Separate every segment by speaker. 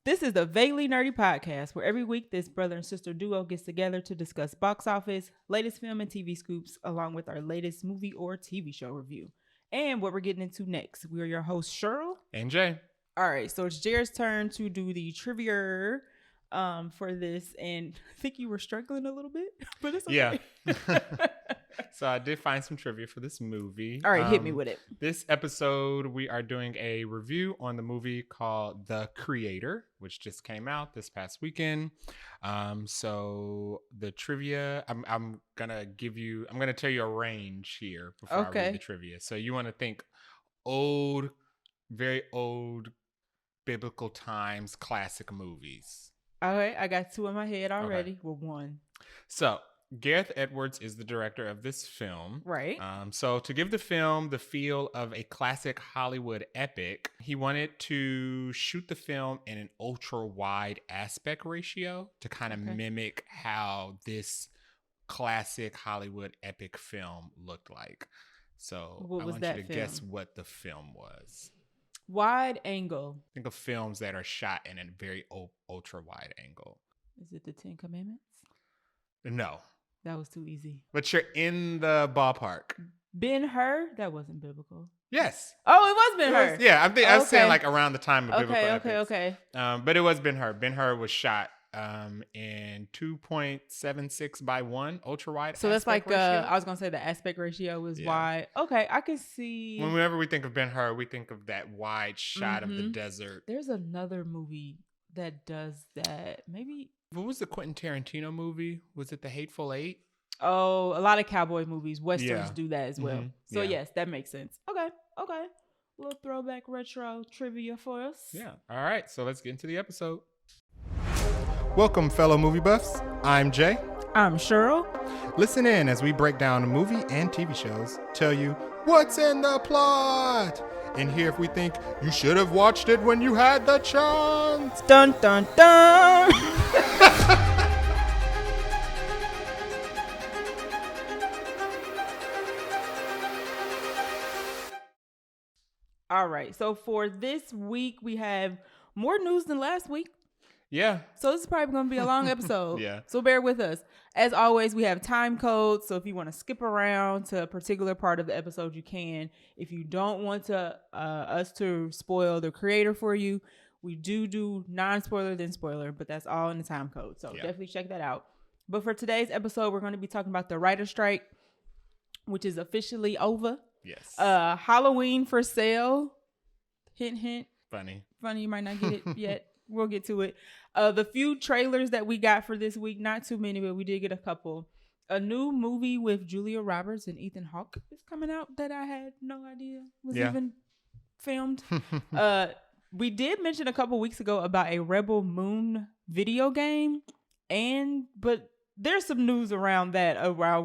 Speaker 1: This is the Vaguely Nerdy Podcast, where every week this brother and sister duo gets together to discuss box office, latest film and TV scoops, along with our latest movie or TV show review. And what we're getting into next. We are your hosts, Cheryl.
Speaker 2: And Jay.
Speaker 1: All right, so it's Jared's turn to do the trivia for this. And I think you were struggling a little bit, but it's okay.
Speaker 2: Yeah. So I did find some trivia for this movie.
Speaker 1: All right, hit me with it.
Speaker 2: This episode, we are doing a review on the movie called The Creator, which just came out this past weekend. So the trivia, I'm gonna tell you a range here before I read the trivia. So you want to think old, very old, biblical times, classic movies.
Speaker 1: All right, I got two in my head already. Well, one.
Speaker 2: So Gareth Edwards is the director of this film.
Speaker 1: Right.
Speaker 2: So to give the film the feel of a classic Hollywood epic, he wanted to shoot the film in an ultra wide aspect ratio to kind of mimic how this classic Hollywood epic film looked like. So I want you to guess what the film was.
Speaker 1: Wide angle.
Speaker 2: Think of films that are shot in a very ultra wide angle.
Speaker 1: Is it the 10 Commandments?
Speaker 2: No.
Speaker 1: That was too easy.
Speaker 2: But you're in the ballpark.
Speaker 1: Ben-Hur? That wasn't biblical.
Speaker 2: Yes.
Speaker 1: Oh, it was Ben-Hur.
Speaker 2: Yeah, I was saying like around the time of biblical epics.
Speaker 1: Okay.
Speaker 2: But it was Ben-Hur. Ben-Hur was shot in 2.76 by 1 ultra wide.
Speaker 1: So that's like I was gonna say the aspect ratio was wide. Okay, I can see.
Speaker 2: Whenever we think of Ben-Hur, we think of that wide shot of the desert.
Speaker 1: There's another movie that does that. Maybe.
Speaker 2: What was the Quentin Tarantino movie? Was it The Hateful Eight?
Speaker 1: Oh, a lot of cowboy movies, westerns do that as well. So yes, that makes sense. Okay. Little throwback retro trivia for us.
Speaker 2: Yeah. All right. So let's get into the episode. Welcome, fellow movie buffs. I'm Jay.
Speaker 1: I'm Cheryl.
Speaker 2: Listen in as we break down movie and TV shows, tell you what's in the plot, and hear if we think you should have watched it when you had the chance.
Speaker 1: Dun, dun, dun. All right. So for this week, we have more news than last week.
Speaker 2: Yeah.
Speaker 1: So this is probably going to be a long episode.
Speaker 2: Yeah.
Speaker 1: So bear with us. As always, we have time codes. So if you want to skip around to a particular part of the episode, you can. If you don't want us to spoil the creator for you, we do non-spoiler then spoiler, but that's all in the time code. So definitely check that out. But for today's episode, we're going to be talking about the writer's strike, which is officially over.
Speaker 2: Yes.
Speaker 1: Halloween for sale. Hint, hint.
Speaker 2: Funny.
Speaker 1: You might not get it yet. We'll get to it. The few trailers that we got for this week, not too many, but we did get a couple. A new movie with Julia Roberts and Ethan Hawke is coming out that I had no idea was even filmed. We did mention a couple weeks ago about a Rebel Moon video game, but there's some news around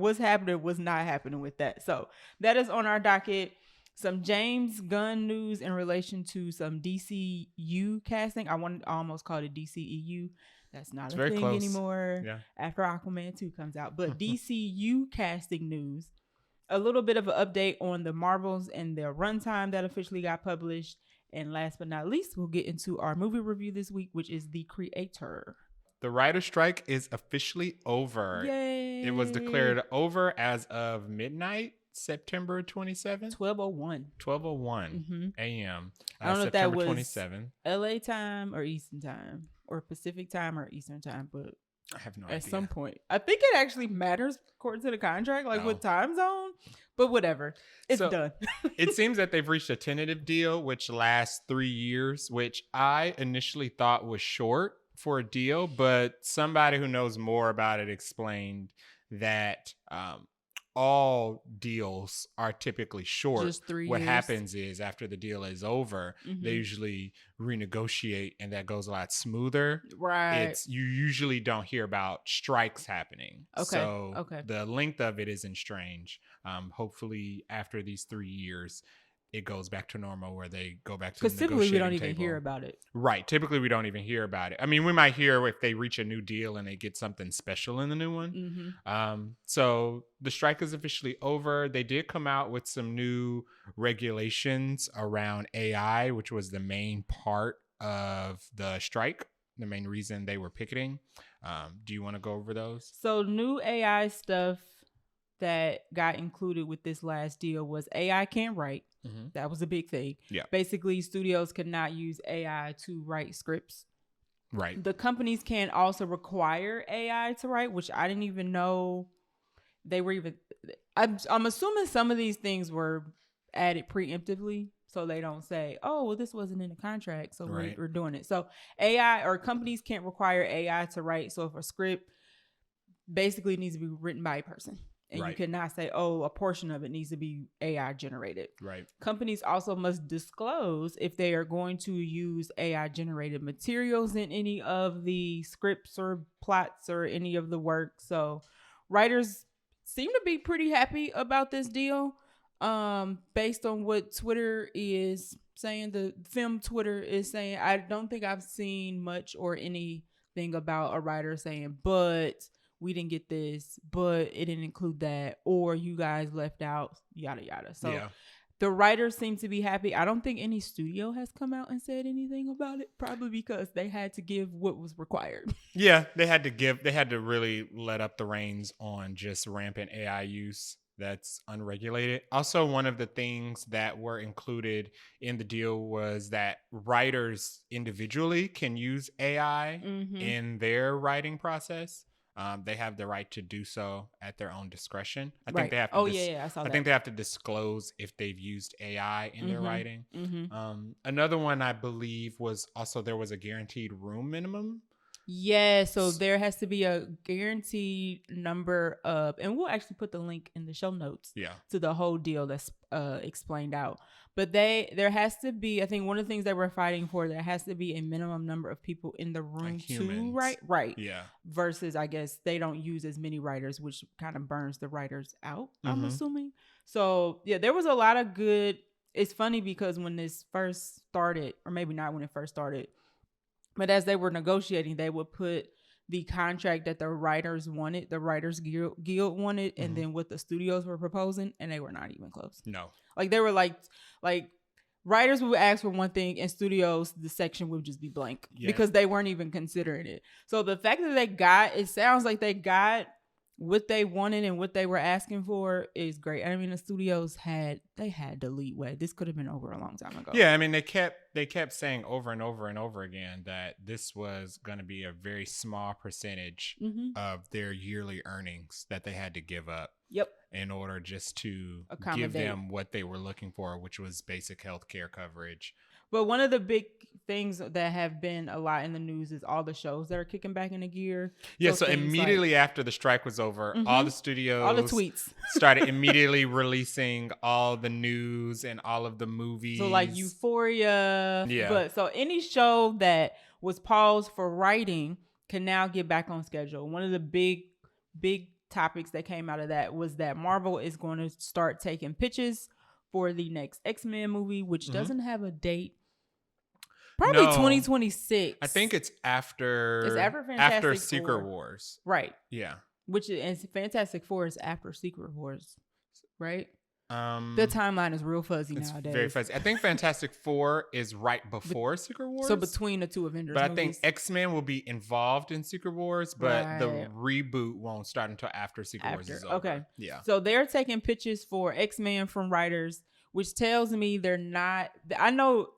Speaker 1: what's happening, what's not happening with that. So that is on our docket. Some James Gunn news in relation to some DCU casting. I almost called it DCEU. That's not a thing anymore after Aquaman 2 comes out. But DCU casting news. A little bit of an update on the Marvels and their runtime that officially got published. And last but not least, we'll get into our movie review this week, which is The Creator.
Speaker 2: The writer's strike is officially over.
Speaker 1: Yay!
Speaker 2: It was declared over as of midnight. September 27th? 12:01 a.m.
Speaker 1: I don't know
Speaker 2: September
Speaker 1: if that was
Speaker 2: 27th.
Speaker 1: LA time or Eastern time or Pacific time or Eastern time, but
Speaker 2: I have no idea.
Speaker 1: At some point. I think it actually matters according to the contract, what time zone, but whatever. It's done.
Speaker 2: It seems that they've reached a tentative deal, which lasts 3 years, which I initially thought was short for a deal, but somebody who knows more about it explained that all deals are typically short.
Speaker 1: Just 3
Speaker 2: what
Speaker 1: years.
Speaker 2: happens is after the deal is over, they usually renegotiate, and that goes a lot smoother.
Speaker 1: Right.
Speaker 2: You usually don't hear about strikes happening.
Speaker 1: Okay.
Speaker 2: So the length of it isn't strange. Hopefully after these 3 years, it goes back to normal where they go back to the negotiating table.
Speaker 1: Because typically we don't even hear about it.
Speaker 2: Right. Typically we don't even hear about it. I mean, we might hear if they reach a new deal and they get something special in the new one. So the strike is officially over. They did come out with some new regulations around AI, which was the main part of the strike, the main reason they were picketing. Do you want to go over those?
Speaker 1: So new AI stuff that got included with this last deal was AI can't write.
Speaker 2: Mm-hmm.
Speaker 1: That was a big thing.
Speaker 2: Yeah.
Speaker 1: Basically, studios could not use AI to write scripts.
Speaker 2: Right.
Speaker 1: The companies can also require AI to write, which I didn't even know they were even. I'm assuming some of these things were added preemptively, so they don't say, "Oh, well, this wasn't in the contract, so we're doing it." So AI or companies can't require AI to write. So if a script basically needs to be written by a person, and you cannot say, "Oh, a portion of it needs to be AI generated."
Speaker 2: Right.
Speaker 1: Companies also must disclose if they are going to use AI generated materials in any of the scripts or plots or any of the work. So writers seem to be pretty happy about this deal. Based on what Twitter is saying, the film Twitter is saying, I don't think I've seen much or anything about a writer saying, but we didn't get this, but it didn't include that, or you guys left out, yada, yada. So the writers seem to be happy. I don't think any studio has come out and said anything about it, probably because they had to give what was required.
Speaker 2: Yeah, they had to really let up the reins on just rampant AI use that's unregulated. Also, one of the things that were included in the deal was that writers individually can use AI in their writing process. They have the right to do so at their own discretion. I think they have to.
Speaker 1: I saw that.
Speaker 2: I think they have to disclose if they've used AI in their writing. Another one I believe was also there was a guaranteed room minimum.
Speaker 1: Yeah, so there has to be a guaranteed number of, and we'll actually put the link in the show notes to the whole deal that's explained out. But there has to be, I think one of the things that we're fighting for, there has to be a minimum number of people in the room to write. Right. Yeah. Versus, I guess, they don't use as many writers, which kind of burns the writers out, I'm assuming. So, yeah, there was a lot of good. It's funny because when this first started, or maybe not when it first started, but as they were negotiating, they would put the contract that the writers wanted, the Writers Guild wanted, and then what the studios were proposing, and they were not even close. No. Like, they were like writers would ask for one thing, and studios, the section would just be blank because they weren't even considering it. So the fact that it sounds like they got what they wanted and what they were asking for is great. I mean, the studios had the leeway. This could have been over a long time ago.
Speaker 2: Yeah, I mean, they kept saying over and over and over again that this was going to be a very small percentage of their yearly earnings that they had to give up. Yep. In order just to give them what they were looking for, which was basic health care coverage.
Speaker 1: But one of the big things that have been a lot in the news is all the shows that are kicking back into gear.
Speaker 2: Yeah, so immediately after the strike was over, all the studios,
Speaker 1: all the tweets
Speaker 2: started immediately releasing all the news and all of the movies.
Speaker 1: So like Euphoria. Yeah. But so any show that was paused for writing can now get back on schedule. One of the big topics that came out of that was that Marvel is going to start taking pitches for the next X-Men movie, which doesn't have a date. Probably 2026.
Speaker 2: I think it's after.
Speaker 1: It's after
Speaker 2: Secret Wars.
Speaker 1: Right. Yeah. Which is Fantastic Four is after Secret Wars, right? The timeline is real fuzzy nowadays.
Speaker 2: Very fuzzy. I think Fantastic Four is right before Secret Wars.
Speaker 1: So between the two Avengers
Speaker 2: movies.
Speaker 1: I
Speaker 2: think X-Men will be involved in Secret Wars, but the reboot won't start until after Secret Wars is over. Okay. Yeah.
Speaker 1: So they're taking pitches for X-Men from writers, which tells me they're not. I know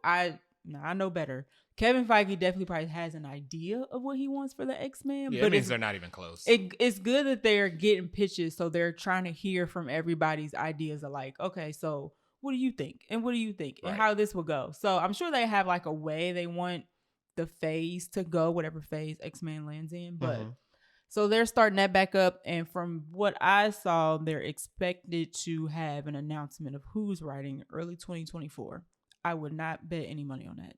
Speaker 1: better. Kevin Feige definitely probably has an idea of what he wants for the X-Men.
Speaker 2: Yeah, but it means they're not even close.
Speaker 1: It's good that they're getting pitches, so they're trying to hear from everybody's ideas of like, okay, so what do you think? And what do you think? And how this will go. So I'm sure they have like a way they want the phase to go, whatever phase X-Men lands in. But so they're starting that back up. And from what I saw, they're expected to have an announcement of who's writing early 2024. I would not bet any money on that.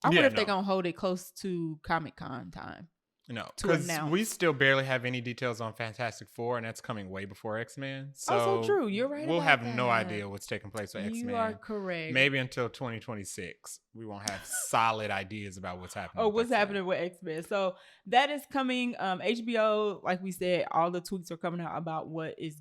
Speaker 1: I wonder if they're going to hold it close to Comic-Con time.
Speaker 2: No, because we still barely have any details on Fantastic Four, and that's coming way before X-Men. So
Speaker 1: true. You're right.
Speaker 2: We'll have no idea what's taking place with X-Men.
Speaker 1: You are correct.
Speaker 2: Maybe until 2026, we won't have solid ideas about what's happening.
Speaker 1: What's happening with X-Men? So that is coming. HBO, like we said, all the tweets are coming out about what is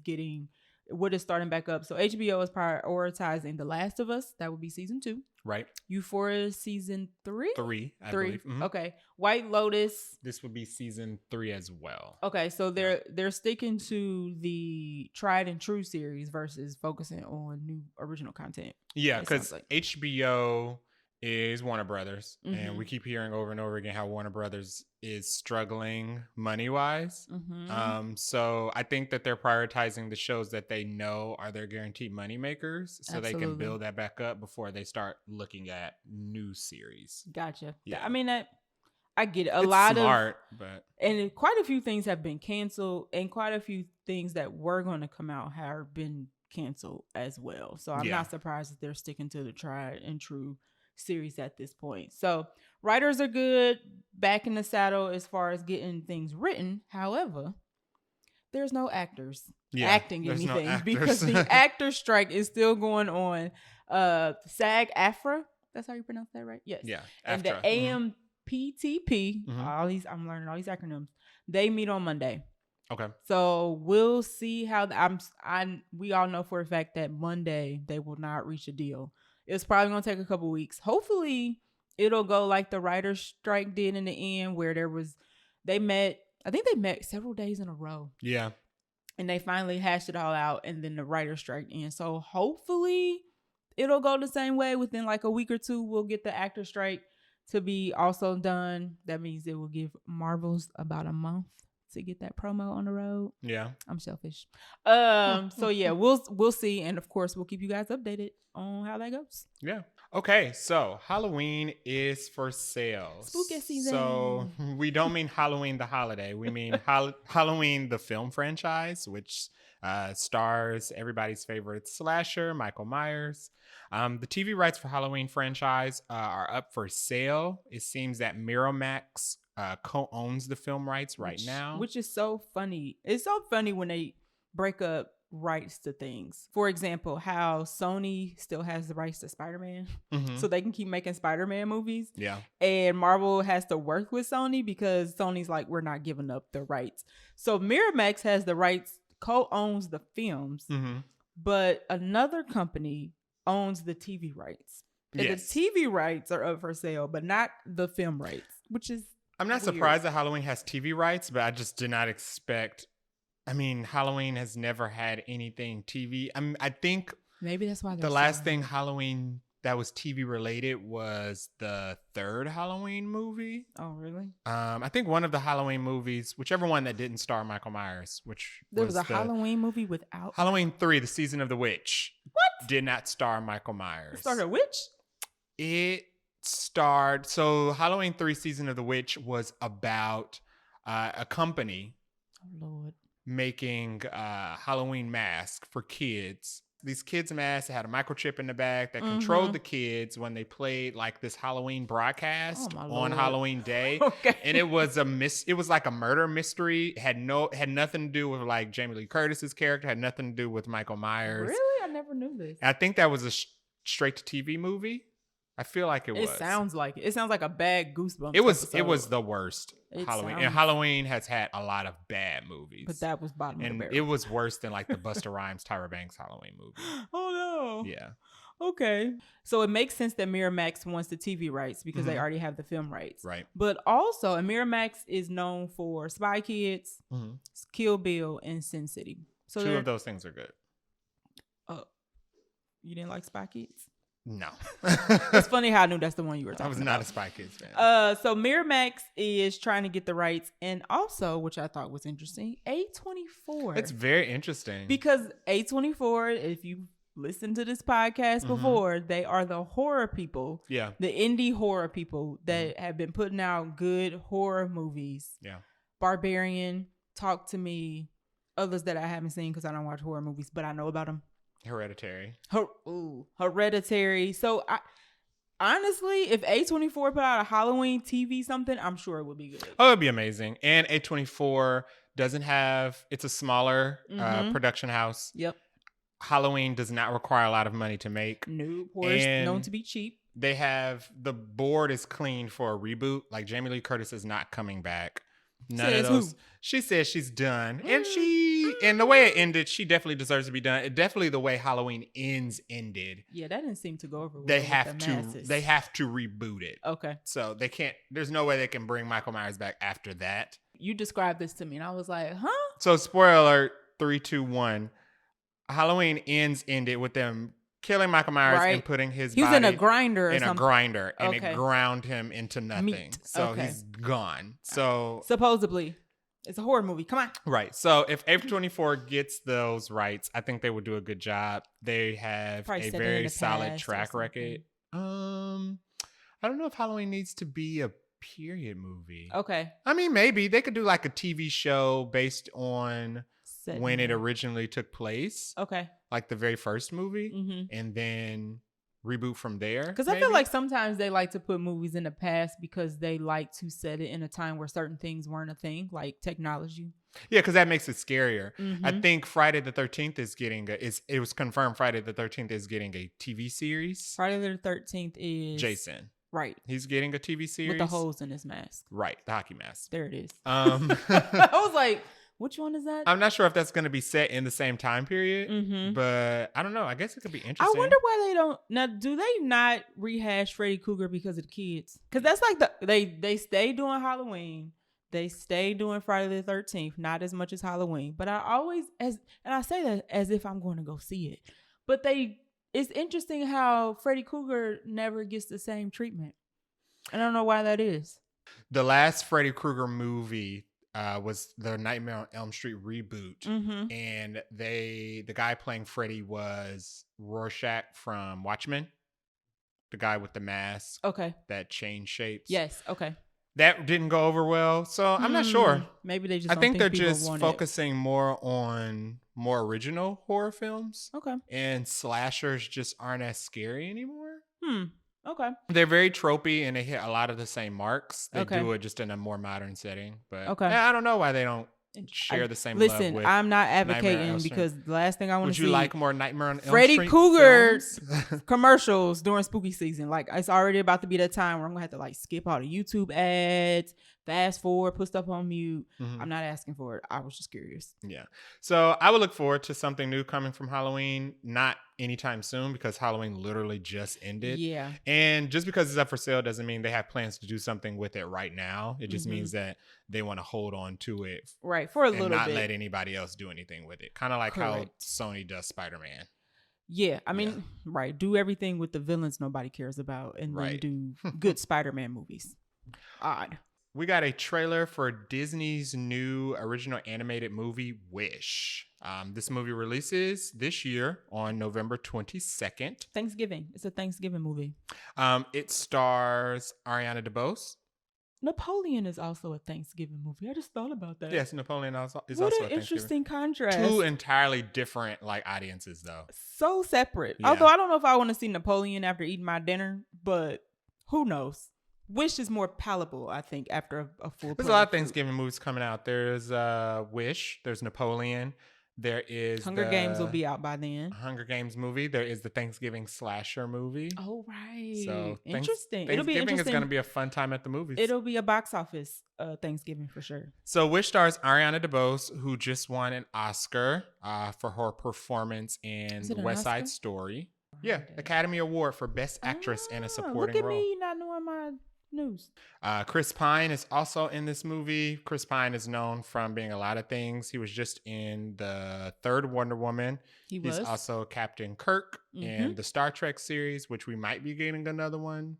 Speaker 1: starting back up. So HBO is prioritizing The Last of Us. That would be season 2.
Speaker 2: Right.
Speaker 1: Euphoria season 3?
Speaker 2: 3, I
Speaker 1: Three.
Speaker 2: believe. Mhm.
Speaker 1: Okay. White Lotus.
Speaker 2: This would be season 3 as well.
Speaker 1: Okay, so they're sticking to the tried and true series versus focusing on new original content.
Speaker 2: Yeah,
Speaker 1: it
Speaker 2: because
Speaker 1: sounds like.
Speaker 2: HBO is Warner Brothers, and
Speaker 1: Mhm.
Speaker 2: we keep hearing over and over again how Warner Brothers is struggling money-wise.
Speaker 1: Mhm.
Speaker 2: So I think that they're prioritizing the shows that they know are their guaranteed money makers, so they can
Speaker 1: Absolutely.
Speaker 2: build that back up before they start looking at new series.
Speaker 1: Gotcha.
Speaker 2: Yeah.
Speaker 1: I mean, I get it.
Speaker 2: It's
Speaker 1: lot
Speaker 2: smart, but
Speaker 1: and quite a few things have been canceled, and quite a few things that were going to come out have been canceled as well. So I'm
Speaker 2: Yeah.
Speaker 1: not surprised that they're sticking to the tried and true series at this point. So writers are good, back in the saddle as far as getting things written. However, there's no actors acting
Speaker 2: there's no
Speaker 1: anything because
Speaker 2: actors.
Speaker 1: the actor strike is still going on. SAG-AFTRA, that's how you pronounce that, right? Yes.
Speaker 2: Yeah,
Speaker 1: And the
Speaker 2: AFTRA. Mhm.
Speaker 1: AMPTP,
Speaker 2: Mhm.
Speaker 1: I'm learning all these acronyms. They meet on Monday.
Speaker 2: Okay.
Speaker 1: So we'll see how we all know for a fact that Monday they will not reach a deal. It's probably gonna take a couple weeks. Hopefully it'll go like the writer's strike did in the end, where they met several days in a row.
Speaker 2: Yeah.
Speaker 1: And they finally hashed it all out, and then the writer's strike ends. So hopefully it'll go the same way. Within like a week or two, we'll get the actor strike to be also done. That means it will give Marvels about a month to get that promo on the road.
Speaker 2: Yeah.
Speaker 1: I'm selfish. So yeah, we'll see, and of course we'll keep you guys updated on how that goes.
Speaker 2: Yeah. Okay, so Halloween is for sale.
Speaker 1: Spooky season.
Speaker 2: So we don't mean Halloween the holiday. We mean Halloween the film franchise, which stars everybody's favorite slasher, Michael Myers. The TV rights for Halloween franchise are up for sale. It seems that Miramax co-owns the film rights right now.
Speaker 1: Which is so funny. It's so funny when they break up rights to things. For example, how Sony still has the rights to Spider-Man, so they can keep making Spider-Man movies.
Speaker 2: Yeah.
Speaker 1: And Marvel has to work with Sony because Sony's like, we're not giving up the rights. So Miramax has the rights, co-owns the films, but another company owns the TV rights. And the TV rights are up for sale, but not the film rights, which is
Speaker 2: I'm not surprised that Halloween has TV rights, but I just did not expect. I mean, Halloween has never had anything TV. I think
Speaker 1: maybe that's why
Speaker 2: the last thing Halloween that was TV related was the third Halloween movie.
Speaker 1: Oh, really?
Speaker 2: I think one of the Halloween movies, whichever one that didn't star Michael Myers,
Speaker 1: there was a Halloween movie without
Speaker 2: Halloween 3, The Season of the Witch.
Speaker 1: What?
Speaker 2: Did not star Michael Myers.
Speaker 1: It started a witch?
Speaker 2: It starred. So Halloween 3, Season of the Witch was about a company.
Speaker 1: Oh, Lord.
Speaker 2: Making Halloween masks for kids. These kids' masks had a microchip in the back that controlled the kids when they played like this Halloween broadcast on Halloween Day.
Speaker 1: Okay.
Speaker 2: And it was it was like a murder mystery. It had nothing to do with like Jamie Lee Curtis's character, had nothing to do with Michael Myers.
Speaker 1: Really? I never knew this.
Speaker 2: I think that was a straight to TV movie. I feel like it was.
Speaker 1: It sounds like it. It sounds like a bad Goosebumps.
Speaker 2: It was
Speaker 1: episode.
Speaker 2: The worst Halloween. And Halloween has had a lot of bad movies.
Speaker 1: But that was bottom of the barrel.
Speaker 2: It was worse than like the Busta Rhymes, Tyra Banks Halloween movie.
Speaker 1: Oh no.
Speaker 2: Yeah.
Speaker 1: Okay. So it makes sense that Miramax wants the TV rights because they already have the film rights.
Speaker 2: Right.
Speaker 1: But also, and Miramax is known for Spy Kids, Kill Bill, and Sin City. So
Speaker 2: two of those things are good.
Speaker 1: You didn't like Spy Kids?
Speaker 2: No.
Speaker 1: It's funny how I knew that's the one you were talking about.
Speaker 2: I was not a Spy Kids fan.
Speaker 1: So Miramax is trying to get the rights, and also, which I thought was interesting, A24.
Speaker 2: It's very interesting.
Speaker 1: Because A24, if you listened to this podcast before, they are the horror people.
Speaker 2: Yeah.
Speaker 1: The indie horror people that have been putting out good horror movies.
Speaker 2: Yeah.
Speaker 1: Barbarian, Talk to Me, others that I haven't seen because I don't watch horror movies, but I know about them.
Speaker 2: Hereditary.
Speaker 1: Hereditary. So honestly, if A24 put out a Halloween TV something, I'm sure it would be good.
Speaker 2: Oh, it'd be amazing. And A24 doesn't have, it's a smaller production house.
Speaker 1: Yep.
Speaker 2: Halloween does not require a lot of money to make.
Speaker 1: No, horror is known to be cheap.
Speaker 2: They have, the board is clean for a reboot. Like Jamie Lee Curtis is not coming back. None of those. She says she's done. And the way it ended, she definitely deserves to be done. It definitely the way Halloween Ends ended.
Speaker 1: Yeah, that didn't seem to go over well.
Speaker 2: They have to reboot it.
Speaker 1: Okay.
Speaker 2: So they can't, there's no way they can bring Michael Myers back after that.
Speaker 1: You described this to me and I was like, huh?
Speaker 2: So spoiler alert, 3, 2, 1. Halloween Ends ended with them killing Michael Myers and putting his body
Speaker 1: in a grinder
Speaker 2: and it ground him into nothing.
Speaker 1: Meat.
Speaker 2: So he's gone. So
Speaker 1: supposedly it's a horror movie. Come on.
Speaker 2: Right. So if A24 gets those rights, I think they would do a good job. They have a very solid track record. I don't know if Halloween needs to be a period movie.
Speaker 1: Okay.
Speaker 2: I mean, maybe they could do like a TV show based on when it originally took place.
Speaker 1: Okay.
Speaker 2: Like the very first movie, and then reboot from there.
Speaker 1: Because I feel like sometimes they like to put movies in the past because they like to set it in a time where certain things weren't a thing, like technology.
Speaker 2: Yeah, because that makes it scarier. I think Friday the 13th is getting it was confirmed Friday the 13th is getting a TV series.
Speaker 1: Friday the 13th is
Speaker 2: Jason.
Speaker 1: Right.
Speaker 2: He's getting a TV series.
Speaker 1: With the holes in his mask.
Speaker 2: Right. The hockey mask.
Speaker 1: There it is. I was like, which one is that?
Speaker 2: I'm not sure if that's going to be set in the same time period, but I don't know. I guess it could be interesting.
Speaker 1: I wonder why they don't. Now, do they not rehash Freddy Krueger because of the kids? Because that's like they stay doing Halloween. They stay doing Friday the 13th, not as much as Halloween. But I always, and I say that as if I'm going to go see it. But it's interesting how Freddy Krueger never gets the same treatment. I don't know why that is.
Speaker 2: The last Freddy Krueger movie was the Nightmare on Elm Street reboot, and the guy playing Freddy was Rorschach from Watchmen, the guy with the mask, that change shapes.
Speaker 1: Yes, okay.
Speaker 2: That didn't go over well, so I'm not sure.
Speaker 1: Maybe they just.
Speaker 2: I think they're just focusing more on more original horror films.
Speaker 1: Okay.
Speaker 2: And slashers just aren't as scary anymore.
Speaker 1: Okay.
Speaker 2: They're very tropey and they hit a lot of the same marks. They do it just in a more modern setting. But I don't know why they don't share the same love with
Speaker 1: I'm not advocating because the last thing I want to see.
Speaker 2: Would you like more Nightmare on Elm
Speaker 1: Freddy
Speaker 2: Street
Speaker 1: Krueger commercials during spooky season? Like, it's already about to be that time where I'm going to have to like skip all the YouTube ads, fast forward, put stuff on mute. I'm not asking for it. I was just curious.
Speaker 2: Yeah. So I would look forward to something new coming from Halloween. Not anytime soon because Halloween literally just ended.
Speaker 1: Yeah.
Speaker 2: And just because it's up for sale doesn't mean they have plans to do something with it right now. It just means that they want to hold on to it.
Speaker 1: Right. For a little bit.
Speaker 2: And not let anybody else do anything with it. Kind of like how Sony does Spider-Man.
Speaker 1: Yeah. I mean, right. Do everything with the villains nobody cares about and then do good Spider-Man movies. Odd.
Speaker 2: We got a trailer for Disney's new original animated movie, Wish. This movie releases this year on November 22nd.
Speaker 1: Thanksgiving. It's a Thanksgiving movie.
Speaker 2: It stars Ariana DeBose.
Speaker 1: Napoleon is also a Thanksgiving movie. I just thought about that.
Speaker 2: Yes, Napoleon is also a Thanksgiving.
Speaker 1: What an interesting contrast.
Speaker 2: Two entirely different like audiences, though.
Speaker 1: So separate. Yeah. Although I don't know if I want to see Napoleon after eating my dinner, but who knows? Wish is more palatable, I think, after a full.
Speaker 2: There's a lot of Thanksgiving movies coming out. There's Wish. There's Napoleon. There is
Speaker 1: Hunger Games will be out by then.
Speaker 2: Hunger Games movie. There is the Thanksgiving slasher movie.
Speaker 1: Oh, right.
Speaker 2: So
Speaker 1: interesting.
Speaker 2: It'll be interesting. It's going to be a fun time at the movies.
Speaker 1: It'll be a box office Thanksgiving for sure.
Speaker 2: So Wish stars Ariana DeBose, who just won an Oscar for her performance in West Side Story. Yeah, Academy Award for Best Actress in a Supporting Role.
Speaker 1: Look at me not knowing my news.
Speaker 2: Chris Pine is also in this movie. Chris Pine is known from being a lot of things. He was just in the third Wonder Woman. He's also Captain Kirk in the Star Trek series, which we might be getting another one.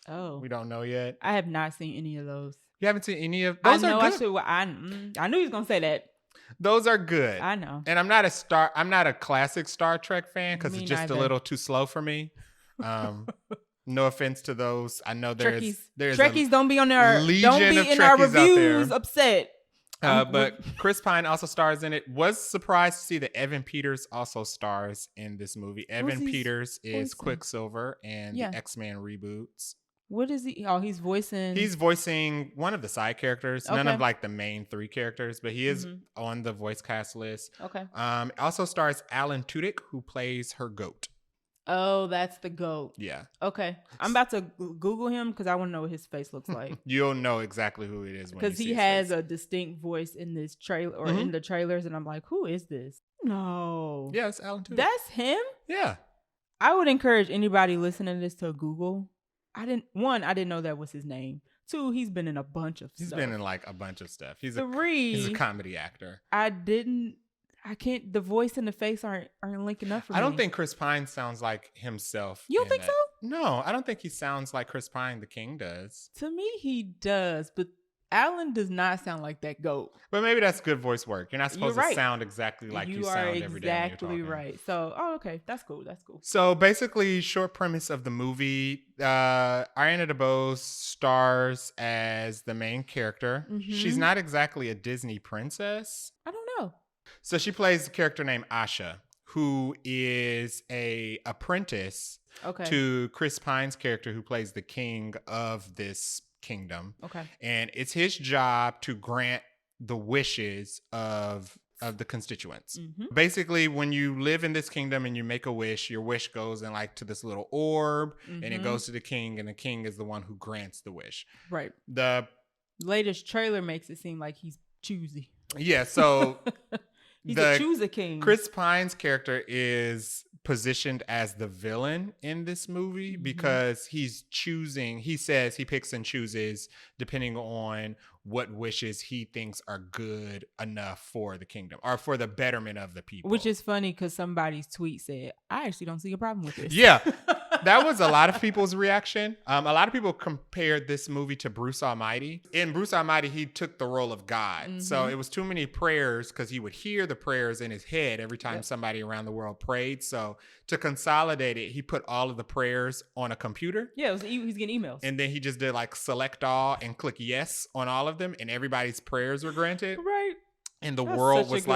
Speaker 1: Oh,
Speaker 2: we don't know yet.
Speaker 1: I have not seen any of those.
Speaker 2: You haven't seen any of those?
Speaker 1: I knew he was gonna say that.
Speaker 2: Those are good.
Speaker 1: I know.
Speaker 2: And I'm not a classic Star Trek fan because it's just a little too slow for me. No offense to those. I know there's
Speaker 1: Trekkies don't be on there. Don't be in our reviews upset.
Speaker 2: But Chris Pine also stars in it. Was surprised to see that Evan Peters also stars in this movie. Evan Peters is Quicksilver in the X-Men reboots.
Speaker 1: What is he? Oh, he's
Speaker 2: voicing one of the side characters. None of like the main three characters, but he is on the voice cast list.
Speaker 1: Okay.
Speaker 2: Also stars Alan Tudyk, who plays her goat.
Speaker 1: Oh, that's the GOAT.
Speaker 2: Yeah.
Speaker 1: Okay. I'm about to Google him because I want to know what his face looks like.
Speaker 2: You'll know exactly who it is when you
Speaker 1: Because
Speaker 2: see
Speaker 1: he
Speaker 2: his
Speaker 1: has
Speaker 2: face.
Speaker 1: a distinct voice in this trailer or in the trailers, and I'm like, who is this? No.
Speaker 2: Yeah, it's Alan Tudyk.
Speaker 1: That's him?
Speaker 2: Yeah.
Speaker 1: I would encourage anybody listening to this to Google. I didn't know that was his name. 2, he's been in a bunch of stuff.
Speaker 2: He's been in like a bunch of stuff. He's
Speaker 1: 3,
Speaker 2: he's a comedy actor.
Speaker 1: I can't, the voice and the face aren't linking up for me.
Speaker 2: I don't think Chris Pine sounds like himself.
Speaker 1: You don't think so?
Speaker 2: No, I don't think he sounds like Chris Pine, the King, does.
Speaker 1: To me, he does, but Alan does not sound like that GOAT.
Speaker 2: But maybe that's good voice work. You're not supposed to sound exactly like you sound every day. You are
Speaker 1: exactly right. So, okay, that's cool. That's cool.
Speaker 2: So basically, short premise of the movie: Ariana DeBose stars as the main character. Mm-hmm. She's not exactly a Disney princess.
Speaker 1: I don't know.
Speaker 2: So she plays a character named Asha, who is a apprentice to Chris Pine's character, who plays the king of this kingdom.
Speaker 1: Okay.
Speaker 2: And it's his job to grant the wishes of the constituents. Mm-hmm. Basically, when you live in this kingdom and you make a wish, your wish goes in like to this little orb, and it goes to the king, and the king is the one who grants the wish.
Speaker 1: Right.
Speaker 2: The
Speaker 1: latest trailer makes it seem like he's choosy.
Speaker 2: Yeah, so
Speaker 1: he's a chooser king.
Speaker 2: Chris Pine's character is positioned as the villain in this movie because he says he picks and chooses depending on what wishes he thinks are good enough for the kingdom or for the betterment of the people. Which
Speaker 1: is funny because somebody's tweet said, I actually don't see a problem with this.
Speaker 2: Yeah. That was a lot of people's reaction. A lot of people compared this movie to Bruce Almighty. In Bruce Almighty, he took the role of God. Mm-hmm. So it was too many prayers because he would hear the prayers in his head every time somebody around the world prayed. So to consolidate it, he put all of the prayers on a computer.
Speaker 1: Yeah, he's getting emails.
Speaker 2: And then he just did like select all and click yes on all of them, and everybody's prayers were granted.
Speaker 1: Right.
Speaker 2: And the world was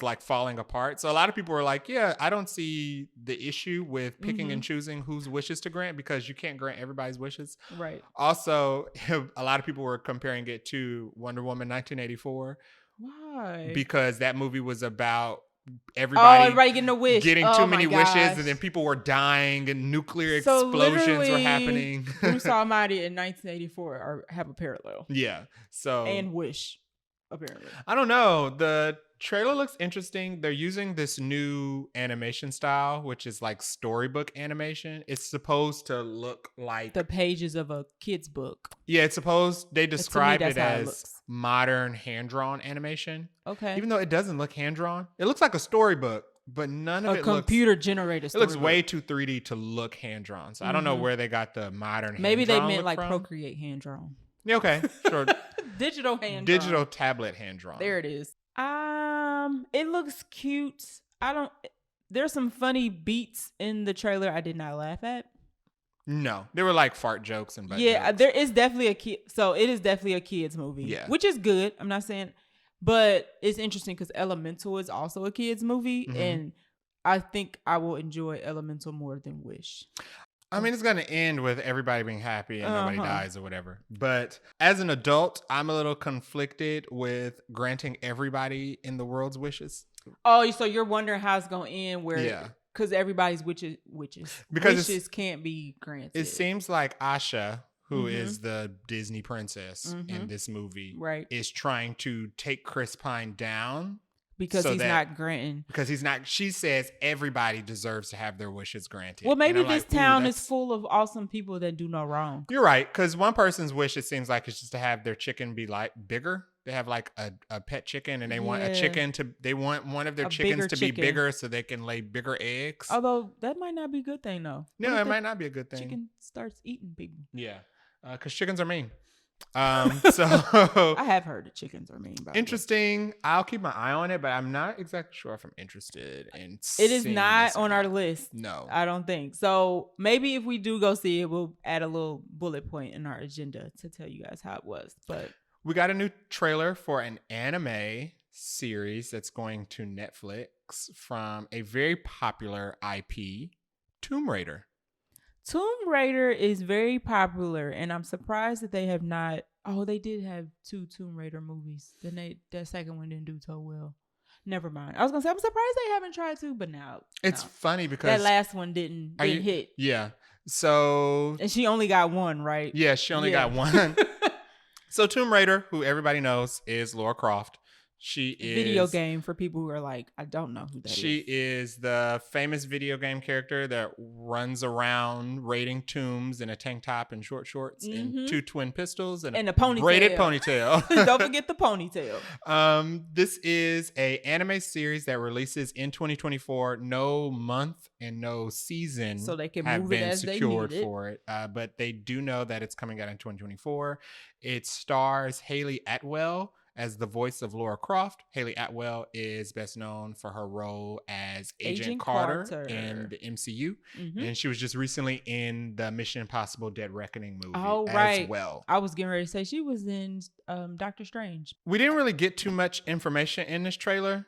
Speaker 2: like falling apart. So a lot of people were like, yeah, I don't see the issue with picking and choosing whose wishes to grant because you can't grant everybody's wishes.
Speaker 1: Right.
Speaker 2: Also, a lot of people were comparing it to Wonder Woman 1984.
Speaker 1: Why?
Speaker 2: Because that movie was about everybody
Speaker 1: getting a wish.
Speaker 2: Getting too many wishes, and then people were dying and nuclear explosions were happening.
Speaker 1: Bruce Almighty and 1984 have a parallel.
Speaker 2: Yeah. So
Speaker 1: and Wish. Apparently.
Speaker 2: I don't know. The trailer looks interesting. They're using this new animation style, which is like storybook animation. It's supposed to look like
Speaker 1: the pages of a kid's book.
Speaker 2: Yeah, they describe it as modern hand-drawn animation.
Speaker 1: Okay.
Speaker 2: Even though it doesn't look hand-drawn. It looks like a storybook, but none of it looks...
Speaker 1: A computer-generated storybook.
Speaker 2: It looks way too 3D to look hand-drawn. So I don't know where they got the modern hand-drawn
Speaker 1: Maybe they meant like
Speaker 2: from.
Speaker 1: Procreate hand-drawn.
Speaker 2: Yeah, okay, sure.
Speaker 1: Digital hand-drawn.
Speaker 2: Digital tablet hand-drawn.
Speaker 1: There it is. It looks cute. There's some funny beats in the trailer I did not laugh at.
Speaker 2: No, there were like fart jokes and butt
Speaker 1: jokes. There is definitely it is definitely a kid's movie.
Speaker 2: Yeah.
Speaker 1: Which is good. I'm not saying, but it's interesting because Elemental is also a kid's movie, and I think I will enjoy Elemental more than Wish.
Speaker 2: I mean, it's going to end with everybody being happy and nobody dies or whatever. But as an adult, I'm a little conflicted with granting everybody in the world's wishes.
Speaker 1: Oh, so you're wondering how it's going to end because everybody's wishes can't be granted.
Speaker 2: It seems like Asha, who is the Disney princess in this movie, is trying to take Chris Pine down.
Speaker 1: Because he's not granting.
Speaker 2: Because he's not. She says everybody deserves to have their wishes granted.
Speaker 1: Well, maybe this town is full of awesome people that do no wrong.
Speaker 2: You're right. Because one person's wish, it seems like, is just to have their chicken be like bigger. They have like a pet chicken, and they want a chicken they want one of their chickens to be bigger so they can lay bigger eggs.
Speaker 1: Although that might not be a good thing, though.
Speaker 2: No, it might not be a good thing.
Speaker 1: Chicken starts eating people.
Speaker 2: Yeah, because chickens are mean. So
Speaker 1: I have heard that chickens are mean.
Speaker 2: Interesting. I'll keep my eye on it, but I'm not exactly sure if I'm interested in.
Speaker 1: It is not on our list.
Speaker 2: No,
Speaker 1: I don't think so. Maybe if we do go see it, we'll add a little bullet point in our agenda to tell you guys how it was. But
Speaker 2: we got a new trailer for an anime series that's going to Netflix from a very popular IP, Tomb Raider.
Speaker 1: Tomb Raider is very popular, and I'm surprised that they have not. Oh, they did have 2 Tomb Raider movies. Then that second one didn't do so well. Never mind. I was gonna say I'm surprised they haven't tried to, but now
Speaker 2: It's funny because
Speaker 1: that last one didn't hit.
Speaker 2: Yeah. So
Speaker 1: and she only got one, right?
Speaker 2: Yeah, she only got one. So Tomb Raider, who everybody knows is Lara Croft. She is
Speaker 1: video game for people who are like, I don't know who that is.
Speaker 2: She is the famous video game character that runs around raiding tombs in a tank top and short shorts and 2 twin pistols and a
Speaker 1: ponytail.
Speaker 2: Braided ponytail.
Speaker 1: Don't forget the ponytail.
Speaker 2: This is a anime series that releases in 2024. No month and no season
Speaker 1: so they can
Speaker 2: have
Speaker 1: move
Speaker 2: been
Speaker 1: it as
Speaker 2: secured
Speaker 1: they need it.
Speaker 2: for it. But they do know that it's coming out in 2024. It stars Hayley Atwell as the voice of Lara Croft. Hayley Atwell is best known for her role as Agent Carter in the MCU. And she was just recently in the Mission Impossible Dead Reckoning movie as well.
Speaker 1: I was getting ready to say she was in Doctor Strange.
Speaker 2: We didn't really get too much information in this trailer.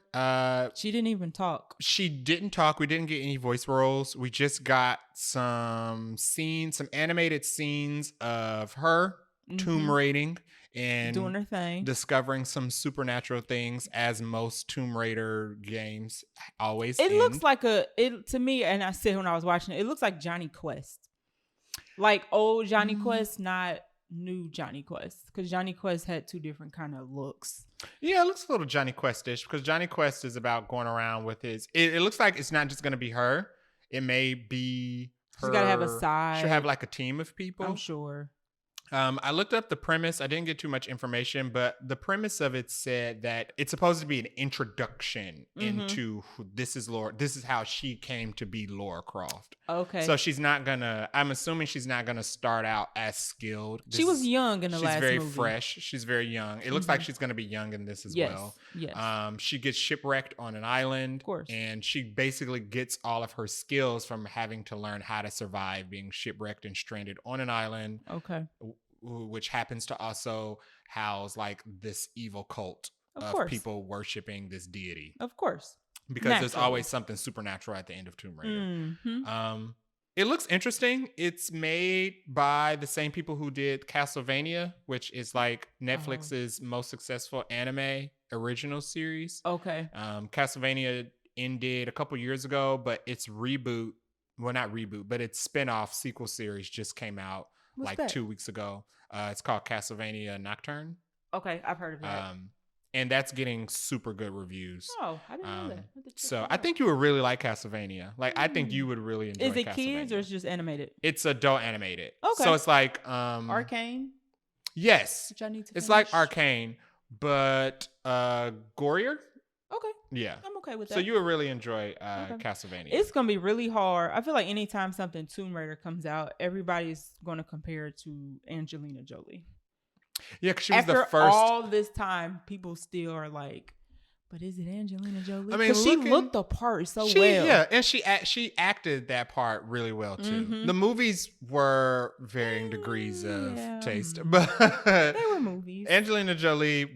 Speaker 1: She didn't even talk.
Speaker 2: She didn't talk. We didn't get any voice roles. We just got some animated scenes of her tomb raiding and
Speaker 1: doing her thing,
Speaker 2: discovering some supernatural things, as most Tomb Raider games always
Speaker 1: it looks like to me, and I said when I was watching it looks like Johnny Quest, like old Johnny Quest, not new Johnny Quest, because Johnny Quest had 2 different kind of looks.
Speaker 2: Yeah, it looks a little Johnny Quest-ish, because Johnny Quest is about going around with his it looks like it's not just going to be her. It may be her.
Speaker 1: She's got to have a side.
Speaker 2: She'll have like a team of people,
Speaker 1: I'm sure.
Speaker 2: I looked up the premise. I didn't get too much information, but the premise of it said that it's supposed to be an introduction into this is how she came to be Lara Croft.
Speaker 1: Okay.
Speaker 2: So I'm assuming she's not going to start out as skilled.
Speaker 1: She was young in the last movie.
Speaker 2: She's very fresh. She's very young. It looks like she's going to be young in this as well.
Speaker 1: Yes.
Speaker 2: She gets shipwrecked on an island.
Speaker 1: Of course.
Speaker 2: And she basically gets all of her skills from having to learn how to survive being shipwrecked and stranded on an island.
Speaker 1: Okay.
Speaker 2: Which happens to also house like this evil cult of people worshiping this deity.
Speaker 1: Of course.
Speaker 2: Because there's always something supernatural at the end of Tomb Raider. It looks interesting. It's made by the same people who did Castlevania, which is like Netflix's most successful anime original series.
Speaker 1: Okay.
Speaker 2: Castlevania ended a couple years ago, but its reboot, well, not reboot, but its spin-off sequel series just came out. What's that? 2 weeks ago. It's called Castlevania Nocturne.
Speaker 1: Okay, I've heard of that.
Speaker 2: And that's getting super good reviews.
Speaker 1: Oh, I didn't know that.
Speaker 2: So I think you would really like Castlevania. Like, I think you would really enjoy Castlevania.
Speaker 1: Is it kids or it's just animated?
Speaker 2: It's adult animated.
Speaker 1: Okay.
Speaker 2: So it's like
Speaker 1: Arcane?
Speaker 2: Yes.
Speaker 1: Which I need to
Speaker 2: It's
Speaker 1: finish.
Speaker 2: like Arcane, but gorier.
Speaker 1: Okay.
Speaker 2: Yeah.
Speaker 1: I'm okay with that.
Speaker 2: So you would really enjoy Castlevania.
Speaker 1: It's going to be really hard. I feel like anytime something Tomb Raider comes out, everybody's going to compare it to Angelina Jolie.
Speaker 2: Yeah, because she was
Speaker 1: After
Speaker 2: the first.
Speaker 1: all this time, people still are like, but is it Angelina Jolie?
Speaker 2: I mean,
Speaker 1: she looked the part so well.
Speaker 2: Yeah, and she acted that part really well too. The movies were varying degrees of taste, but
Speaker 1: they were movies.
Speaker 2: Angelina Jolie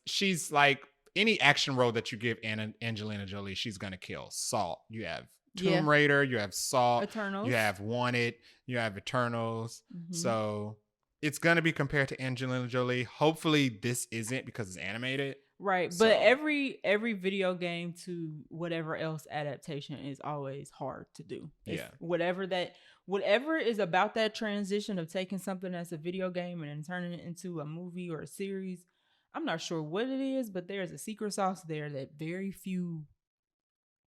Speaker 2: she's like any action role that you give Angelina Jolie, she's gonna kill. Salt. You have Tomb Raider. You have Salt.
Speaker 1: Eternals.
Speaker 2: You have Wanted. You have Eternals. So it's gonna be compared to Angelina Jolie. Hopefully this isn't, because it's animated.
Speaker 1: Right.
Speaker 2: So.
Speaker 1: But every video game to whatever else adaptation is always hard to do. Whatever is about that transition of taking something that's a video game and turning it into a movie or a series. I'm not sure what it is, but there's a secret sauce there that very few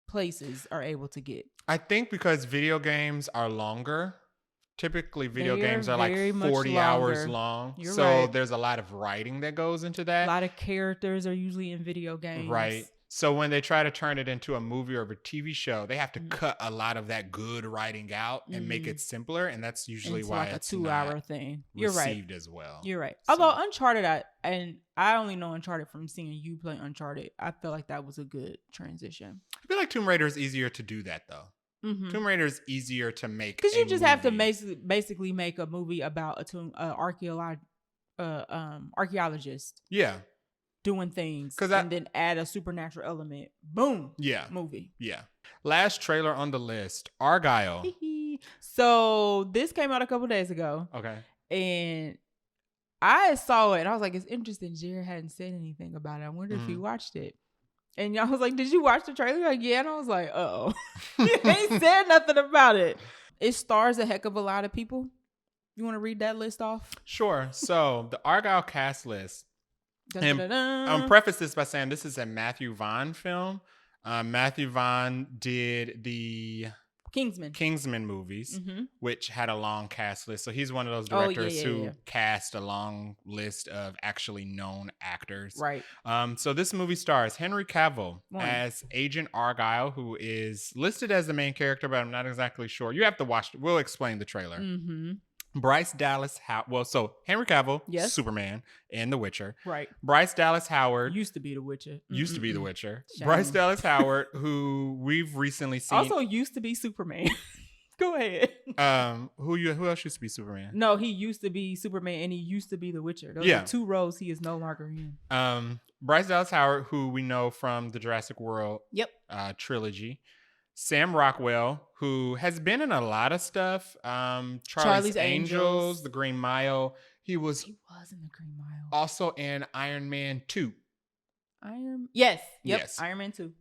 Speaker 1: places are able to get.
Speaker 2: I think because video games are longer. Typically, video games are like 40 hours long.
Speaker 1: You're
Speaker 2: so
Speaker 1: right.
Speaker 2: There's a lot of writing that goes into that.
Speaker 1: A lot of characters are usually in video games.
Speaker 2: Right. So when they try to turn it into a movie or a TV show, they have to cut a lot of that good writing out and make it simpler. And that's usually why
Speaker 1: like
Speaker 2: it's
Speaker 1: a 2-hour thing. You're
Speaker 2: received
Speaker 1: right.
Speaker 2: as well.
Speaker 1: You're right. So. Although Uncharted, I only know Uncharted from seeing you play Uncharted. I feel like that was a good transition.
Speaker 2: I feel like Tomb Raider is easier to do that though. Tomb Raider is easier to make
Speaker 1: because you just have to basically make a movie about archaeologist.
Speaker 2: Yeah.
Speaker 1: Doing things and then add a supernatural element. Boom.
Speaker 2: Yeah.
Speaker 1: Movie.
Speaker 2: Yeah. Last trailer on the list, Argylle.
Speaker 1: So this came out a couple days ago.
Speaker 2: Okay.
Speaker 1: And I saw it and I was like, it's interesting. Jared hadn't said anything about it. I wonder if he watched it. And y'all was like, did you watch the trailer? Like, yeah. And I was like, uh-oh. You ain't said nothing about it. It stars a heck of a lot of people. You want to read that list off?
Speaker 2: Sure. So the Argylle cast list. And preface this by saying this is a Matthew Vaughn film. Matthew Vaughn did the Kingsman movies, which had a long cast list. So he's one of those directors who cast a long list of actually known actors.
Speaker 1: Right.
Speaker 2: So this movie stars Henry Cavill as Agent Argylle, who is listed as the main character, but I'm not exactly sure. You have to watch. We'll explain the trailer. Bryce Dallas Howard. So Henry Cavill, Superman, and The Witcher.
Speaker 1: Right.
Speaker 2: Bryce Dallas Howard
Speaker 1: used to be The Witcher.
Speaker 2: Shame. Bryce Dallas Howard, who we've recently seen,
Speaker 1: also used to be Superman. Go ahead.
Speaker 2: Who else used to be Superman?
Speaker 1: No, he used to be Superman, and he used to be The Witcher. Those are two roles he is no longer in.
Speaker 2: Bryce Dallas Howard, who we know from the Jurassic World trilogy. Sam Rockwell, who has been in a lot of stuff. Charlie's Angels, The Green Mile. He was in The Green Mile. Also in Iron Man 2.
Speaker 1: Yes. Iron Man 2.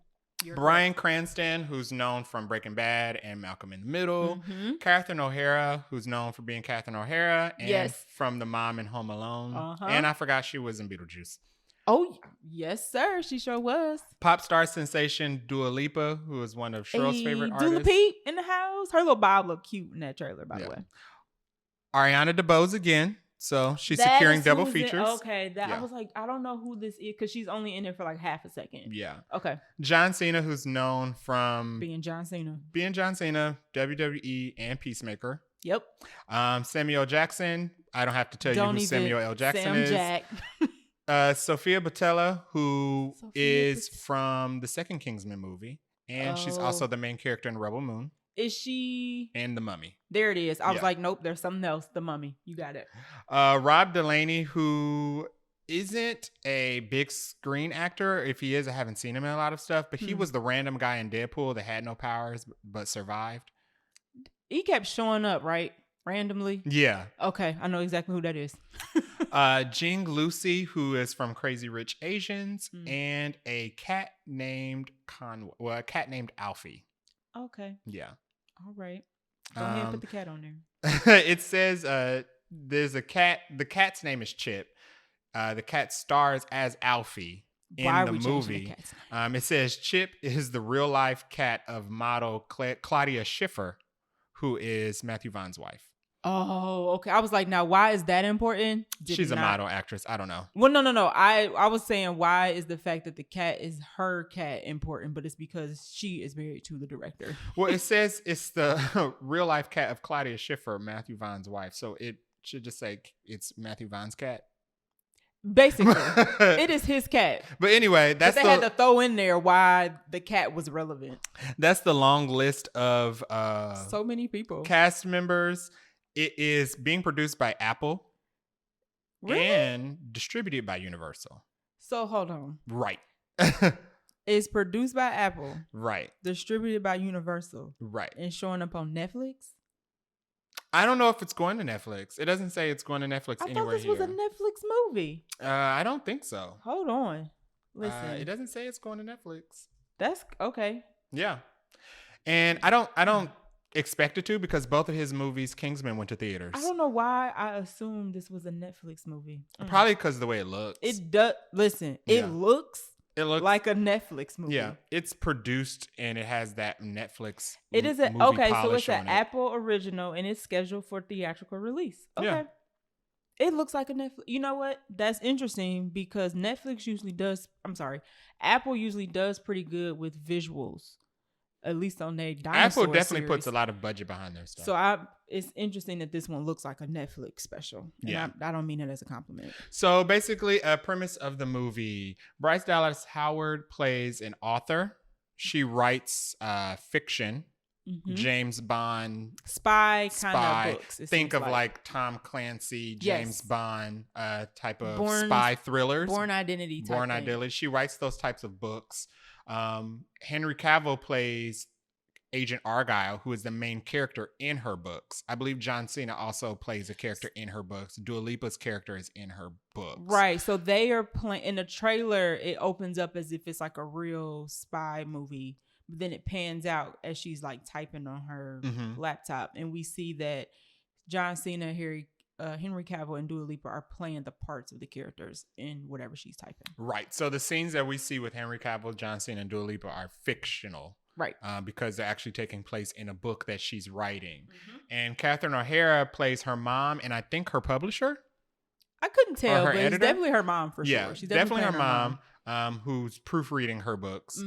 Speaker 2: Bryan Cranston, who's known from Breaking Bad and Malcolm in the Middle. Catherine O'Hara, who's known for being Catherine O'Hara and from the mom in Home Alone. And I forgot she was in Beetlejuice.
Speaker 1: Oh, yes, sir. She sure was.
Speaker 2: Pop star sensation Dua Lipa, who is one of Cheryl's favorite artists.
Speaker 1: Dua Peep in the house. Her little bob looked cute in that trailer, by the way.
Speaker 2: Ariana DeBose again. So she's securing double features.
Speaker 1: Okay. I was like, I don't know who this is because she's only in it for like half a second.
Speaker 2: Yeah.
Speaker 1: Okay.
Speaker 2: John Cena, who's known from
Speaker 1: being John Cena,
Speaker 2: WWE, and Peacemaker.
Speaker 1: Yep.
Speaker 2: Samuel Jackson. I don't have to tell you who Samuel L. Jackson is.
Speaker 1: Jack.
Speaker 2: Sophia Boutella, who is from the second Kingsman movie. And she's also the main character in Rebel Moon.
Speaker 1: Is she?
Speaker 2: And The Mummy.
Speaker 1: There it is. I was like, nope, there's something else. The Mummy. You got it.
Speaker 2: Rob Delaney, who isn't a big screen actor. If he is, I haven't seen him in a lot of stuff. But he was the random guy in Deadpool that had no powers but survived.
Speaker 1: He kept showing up, right? Randomly?
Speaker 2: Yeah.
Speaker 1: Okay. I know exactly who that is.
Speaker 2: Jing Lucy, who is from Crazy Rich Asians. And a cat named Alfie.
Speaker 1: Okay.
Speaker 2: Yeah.
Speaker 1: All right. Go ahead and put the cat on there.
Speaker 2: It says there's a cat. The cat's name is Chip. The cat stars as Alfie in the movie. It says Chip is the real life cat of model Claudia Schiffer, who is Matthew Vaughn's wife.
Speaker 1: Oh, okay. I was like, now why is that important?
Speaker 2: She's a model actress. I don't know.
Speaker 1: Well, no. I was saying, why is the fact that the cat is her cat important? But it's because she is married to the director.
Speaker 2: Well, it says it's the real life cat of Claudia Schiffer, Matthew Vaughn's wife. So it should just say it's Matthew Vaughn's cat.
Speaker 1: Basically, it is his cat.
Speaker 2: But anyway, they
Speaker 1: had to throw in there why the cat was relevant.
Speaker 2: That's the long list of
Speaker 1: so many people,
Speaker 2: cast members. It is being produced by Apple and distributed by Universal.
Speaker 1: So hold on.
Speaker 2: Right.
Speaker 1: It's produced by Apple.
Speaker 2: Right.
Speaker 1: Distributed by Universal.
Speaker 2: Right.
Speaker 1: And showing up on Netflix?
Speaker 2: I don't know if it's going to Netflix. It doesn't say it's going to Netflix anywhere here.
Speaker 1: I thought this was a Netflix movie.
Speaker 2: I don't think so.
Speaker 1: Hold on. Listen.
Speaker 2: It doesn't say it's going to Netflix.
Speaker 1: That's okay.
Speaker 2: Yeah. And I don't expect it to, because both of his movies, Kingsman, went to theaters.
Speaker 1: I don't know why I assumed this was a Netflix movie.
Speaker 2: Probably because of the way it looks.
Speaker 1: It does. Listen, it looks like a Netflix movie.
Speaker 2: Yeah, it's produced and it has that Netflix.
Speaker 1: It is so it's an Apple original and it's scheduled for theatrical release. Okay. Yeah. It looks like a Netflix. You know what? That's interesting because Apple usually does pretty good with visuals. At least on their dinosaur
Speaker 2: Apple definitely
Speaker 1: series.
Speaker 2: Puts a lot of budget behind their stuff.
Speaker 1: So it's interesting that this one looks like a Netflix special. And
Speaker 2: yeah.
Speaker 1: I don't mean it as a compliment.
Speaker 2: So basically, a premise of the movie: Bryce Dallas Howard plays an author. She writes fiction, James Bond
Speaker 1: spy kind of books.
Speaker 2: Think of like Tom Clancy, James Bond type of spy thrillers.
Speaker 1: Born Identity.
Speaker 2: She writes those types of books. Henry Cavill plays Agent Argylle, who is the main character in her books. I believe John Cena also plays a character in her books. Dua Lipa's character is in her books.
Speaker 1: Right. So they are playing in the trailer. It opens up as if it's like a real spy movie. But then it pans out as she's like typing on her laptop, and we see that John Cena, Henry Cavill, and Dua Lipa are playing the parts of the characters in whatever she's typing.
Speaker 2: Right. So the scenes that we see with Henry Cavill, John Cena, and Dua Lipa are fictional.
Speaker 1: Right.
Speaker 2: Because they're actually taking place in a book that she's writing. And Catherine O'Hara plays her mom and I think her publisher.
Speaker 1: I couldn't tell, but
Speaker 2: editor?
Speaker 1: It's definitely her mom for
Speaker 2: yeah,
Speaker 1: sure. She's
Speaker 2: definitely her mom. Who's proofreading her books.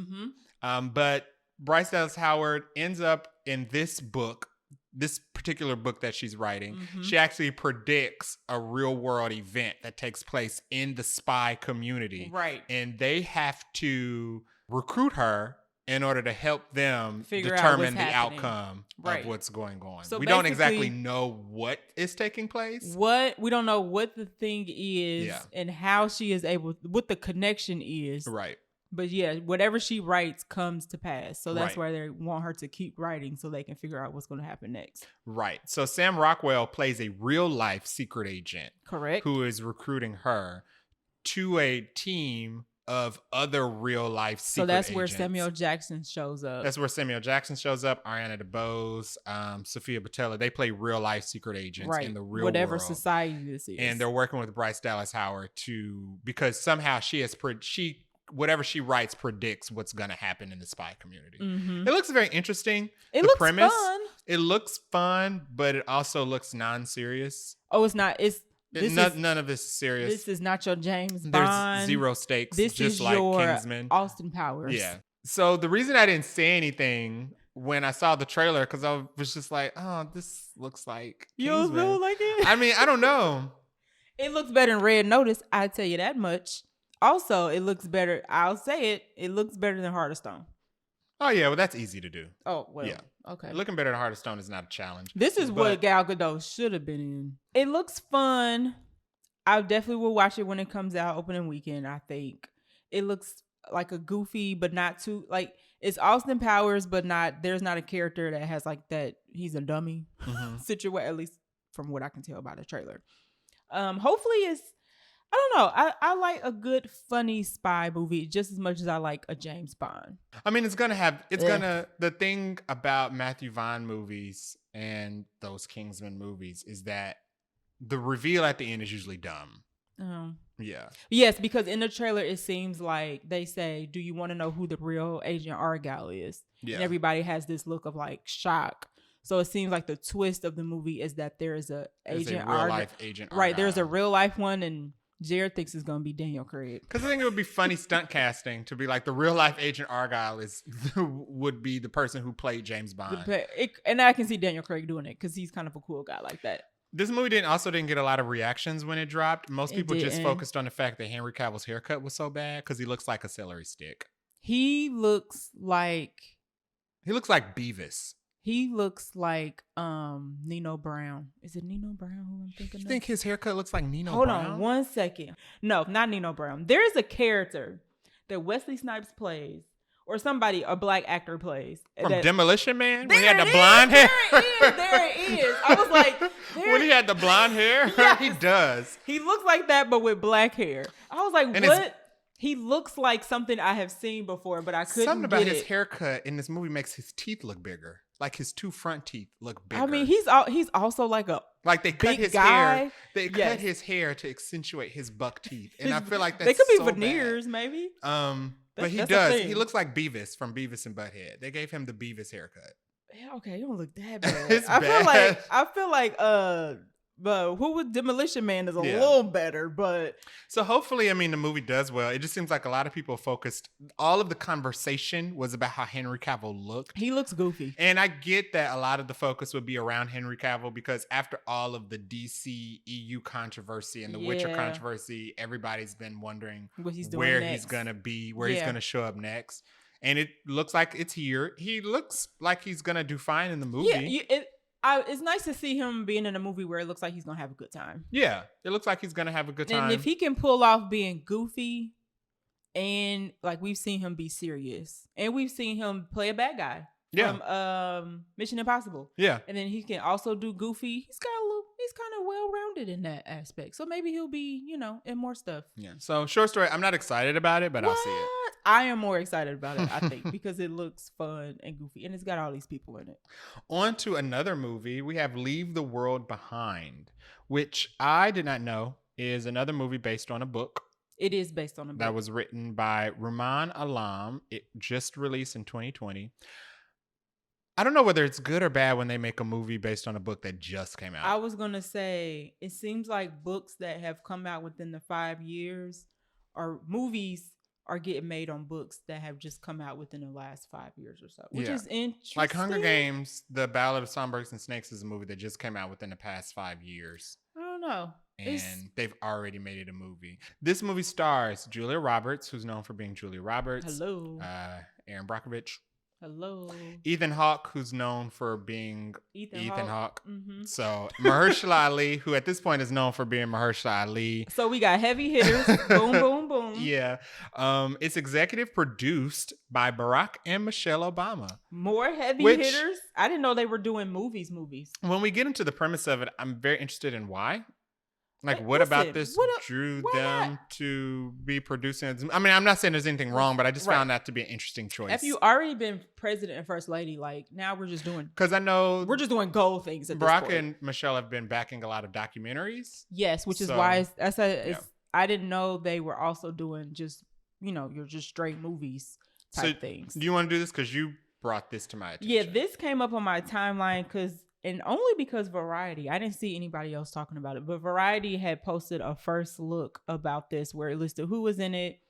Speaker 2: But Bryce Dallas Howard ends up in this book, this particular book that she's writing. She actually predicts a real world event that takes place in the spy community.
Speaker 1: Right.
Speaker 2: And they have to recruit her in order to help them
Speaker 1: Figure out
Speaker 2: determine
Speaker 1: what's
Speaker 2: the
Speaker 1: happening.
Speaker 2: outcome of what's going on.
Speaker 1: So
Speaker 2: we don't exactly know what is taking place.
Speaker 1: We don't know what the thing is and how she is what the connection is.
Speaker 2: Right.
Speaker 1: But yeah, whatever she writes comes to pass. So that's why they want her to keep writing so they can figure out what's going to happen next.
Speaker 2: Right. So Sam Rockwell plays a real life secret agent.
Speaker 1: Correct.
Speaker 2: Who is recruiting her to a team of other real life secret agents. So
Speaker 1: that's where Samuel Jackson shows up.
Speaker 2: Ariana DeBose, Sophia Boutella. They play real life secret agents in the real
Speaker 1: whatever
Speaker 2: world.
Speaker 1: Society this is.
Speaker 2: And they're working with Bryce Dallas Howard because somehow whatever she writes predicts what's going to happen in the spy community. It looks very interesting.
Speaker 1: It looks fun.
Speaker 2: It looks fun, but it also looks non-serious.
Speaker 1: Oh, it's not.
Speaker 2: None of this is serious.
Speaker 1: This is not your James Bond.
Speaker 2: There's zero stakes.
Speaker 1: This
Speaker 2: just
Speaker 1: is
Speaker 2: like
Speaker 1: your
Speaker 2: Kingsman.
Speaker 1: Austin Powers.
Speaker 2: Yeah. So the reason I didn't say anything when I saw the trailer, because I was just like, oh, this looks like Kingsman.
Speaker 1: You feel like it?
Speaker 2: I mean, I don't know.
Speaker 1: It looks better in Red Notice. I tell you that much. Also, it looks better. I'll say it. It looks better than Heart of Stone.
Speaker 2: Oh, yeah. Well, that's easy to do.
Speaker 1: Oh, well.
Speaker 2: Yeah.
Speaker 1: Okay.
Speaker 2: Looking better than Heart of Stone is not a challenge.
Speaker 1: This is what Gal Gadot should have been in. It looks fun. I definitely will watch it when it comes out opening weekend, I think. It looks like a goofy, but not too, like, it's Austin Powers, but there's not a character that has like that. He's a dummy situation, at least from what I can tell by the trailer. Hopefully it's, I don't know. I like a good, funny spy movie just as much as I like a James Bond.
Speaker 2: I mean, the thing about Matthew Vaughn movies and those Kingsman movies is that the reveal at the end is usually dumb. Yeah. Yes,
Speaker 1: because in the trailer, it seems like they say, do you want to know who the real Agent Argylle is? Yeah. And everybody has this look of like shock. So it seems like the twist of the movie is that there's a real life Agent Argylle. Right, there's a real life one, and Jared thinks it's going to be Daniel Craig.
Speaker 2: Because I think it would be funny stunt casting to be like the real life Agent Argylle would be the person who played James Bond.
Speaker 1: And I can see Daniel Craig doing it because he's kind of a cool guy like that.
Speaker 2: This movie didn't get a lot of reactions when it dropped. Most people just focused on the fact that Henry Cavill's haircut was so bad because he looks like a celery stick.
Speaker 1: He looks like
Speaker 2: Beavis.
Speaker 1: He looks like Nino Brown. Is it Nino Brown who I'm thinking of?
Speaker 2: You think his haircut looks like Nino
Speaker 1: Hold
Speaker 2: Brown?
Speaker 1: Hold on 1 second. No, not Nino Brown. There's a character that Wesley Snipes plays, or a black actor plays.
Speaker 2: From Demolition Man? When he had the blonde hair?
Speaker 1: There it is. I was like...
Speaker 2: When he had the blonde hair?
Speaker 1: Yes.
Speaker 2: He does.
Speaker 1: He looks like that, but with black hair. I was like, what? He looks like something I have seen before, but I couldn't
Speaker 2: Something about his haircut in this movie makes his teeth look bigger. Like his two front teeth look bigger.
Speaker 1: I mean, he's also like
Speaker 2: they cut his hair. They cut his hair to accentuate his buck teeth, and I feel like that's
Speaker 1: they could be
Speaker 2: so
Speaker 1: veneers,
Speaker 2: bad.
Speaker 1: Maybe.
Speaker 2: But he does. He looks like Beavis from Beavis and Butthead. They gave him the Beavis haircut.
Speaker 1: Yeah, okay, you don't look that bad.
Speaker 2: It's bad.
Speaker 1: I feel like but who was Demolition Man is a little better, but
Speaker 2: so hopefully, I mean, the movie does well. It just seems like a lot of people focused. All of the conversation was about how Henry Cavill looked.
Speaker 1: He looks goofy,
Speaker 2: and I get that a lot of the focus would be around Henry Cavill because after all of the DC EU controversy and the Witcher controversy, everybody's been wondering where he's gonna be, where he's gonna show up next. And it looks like it's here. He looks like he's gonna do fine in the movie.
Speaker 1: Yeah, it's nice to see him being in a movie where it looks like he's gonna have a good time.
Speaker 2: Yeah, it looks like he's gonna have a good time.
Speaker 1: And if he can pull off being goofy, and like we've seen him be serious, and we've seen him play a bad guy. from Mission Impossible.
Speaker 2: Yeah.
Speaker 1: And then he can also do Goofy. He's kind of well-rounded in that aspect. So maybe he'll be, in more stuff.
Speaker 2: Yeah. So short story, I'm not excited about it, but I'll see it.
Speaker 1: I am more excited about it, I think, because it looks fun and goofy, and it's got all these people in it.
Speaker 2: On to another movie. We have Leave the World Behind, which I did not know is another movie based on a book.
Speaker 1: It is based on a book.
Speaker 2: That was written by Ruman Alam. It just released in 2020. I don't know whether it's good or bad when they make a movie based on a book that just came out.
Speaker 1: I was going to say, it seems like books that have come out within the 5 years or movies are getting made on books that have just come out within the last 5 years or so, which is interesting.
Speaker 2: Like Hunger Games, The Ballad of Songbirds and Snakes is a movie that just came out within the past 5 years.
Speaker 1: I don't know.
Speaker 2: And they've already made it a movie. This movie stars Julia Roberts, who's known for being Julia Roberts.
Speaker 1: Hello.
Speaker 2: Aaron Brockovich.
Speaker 1: Hello.
Speaker 2: Ethan Hawke, who's known for being Ethan Hawke.
Speaker 1: Mm-hmm.
Speaker 2: So Mahershala Ali, who at this point is known for being Mahershala Ali.
Speaker 1: So we got heavy hitters. Boom, boom, boom.
Speaker 2: Yeah. It's executive produced by Barack and Michelle Obama.
Speaker 1: More heavy hitters? I didn't know they were doing movies.
Speaker 2: When we get into the premise of it, I'm very interested in why. Like, what about this drew them to be producing? I mean, I'm not saying there's anything wrong, but I just found that to be an interesting choice.
Speaker 1: Have you already been president and first lady? Like, now we're just doing...
Speaker 2: Because I know...
Speaker 1: We're just doing goal things at
Speaker 2: Barack
Speaker 1: this point.
Speaker 2: and Michelle have been backing a lot of documentaries.
Speaker 1: Yes, which is why I didn't know they were also doing just, you're just straight movies type things.
Speaker 2: Do you want to do this? Because you brought this to my attention.
Speaker 1: Yeah, this came up on my timeline and only because Variety, I didn't see anybody else talking about it, but Variety had posted a first look about this where it listed who was in it,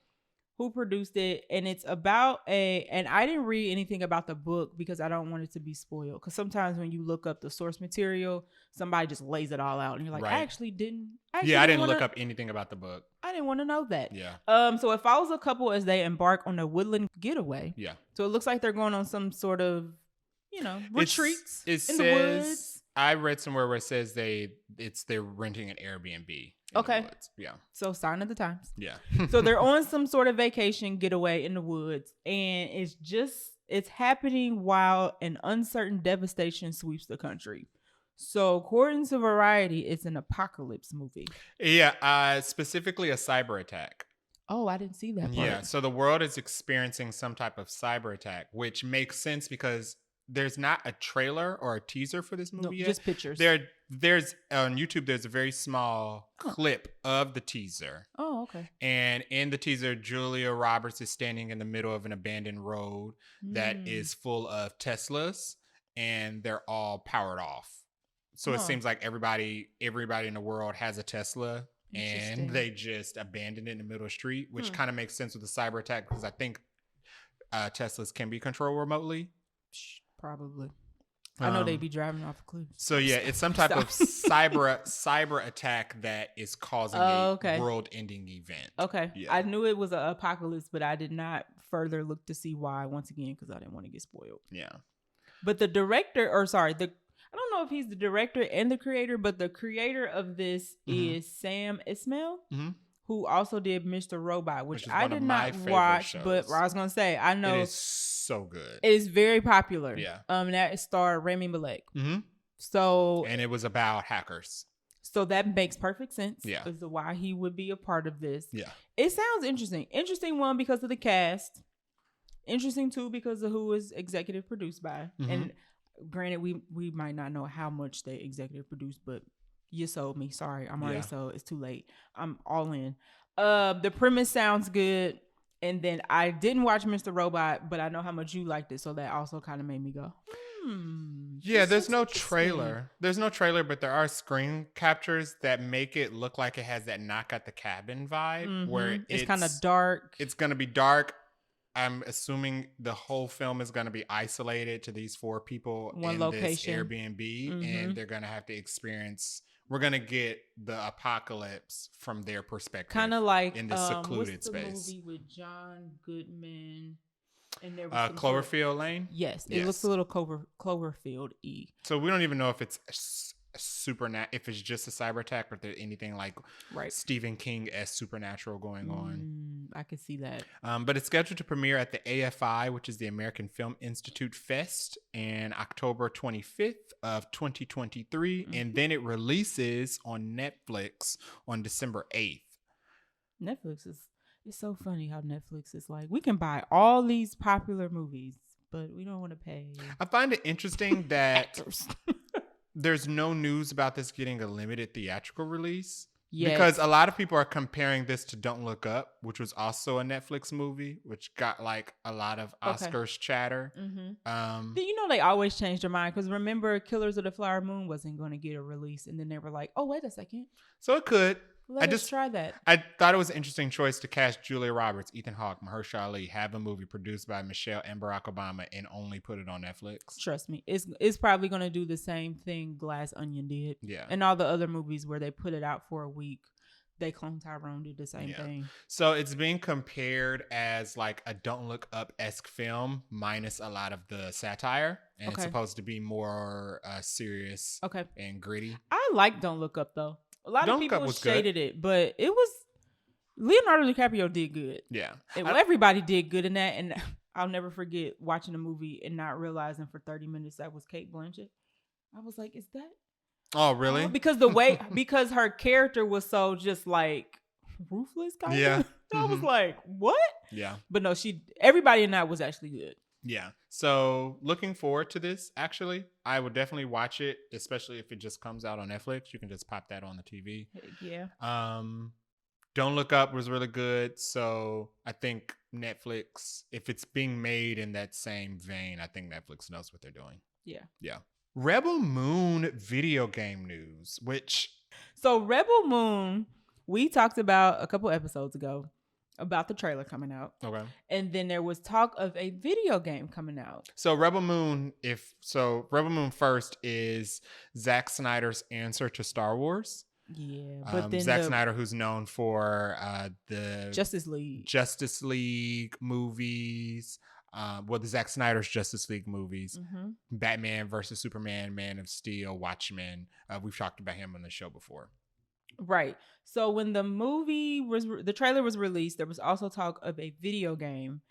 Speaker 1: who produced it, and it's about and I didn't read anything about the book because I don't want it to be spoiled. Because sometimes when you look up the source material, somebody just lays it all out, and you're like, I didn't
Speaker 2: look up anything about the book.
Speaker 1: I didn't want to know that.
Speaker 2: Yeah.
Speaker 1: So it follows a couple as they embark on a woodland getaway.
Speaker 2: Yeah.
Speaker 1: So it looks like they're going on some sort of retreats in
Speaker 2: the
Speaker 1: woods.
Speaker 2: I read somewhere where it says they're renting an Airbnb.
Speaker 1: Okay.
Speaker 2: Yeah.
Speaker 1: So sign of the times.
Speaker 2: Yeah.
Speaker 1: So they're on some sort of vacation getaway in the woods, and it's happening while an uncertain devastation sweeps the country. So according to Variety, it's an apocalypse movie.
Speaker 2: Yeah. Specifically a cyber attack.
Speaker 1: Oh, I didn't see that part.
Speaker 2: Yeah. So the world is experiencing some type of cyber attack, which makes sense because there's not a trailer or a teaser for this movie yet.
Speaker 1: Just pictures.
Speaker 2: There's on YouTube, there's a very small clip of the teaser.
Speaker 1: Oh, okay.
Speaker 2: And in the teaser, Julia Roberts is standing in the middle of an abandoned road that is full of Teslas, and they're all powered off. So it seems like everybody in the world has a Tesla, and they just abandoned it in the middle of the street, which kind of makes sense with the cyber attack because I think Teslas can be controlled remotely.
Speaker 1: Probably. I know they'd be driving off a cliff.
Speaker 2: So yeah, it's some type of cyber attack that is causing a world-ending event.
Speaker 1: Okay.
Speaker 2: Yeah.
Speaker 1: I knew it was an apocalypse, but I did not further look to see why once again because I didn't want to get spoiled.
Speaker 2: Yeah.
Speaker 1: But the director, I don't know if he's the director and the creator, but the creator of this is Sam Esmail. Mm-hmm. Who also did Mr. Robot, which I did not watch, but I was gonna say I know
Speaker 2: it is so good.
Speaker 1: It is very popular.
Speaker 2: Yeah.
Speaker 1: That starred Rami Malek.
Speaker 2: Mm-hmm.
Speaker 1: So
Speaker 2: and it was about hackers.
Speaker 1: So that makes perfect sense.
Speaker 2: Yeah.
Speaker 1: As to why he would be a part of this.
Speaker 2: Yeah.
Speaker 1: It sounds interesting. Interesting one because of the cast. Interesting two because of who is executive produced by. Mm-hmm. And granted, we might not know how much they executive produced, but. You sold me. Sorry. I'm already sold. It's too late. I'm all in. The premise sounds good. And then I didn't watch Mr. Robot, but I know how much you liked it. So that also kind of made me go,
Speaker 2: Yeah, there's no trailer. There's no trailer, but there are screen captures that make it look like it has that Knock at the Cabin vibe where
Speaker 1: it's kind of dark.
Speaker 2: It's going to be dark. I'm assuming the whole film is going to be isolated to these 4 people
Speaker 1: One
Speaker 2: in
Speaker 1: location.
Speaker 2: This Airbnb, and they're going to have to experience. We're going to get the apocalypse from their perspective.
Speaker 1: Kind of like
Speaker 2: in this secluded
Speaker 1: what's the
Speaker 2: space.
Speaker 1: Movie with John Goodman and there was
Speaker 2: Cloverfield Lane.
Speaker 1: Yes, it looks a little Cloverfield-y.
Speaker 2: So we don't even know if it's if it's just a cyber attack, or if there's anything like Stephen King as supernatural going on.
Speaker 1: I could see that.
Speaker 2: But it's scheduled to premiere at the AFI, which is the American Film Institute Fest, in October 25th of 2023. And then it releases on Netflix on December 8th.
Speaker 1: Netflix it's so funny how Netflix is like, we can buy all these popular movies, but we don't want to pay.
Speaker 2: I find it interesting that
Speaker 1: actors.
Speaker 2: there's no news about this getting a limited theatrical release.
Speaker 1: Yes.
Speaker 2: Because a lot of people are comparing this to Don't Look Up, which was also a Netflix movie, which got like a lot of Oscars chatter.
Speaker 1: You know, they always change their mind, because remember, Killers of the Flower Moon wasn't going to get a release, and then they were like, oh, wait a second.
Speaker 2: So it could.
Speaker 1: Let us try that.
Speaker 2: I thought it was an interesting choice to cast Julia Roberts, Ethan Hawke, Mahershala Ali, have a movie produced by Michelle and Barack Obama, and only put it on Netflix.
Speaker 1: Trust me, it's probably going to do the same thing Glass Onion did.
Speaker 2: Yeah.
Speaker 1: And all the other movies where they put it out for a week, they clone Tyrone did the same thing.
Speaker 2: So it's being compared as like a Don't Look Up-esque film minus a lot of the satire. And it's supposed to be more serious and gritty.
Speaker 1: I like Don't Look Up, though. A lot of people shaded
Speaker 2: good.
Speaker 1: it, but it was... Leonardo DiCaprio did good.
Speaker 2: Yeah.
Speaker 1: Well, everybody did good in that, and I'll never forget watching a movie and not realizing for 30 minutes that was Cate Blanchett. I was like, is that...
Speaker 2: Oh, really?
Speaker 1: Because because her character was so just like ruthless kind of.
Speaker 2: Yeah.
Speaker 1: I was like, what?
Speaker 2: Yeah.
Speaker 1: But no, everybody in that was actually good.
Speaker 2: Yeah. So looking forward to this, actually. I would definitely watch it, especially if it just comes out on Netflix. You can just pop that on the TV.
Speaker 1: Yeah.
Speaker 2: Don't Look Up was really good. So I think Netflix, if it's being made in that same vein, I think Netflix knows what they're doing.
Speaker 1: Yeah.
Speaker 2: Yeah. Rebel Moon video game news,
Speaker 1: So Rebel Moon, we talked about a couple episodes ago about the trailer coming out.
Speaker 2: Okay.
Speaker 1: And then there was talk of a video game coming out.
Speaker 2: So Rebel Moon first is Zack Snyder's answer to Star Wars.
Speaker 1: Yeah, but then
Speaker 2: Zack Snyder, who's known for the
Speaker 1: Justice League
Speaker 2: movies, the Zack Snyder's Justice League movies, Batman versus Superman, Man of Steel, Watchmen. We've talked about him on the show before.
Speaker 1: Right. So when the trailer was released, there was also talk of a video game.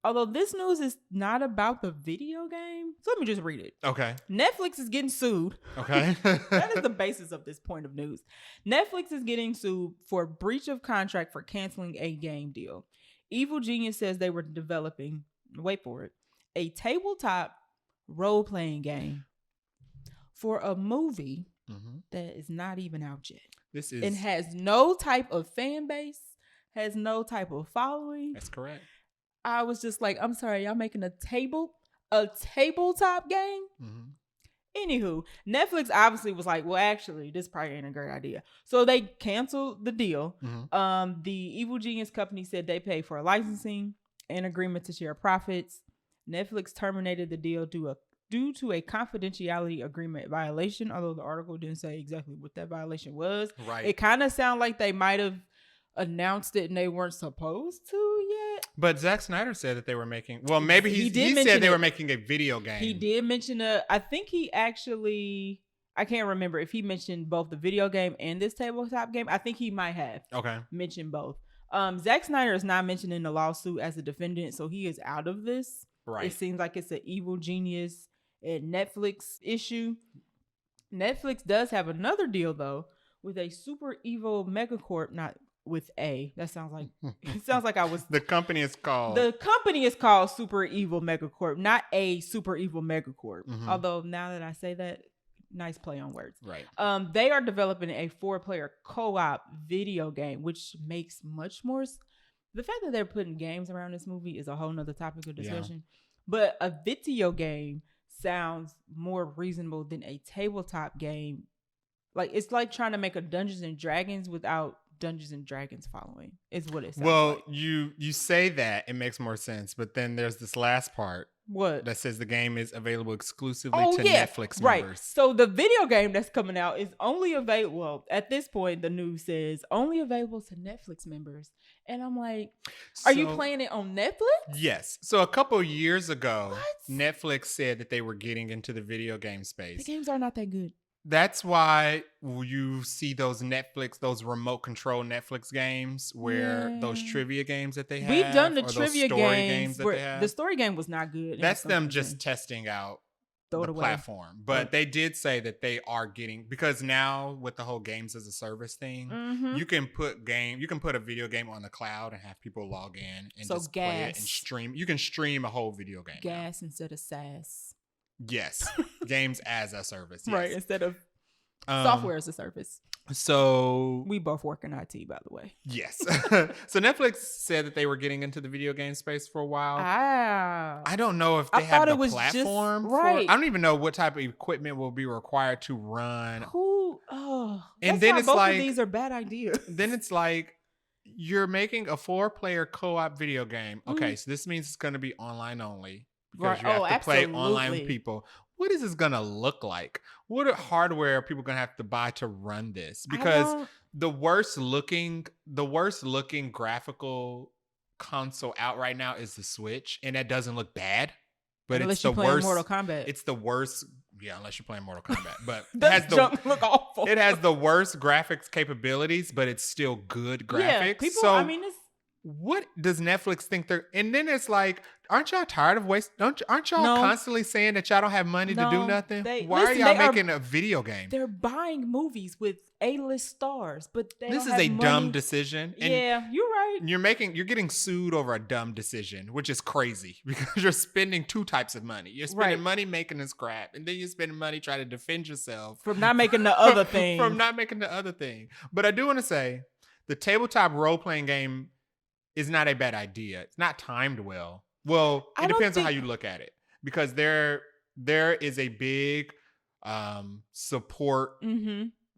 Speaker 1: Although this news is not about the video game. So let me just read it. Okay. Netflix is getting sued.
Speaker 2: Okay.
Speaker 1: That is the basis of this point of news. Netflix is getting sued for breach of contract for canceling a game deal. Evil Genius says they were developing, wait for it, a tabletop role-playing game for a movie that is not even out yet. It has no type of fan base, has no type of following.
Speaker 2: That's correct.
Speaker 1: I was just like, I'm sorry, y'all making a tabletop game? Anywho, Netflix obviously was like, well, actually, this probably ain't a great idea. So they canceled the deal. The Evil Genius company said they paid for licensing and agreement to share profits. Netflix terminated the deal due to a confidentiality agreement violation, although the article didn't say exactly what that violation was.
Speaker 2: Right.
Speaker 1: It kind of sounded like they might have announced it and they weren't supposed to yet.
Speaker 2: But Zack Snyder said that they were making, well, maybe he said they were making a video game.
Speaker 1: He did mention I think he actually, I can't remember if he mentioned both the video game and this tabletop game. I think he might have mentioned both. Zack Snyder is not mentioned in the lawsuit as a defendant, so he is out of this. Right. It seems like it's an Evil Genius and Netflix issue. Netflix does have another deal though with a super evil megacorp, not with a. That sounds like it sounds like I was.
Speaker 2: The company is called
Speaker 1: Super Evil Megacorp, not a super evil megacorp. Although now that I say that, nice play on words.
Speaker 2: Right.
Speaker 1: They are developing a 4-player co-op video game, which makes much more. The fact that they're putting games around this movie is a whole nother topic of discussion. But a video game sounds more reasonable than a tabletop game. Like it's like trying to make a Dungeons and Dragons without Dungeons and Dragons following is what it sounds like.
Speaker 2: You say that it makes more sense, but then there's this last part that says the game is available exclusively to Netflix members. Right.
Speaker 1: So the video game that's coming out is only available. Well, at this point, the news says only available to Netflix members, and I'm like, are you playing it on Netflix?
Speaker 2: Yes. So a couple years ago, Netflix said that they were getting into the video game space.
Speaker 1: The games are not that good.
Speaker 2: That's why you see those remote control Netflix games where those trivia games that they have.
Speaker 1: We've done the
Speaker 2: or
Speaker 1: trivia
Speaker 2: those story
Speaker 1: games
Speaker 2: that they have.
Speaker 1: the story game was not good.
Speaker 2: That's them just testing out the platform. But they did say that they are getting, because now with the whole games as a service thing, you can put a video game on the cloud and have people log in and just play it and stream. You can stream a whole video game.
Speaker 1: Gas instead of SaaS.
Speaker 2: Yes. Games as a service. Yes.
Speaker 1: Right. Instead of software as a service.
Speaker 2: So
Speaker 1: we both work in IT, by the way.
Speaker 2: Yes. So Netflix said that they were getting into the video game space for a while. I don't know if they have the platform. I don't even know what type of equipment will be required to run.
Speaker 1: And then it's both of these are bad ideas.
Speaker 2: Then it's like, you're making a 4-player co-op video game. Okay, so this means it's going to be online only. Because you have to play online with people. What is this going to look like? What hardware are people going to have to buy to run this? Because the worst looking graphical console out right now is the Switch, and that doesn't look bad. But
Speaker 1: unless you're playing Mortal Kombat.
Speaker 2: It's the worst. Yeah, unless you're playing Mortal Kombat. But
Speaker 1: look awful.
Speaker 2: It has the worst graphics capabilities, but it's still good graphics.
Speaker 1: Yeah,
Speaker 2: what does Netflix think they're? And then it's like, aren't y'all tired of aren't y'all constantly saying that y'all don't have money to do nothing? Why are y'all making a video game?
Speaker 1: They're buying movies with A-list stars, but
Speaker 2: this is a dumb decision. And
Speaker 1: yeah, you're right.
Speaker 2: You're getting sued over a dumb decision, which is crazy because you're spending two types of money. You're spending money making this crap, and then you're spending money trying to defend yourself
Speaker 1: from not making the other thing.
Speaker 2: But I do want to say, the tabletop role-playing game is not a bad idea. It's not timed well. Well, it depends on how you look at it, because there is a big support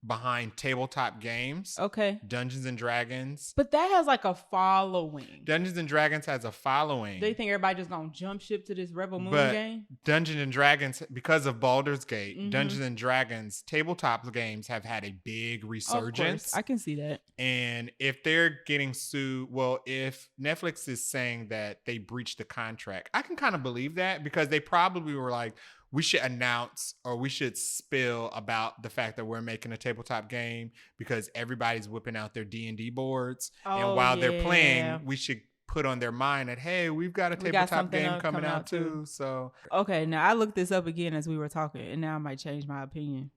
Speaker 2: behind tabletop games.
Speaker 1: Okay.
Speaker 2: Dungeons and Dragons.
Speaker 1: But that has like a following.
Speaker 2: Dungeons and Dragons has a following.
Speaker 1: They think everybody just gonna jump ship to this Rebel Moon game?
Speaker 2: Dungeons and Dragons, because of Baldur's Gate, Dungeons and Dragons tabletop games have had a big resurgence.
Speaker 1: Of course, I can see that.
Speaker 2: And if they're getting sued, if Netflix is saying that they breached the contract, I can kind of believe that, because they probably were like, we should announce or we should spill about the fact that we're making a tabletop game because everybody's whipping out their D&D boards. And while they're playing, we should put on their mind that, hey, we've got a tabletop game coming out too. So,
Speaker 1: okay, now I looked this up again as we were talking, and now I might change my opinion.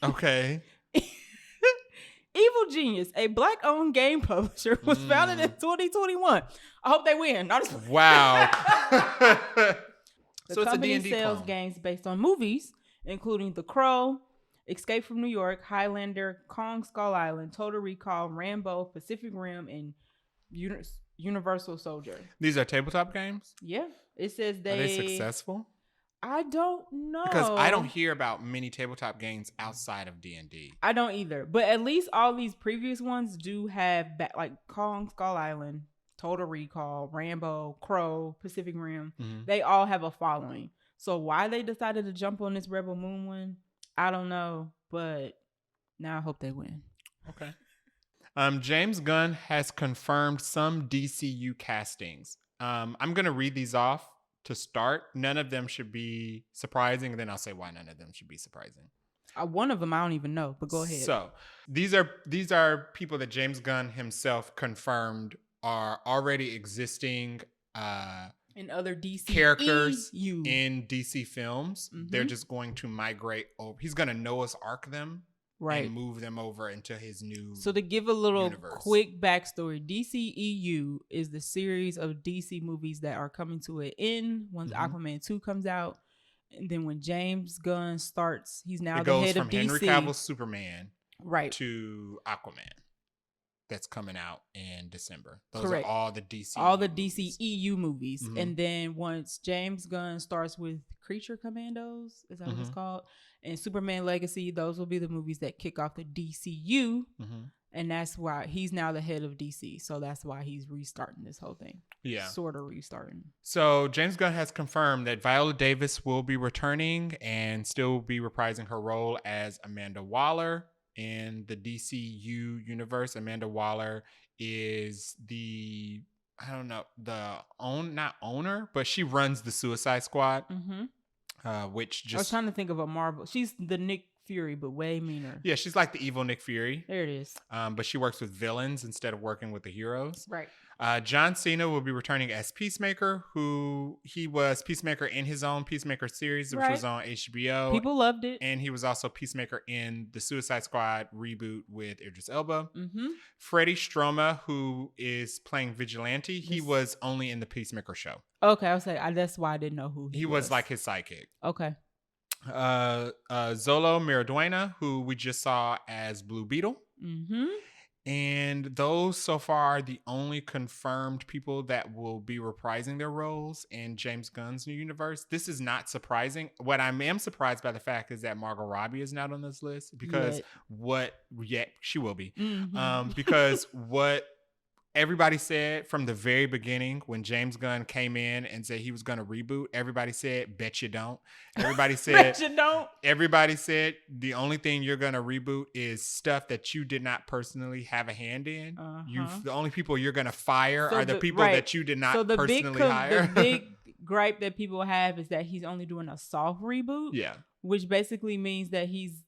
Speaker 2: Okay.
Speaker 1: Evil Genius, a Black-owned game publisher, was founded in 2021. I hope they win.
Speaker 2: Wow.
Speaker 1: The company sells games based on movies, including The Crow, Escape from New York, Highlander, Kong Skull Island, Total Recall, Rambo, Pacific Rim, and Universal Soldier.
Speaker 2: These are tabletop games?
Speaker 1: Yeah. It says
Speaker 2: Are they successful?
Speaker 1: I don't know.
Speaker 2: Because I don't hear about many tabletop games outside of D&D.
Speaker 1: I don't either. But at least all these previous ones do have like Kong Skull Island, Total Recall, Rambo, Crow, Pacific Rim. They all have a following. So why they decided to jump on this Rebel Moon one, I don't know. But now I hope they win.
Speaker 2: Okay. James Gunn has confirmed some DCU castings. I'm going to read these off to start. None of them should be surprising. And then I'll say why none of them should be surprising.
Speaker 1: One of them I don't even know, but go ahead.
Speaker 2: So these are people that James Gunn himself confirmed are already existing
Speaker 1: in other DC
Speaker 2: characters in DC films. They're just going to migrate over. He's going to Noah's Ark them, and move them over into his new. So to give a little
Speaker 1: quick backstory, DCEU is the series of DC movies that are coming to an end once Aquaman 2 comes out, and then when James Gunn starts, he's now the head of DC.
Speaker 2: Henry Cavill's Superman,
Speaker 1: right,
Speaker 2: to Aquaman. That's coming out in December. Those
Speaker 1: Correct.
Speaker 2: Are all the DC
Speaker 1: DCEU movies. And then once James Gunn starts with Creature Commandos, is that what it's called? And Superman Legacy, those will be the movies that kick off the DCU. And that's why he's now the head of DC. So that's why he's restarting this whole thing.
Speaker 2: Yeah.
Speaker 1: Sort of restarting.
Speaker 2: So James Gunn has confirmed that Viola Davis will be returning and still be reprising her role as Amanda Waller. In the DCU universe, Amanda Waller is not owner, but she runs the Suicide Squad, which just...
Speaker 1: I was trying to think of a Marvel. She's the Nick Fury, but way meaner.
Speaker 2: Yeah, she's like the evil Nick Fury.
Speaker 1: There it is.
Speaker 2: But she works with villains instead of working with the heroes.
Speaker 1: Right.
Speaker 2: John Cena will be returning as Peacemaker, who he was Peacemaker in his own Peacemaker series, which was on HBO.
Speaker 1: People loved it.
Speaker 2: And he was also Peacemaker in the Suicide Squad reboot with Idris Elba.
Speaker 1: Mm-hmm.
Speaker 2: Freddie Stroma, who is playing Vigilante, he was only in the Peacemaker show.
Speaker 1: Okay, I was like, that's why I didn't know who he was.
Speaker 2: Was like his sidekick.
Speaker 1: Okay.
Speaker 2: Zolo Miraduena, who we just saw as Blue Beetle.
Speaker 1: Mm-hmm.
Speaker 2: And those so far are the only confirmed people that will be reprising their roles in James Gunn's new universe. This is not surprising. What I am surprised by the fact is that Margot Robbie is not on this list because she will be.
Speaker 1: Mm-hmm.
Speaker 2: Because what everybody said from the very beginning when James Gunn came in and said he was going to reboot, everybody said, bet you don't. Everybody said,
Speaker 1: bet you don't.
Speaker 2: Everybody said the only thing you're going to reboot is stuff that you did not personally have a hand in. The only people you're going to fire are the people that you did not personally hire.
Speaker 1: The big gripe that people have is that he's only doing a soft reboot.
Speaker 2: Yeah.
Speaker 1: Which basically means that he's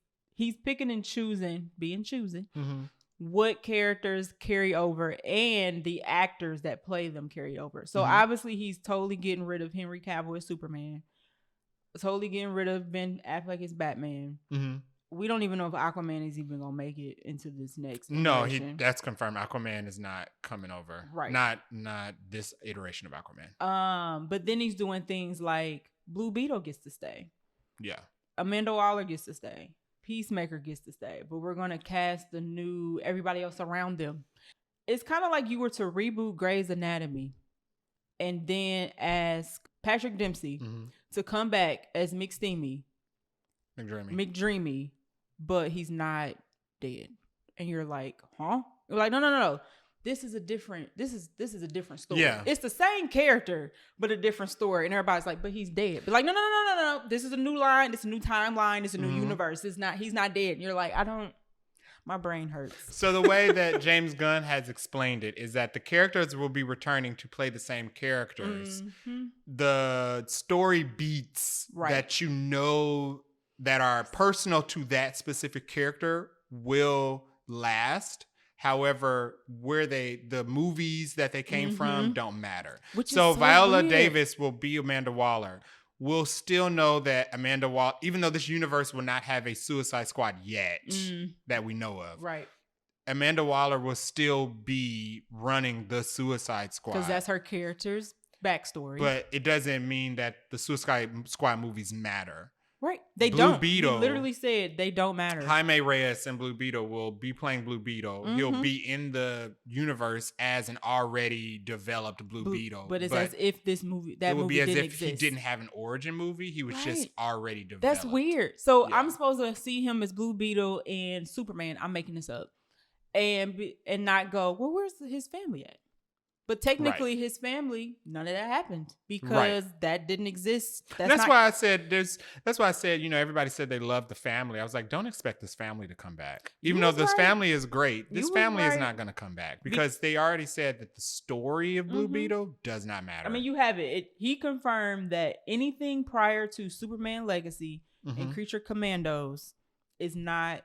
Speaker 1: picking and choosing,
Speaker 2: Mm-hmm.
Speaker 1: what characters carry over and the actors that play them carry over. So obviously he's totally getting rid of Henry Cavill as Superman. Totally getting rid of Ben Affleck as Batman.
Speaker 2: Mm-hmm.
Speaker 1: We don't even know if Aquaman is even going to make it into this next
Speaker 2: iteration. No, that's confirmed. Aquaman is not coming over.
Speaker 1: Right.
Speaker 2: Not this iteration of Aquaman.
Speaker 1: But then he's doing things like Blue Beetle gets to stay.
Speaker 2: Yeah.
Speaker 1: Amanda Waller gets to stay. Peacemaker gets to stay, but we're going to cast everybody else around them. It's kind of like you were to reboot Grey's Anatomy and then ask Patrick Dempsey to come back as McDreamy, but he's not dead. And you're like, huh? You're like, no. This is a different story.
Speaker 2: Yeah.
Speaker 1: It's the same character, but a different story. And everybody's like, but he's dead. But like, no. This is a new line. It's a new timeline. It's a new universe. He's not dead. And you're like, my brain hurts.
Speaker 2: So the way that James Gunn has explained it is that the characters will be returning to play the same characters. Mm-hmm. The story beats that that are personal to that specific character will last. However, the movies that they came from don't matter. So Viola weird. Davis will be Amanda Waller. We'll still know that Amanda Waller, even though this universe will not have a Suicide Squad yet that we know of.
Speaker 1: Right.
Speaker 2: Amanda Waller will still be running the Suicide Squad.
Speaker 1: Because that's her character's backstory.
Speaker 2: But it doesn't mean that the Suicide Squad movies matter.
Speaker 1: Right. They
Speaker 2: Blue
Speaker 1: don't.
Speaker 2: Beetle,
Speaker 1: he literally said they don't matter.
Speaker 2: Jaime Reyes and Blue Beetle will be playing Blue Beetle. Mm-hmm. He'll be in the universe as an already developed Blue Beetle.
Speaker 1: But it's as if this movie, that movie didn't exist. He
Speaker 2: didn't have an origin movie. He was just already developed.
Speaker 1: That's weird. So I'm supposed to see him as Blue Beetle and Superman. I'm making this up. And not go, well, where's his family at? But technically, his family, none of that happened because that didn't exist. That's
Speaker 2: why I said That's why I said, everybody said they love the family. I was like, don't expect this family to come back, even though this family is great. This family is not going to come back because they already said that the story of Blue Beetle does not matter.
Speaker 1: I mean, you have it. He confirmed that anything prior to Superman Legacy and Creature Commandos is not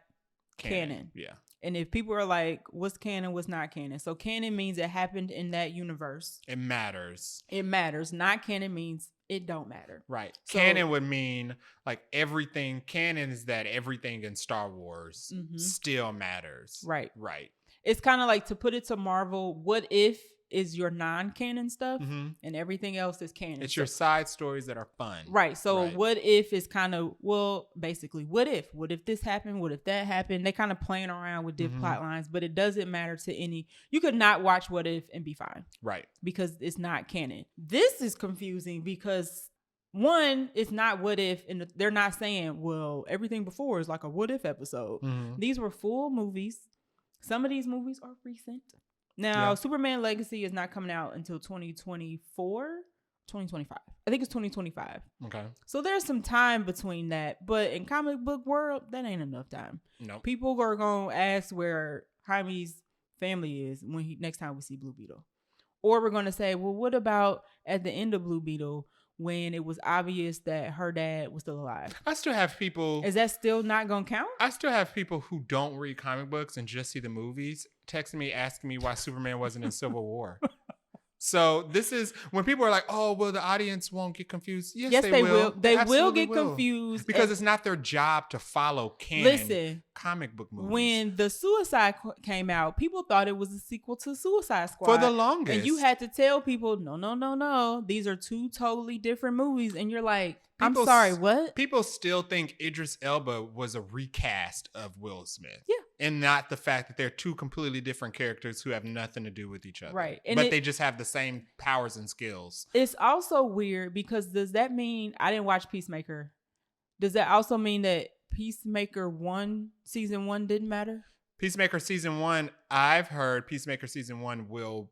Speaker 1: canon.
Speaker 2: Yeah.
Speaker 1: And if people are like, what's canon, what's not canon? So canon means it happened in that universe.
Speaker 2: It matters.
Speaker 1: It matters. Not canon means it don't matter.
Speaker 2: Right. So, canon would mean like everything. Canon is that everything in Star Wars still matters.
Speaker 1: Right.
Speaker 2: Right.
Speaker 1: It's kind of like, to put it to Marvel, what if is your non-canon stuff and everything else is canon.
Speaker 2: It's your side stories that are fun.
Speaker 1: Right. So what if is kind of, basically, what if this happened? What if that happened? They kind of playing around with different plot lines, but it doesn't matter to any. You could not watch What If and be fine.
Speaker 2: Right.
Speaker 1: Because it's not canon. This is confusing because one, it's not What If, and they're not saying, well, everything before is like a What If episode. These were full movies. Some of these movies are recent. Now, Superman Legacy is not coming out until 2024, 2025. I think it's 2025.
Speaker 2: Okay. So
Speaker 1: there's some time between that. But in comic book world, that ain't enough time.
Speaker 2: Nope.
Speaker 1: People are going to ask where Jaime's family is next time we see Blue Beetle. Or we're going to say, well, what about at the end of Blue Beetle when it was obvious that her dad was still alive.
Speaker 2: I still have people.
Speaker 1: Is that still not gonna count?
Speaker 2: I still have people who don't read comic books and just see the movies texting me asking me why Superman wasn't in Civil War. So this is when people are like, "Oh, well, the audience won't get confused." Yes, they will.
Speaker 1: They will get confused
Speaker 2: because it's not their job to follow canon comic book movies.
Speaker 1: When the Suicide came out, people thought it was a sequel to Suicide Squad
Speaker 2: for the longest,
Speaker 1: and you had to tell people, "No, these are two totally different movies." And you're like, "I'm sorry, what?"
Speaker 2: People still think Idris Elba was a recast of Will Smith.
Speaker 1: Yeah.
Speaker 2: And not the fact that they're two completely different characters who have nothing to do with each other.
Speaker 1: Right.
Speaker 2: But they just have the same powers and skills.
Speaker 1: It's also weird because does that mean I didn't watch Peacemaker? Does that also mean that Peacemaker season 1 didn't matter?
Speaker 2: Peacemaker season 1, I've heard Peacemaker season 1 will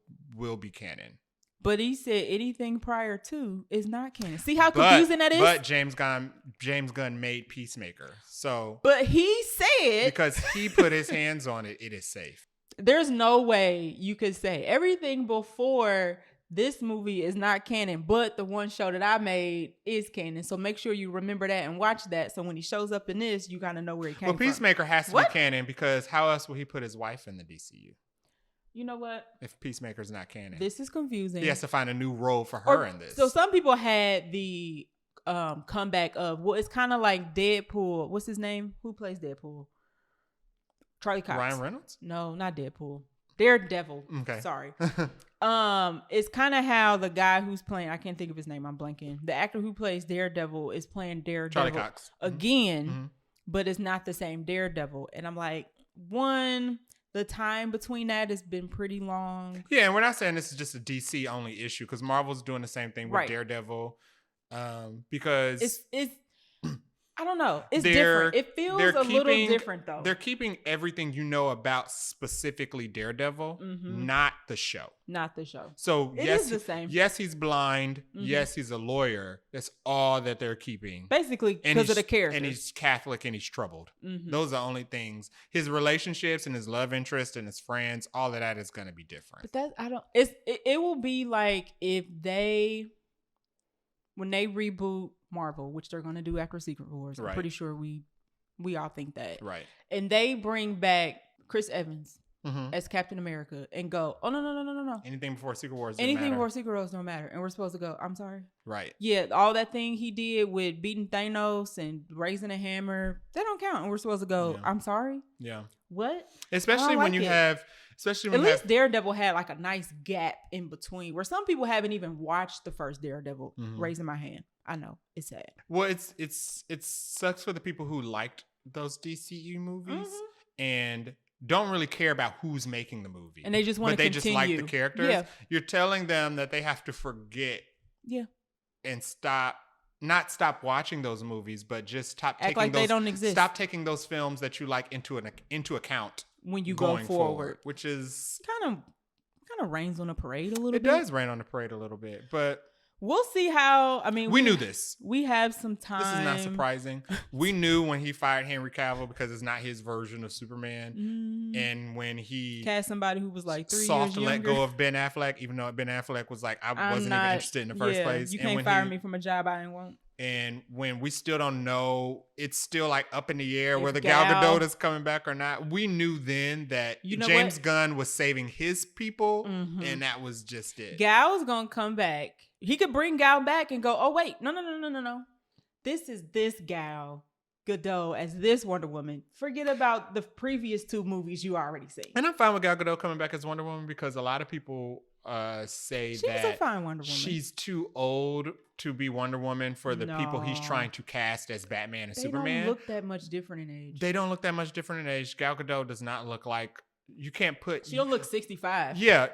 Speaker 2: be canon.
Speaker 1: But he said anything prior to is not canon. See how confusing that is?
Speaker 2: But James Gunn made Peacemaker. So
Speaker 1: but he said
Speaker 2: because he put his hands on it, it is safe.
Speaker 1: There's no way you could say everything before this movie is not canon, but the one show that I made is canon. So make sure you remember that and watch that. So when he shows up in this, you kind of know where he came from.
Speaker 2: Well, Peacemaker has to be canon because how else will he put his wife in the DCU?
Speaker 1: You know what?
Speaker 2: If Peacemaker's not canon.
Speaker 1: This is confusing.
Speaker 2: He has to find a new role for her in this.
Speaker 1: So some people had the comeback of, well, it's kind of like Deadpool. What's his name? Who plays Deadpool? Charlie Cox.
Speaker 2: Ryan Reynolds?
Speaker 1: No, not Deadpool. Daredevil.
Speaker 2: Okay.
Speaker 1: Sorry. It's kind of how the guy who's playing, I can't think of his name, I'm blanking. The actor who plays Daredevil is playing Daredevil
Speaker 2: Charlie Cox.
Speaker 1: Again, but it's not the same Daredevil. And I'm like, the time between that has been pretty long. Yeah,
Speaker 2: and we're not saying this is just a DC only issue because Marvel's doing the same thing with Daredevil. Because
Speaker 1: it's I don't know. It's different. It feels a little different though.
Speaker 2: They're keeping everything you know about specifically Daredevil, not the show.
Speaker 1: Not the show.
Speaker 2: So
Speaker 1: it is the same.
Speaker 2: Yes, he's blind. Yes, he's a lawyer. That's all that they're keeping.
Speaker 1: Basically, because of the character.
Speaker 2: And he's Catholic and he's troubled. Those are the only things. His relationships and his love interest and his friends, all of that is going to be different.
Speaker 1: But it will be like if when they reboot Marvel, which they're going to do after Secret Wars. I'm pretty sure we all think that.
Speaker 2: Right.
Speaker 1: And they bring back Chris Evans as Captain America and go, oh, no.
Speaker 2: Anything before Secret Wars
Speaker 1: before Secret Wars don't matter. And we're supposed to go, I'm sorry.
Speaker 2: Right.
Speaker 1: Yeah, all that thing he did with beating Thanos and raising a hammer, that don't count. And we're supposed to go, I'm sorry?
Speaker 2: Yeah.
Speaker 1: What?
Speaker 2: Especially when you have...
Speaker 1: At least Daredevil had like a nice gap in between where some people haven't even watched the first Daredevil. Raising my hand. I know it's sad.
Speaker 2: Well, it sucks for the people who liked those DCU movies and don't really care about who's making the movie,
Speaker 1: and they just want to continue.
Speaker 2: Just like the characters. Yeah. You're telling them that they have to forget.
Speaker 1: Yeah.
Speaker 2: And not stop watching those movies, but just stop
Speaker 1: act
Speaker 2: taking
Speaker 1: like they don't exist.
Speaker 2: Stop taking those films that you like into account
Speaker 1: when you go forward,
Speaker 2: which is
Speaker 1: kind of rains on the parade a little bit.
Speaker 2: It does rain on the parade a little bit, but
Speaker 1: we'll see how. I mean,
Speaker 2: we knew this.
Speaker 1: We have some time.
Speaker 2: This is not surprising. We knew when he fired Henry Cavill because it's not his version of Superman, and when he
Speaker 1: cast somebody who was like 3 years
Speaker 2: soft
Speaker 1: younger.
Speaker 2: Let go of Ben Affleck, even though Ben Affleck was like, I wasn't even interested in the first place.
Speaker 1: You can't fire me from a job I didn't want.
Speaker 2: And when we still don't know, it's still like up in the air whether Gal Gadot is coming back or not. We knew then that James Gunn was saving his people, and that was just it.
Speaker 1: Gal's gonna come back. He could bring Gal back and go, oh wait, no. This is this Gal Gadot as this Wonder Woman. Forget about the previous 2 movies you already seen.
Speaker 2: And I'm fine with Gal Gadot coming back as Wonder Woman because a lot of people say
Speaker 1: she's
Speaker 2: that
Speaker 1: a fine Wonder Woman.
Speaker 2: She's too old to be Wonder Woman for the people he's trying to cast as Batman and Superman.
Speaker 1: They don't look that much different in age.
Speaker 2: They don't look that much different in age. Gal Gadot does not look like... You can't put...
Speaker 1: She don't look 65.
Speaker 2: Yeah.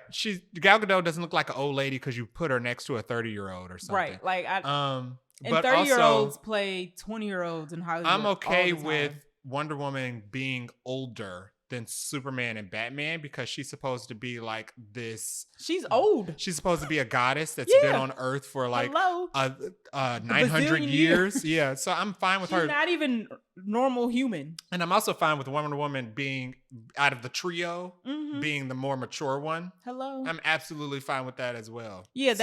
Speaker 2: Gal Gadot doesn't look like an old lady because you put her next to a 30-year-old or something.
Speaker 1: Right. Like
Speaker 2: and
Speaker 1: 30-year-olds play 20-year-olds in Hollywood.
Speaker 2: I'm okay with Wonder Woman being older than Superman and Batman because she's supposed to be like this.
Speaker 1: She's old.
Speaker 2: She's supposed to be a goddess that's been on Earth for like 900 years. Yeah, so I'm fine with her.
Speaker 1: She's not even normal human.
Speaker 2: And I'm also fine with Wonder Woman being out of the trio, being the more mature one.
Speaker 1: Hello.
Speaker 2: I'm absolutely fine with that as well.
Speaker 1: Yeah,